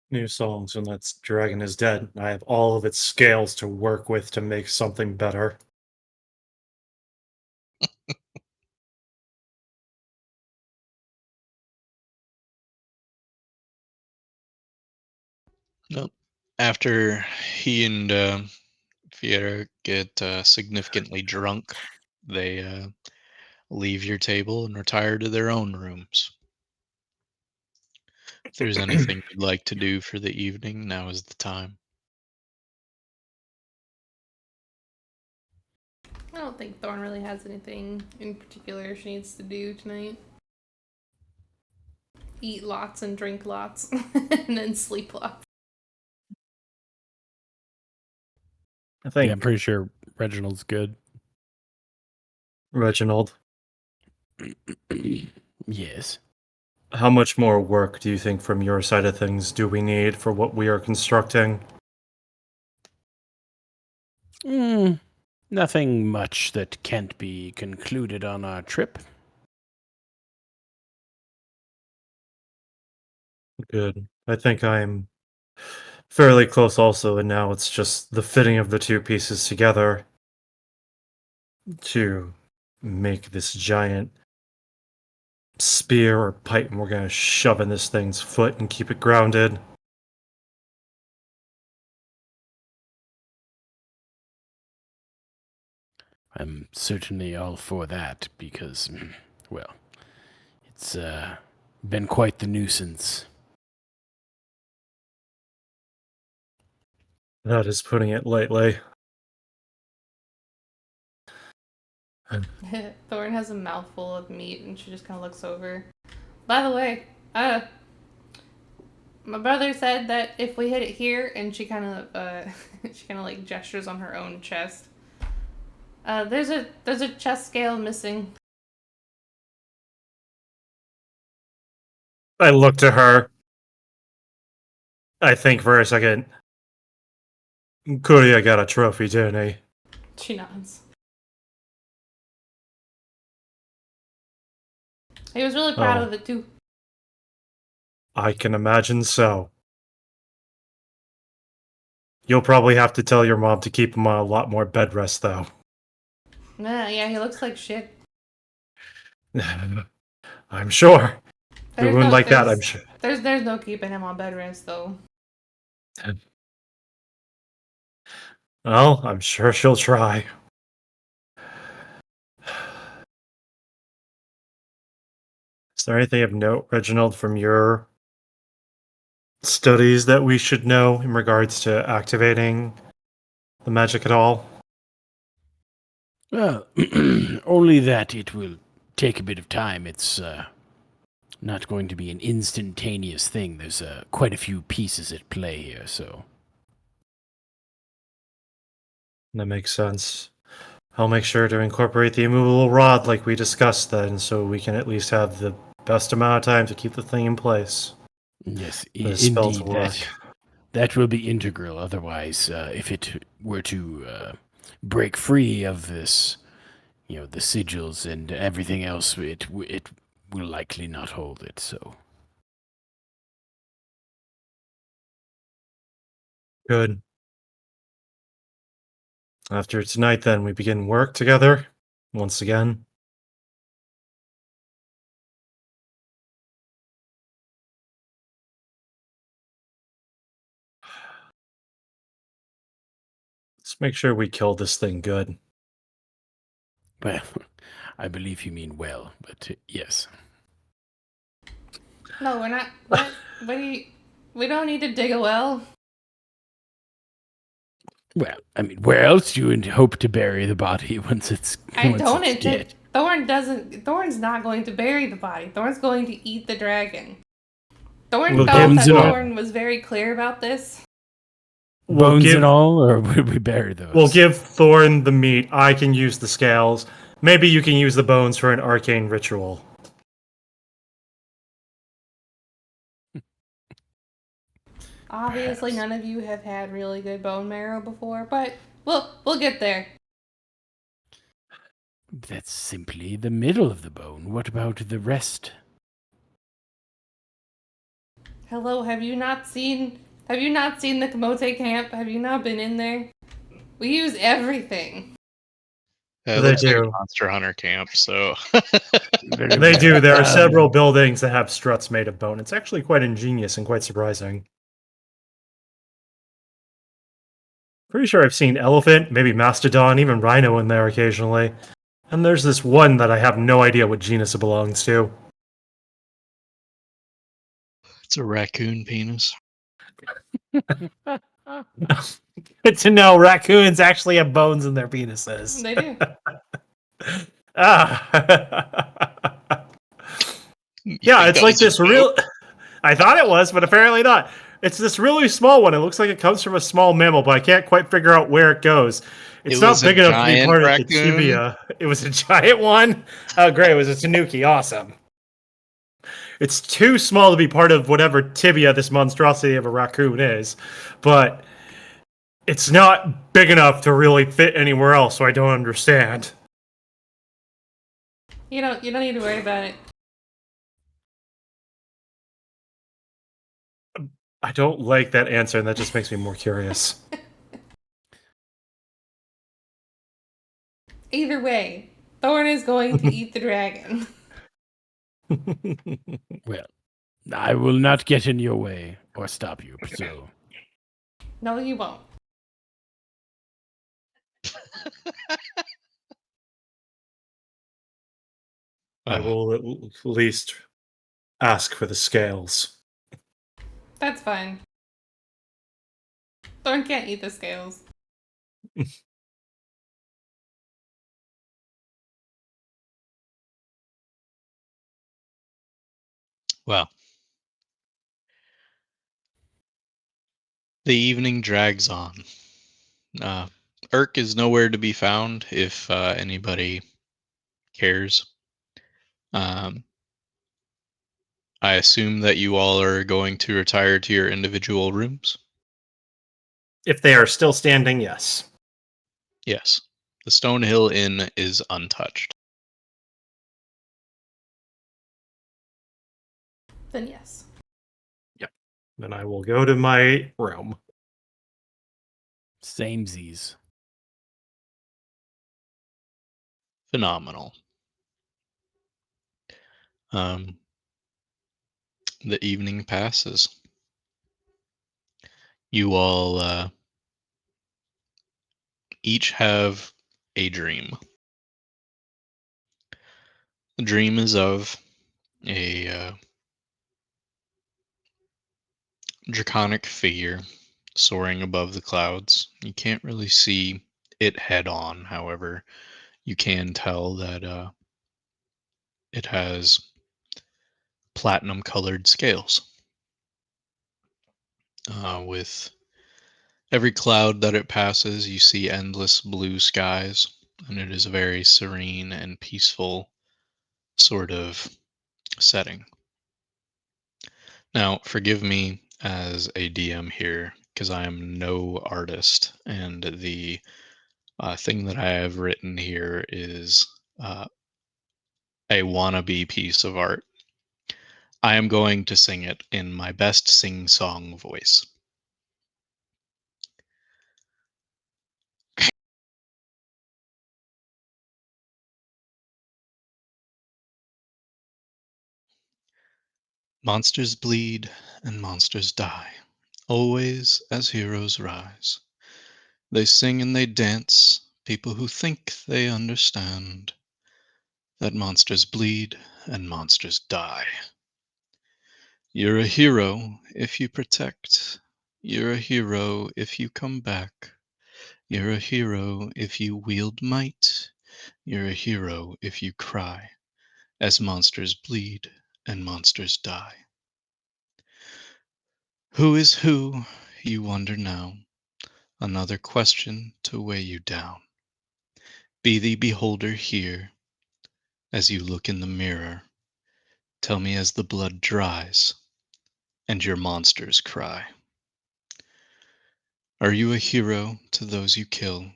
New songs when that dragon is dead. I have all of its scales to work with to make something better. Nope. After he and Fiera get significantly drunk, they leave your table and retire to their own rooms. If there's anything you'd like to do for the evening, now is the time. I don't think Thorn really has anything in particular she needs to do tonight. Eat lots and drink lots, and then sleep lots. I think I'm pretty sure Reginald's good. Reginald, Yes. how much more work do you think from your side of things do we need for what we are constructing? Nothing much that can't be concluded on our trip. Good. I think I'm fairly close also, and now it's just the fitting of the two pieces together to make this giant spear or pipe, and we're gonna shove in this thing's foot and keep it grounded. I'm certainly all for that because, well, it's been quite the nuisance. That is putting it lightly. Thorn has a mouthful of meat and she just kind of looks over. By the way, my brother said that if we hit it here, and she kind of like gestures on her own chest. There's a chest scale missing. I look to her. I think for a second. Kuria got a trophy, didn't he? She nods. He was really proud of it too. I can imagine so. You'll probably have to tell your mom to keep him on a lot more bed rest, though. Yeah, he looks like shit. I'm sure. There's Everyone no, like that, there's- I'm sure. There's no keeping him on bed rest though. Well, I'm sure she'll try. Is there anything of note, Reginald, from your studies that we should know in regards to activating the magic at all? Well, only that it will take a bit of time. It's not going to be an instantaneous thing. There's quite a few pieces at play here, so. That makes sense. I'll make sure to incorporate the immovable rod like we discussed then, so we can at least have the best amount of time to keep the thing in place. Yes, The spell to indeed. work. That will be integral. Otherwise, if it were to break free of this, the sigils and everything else, it will likely not hold it. So. Good. After tonight, then, we begin work together once again. Let's make sure we kill this thing good. Well, I believe you mean well, but yes. No, we're not. What? We don't need to dig a well. Well, I mean, where else do you hope to bury the body once it's dead? Thorn's not going to bury the body. Thorn's going to eat the dragon. Thorn Well, thought that bones and all. Thorn was very clear about this. Bones and all, or would we bury those? We'll give Thorn the meat. I can use the scales. Maybe you can use the bones for an arcane ritual. Obviously, Perhaps. none of you have had really good bone marrow before, but we'll get there. That's simply the middle of the bone. What about the rest? Hello, have you not seen the Kamote camp? Have you not been in there? We use everything. It They looks like a do. Monster Hunter camp, so They do. There are several buildings that have struts made of bone. It's actually quite ingenious and quite surprising. Pretty sure I've seen elephant, maybe mastodon, even rhino in there occasionally. And there's this one that I have no idea what genus it belongs to. it's a raccoon penis. Good to know raccoons actually have bones in their penises. They do. Ah. You Yeah, think it's that like was a this joke? real. I thought it was, but apparently not. It's this really small one. It looks like it comes from a small mammal, but I can't quite figure out where it goes. It's It not was a big enough to be giant part of the raccoon? tibia. It was a giant one. Oh, great! It was a tanuki. Awesome. It's too small to be part of whatever tibia this monstrosity of a raccoon is, but it's not big enough to really fit anywhere else. So I don't understand. You don't need to worry about it. I don't like that answer, and that just makes me more curious. Either way, Thorn is going to eat the dragon. Well, I will not get in your way or stop you, so. No, you won't. I will at least ask for the scales. That's fine. Thorn can't eat the scales. Well, the evening drags on. Urk is nowhere to be found if anybody cares. Um, I assume that you all are going to retire to your individual rooms. If they are still standing, yes. Yes. The Stonehill Inn is untouched. Then yes. Then I will go to my room. Samesies. Phenomenal. The evening passes. You all each have a dream. The dream is of a draconic figure soaring above the clouds. You can't really see it head on, however, you can tell that it has platinum colored scales. With every cloud that it passes, you see endless blue skies, and it is a very serene and peaceful sort of setting. Now, forgive me as a DM here, because I am no artist, and the thing that I have written here is a wannabe piece of art. I am going to sing it in my best sing-song voice. Monsters bleed and monsters die, always as heroes rise. They sing and they dance, people who think they understand that monsters bleed and monsters die. You're a hero if you protect. You're a hero if you come back. You're a hero if you wield might. You're a hero if you cry as monsters bleed and monsters die. Who is who, you wonder now? Another question to weigh you down. Be the beholder here as you look in the mirror. Tell me as the blood dries and your monsters cry. Are you a hero to those you kill?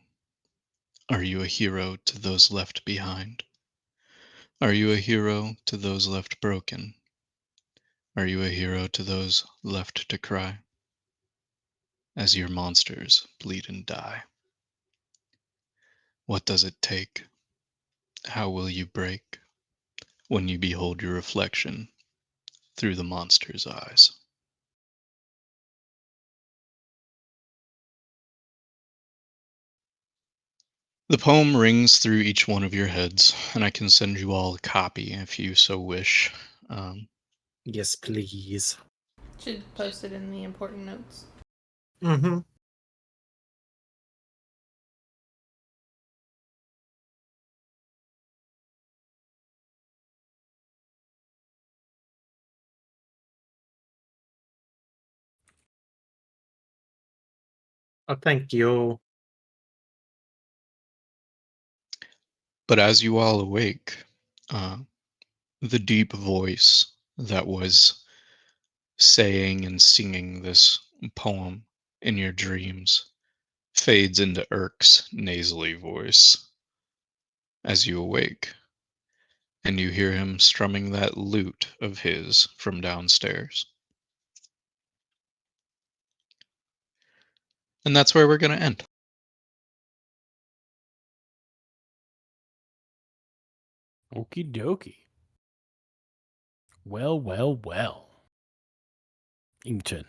Are you a hero to those left behind? Are you a hero to those left broken? Are you a hero to those left to cry? As your monsters bleed and die. What does it take? How will you break when you behold your reflection through the monster's eyes? The poem rings through each one of your heads, and I can send you all a copy if you so wish. Yes, please. Should post it in the important notes. Mm-hmm. Oh, thank you. But as you all awake, uh, the deep voice that was saying and singing this poem in your dreams fades into Irk's nasally voice as you awake, and you hear him strumming that lute of his from downstairs. And that's where we're going to end. Okie dokie. Well, well, well. Ington.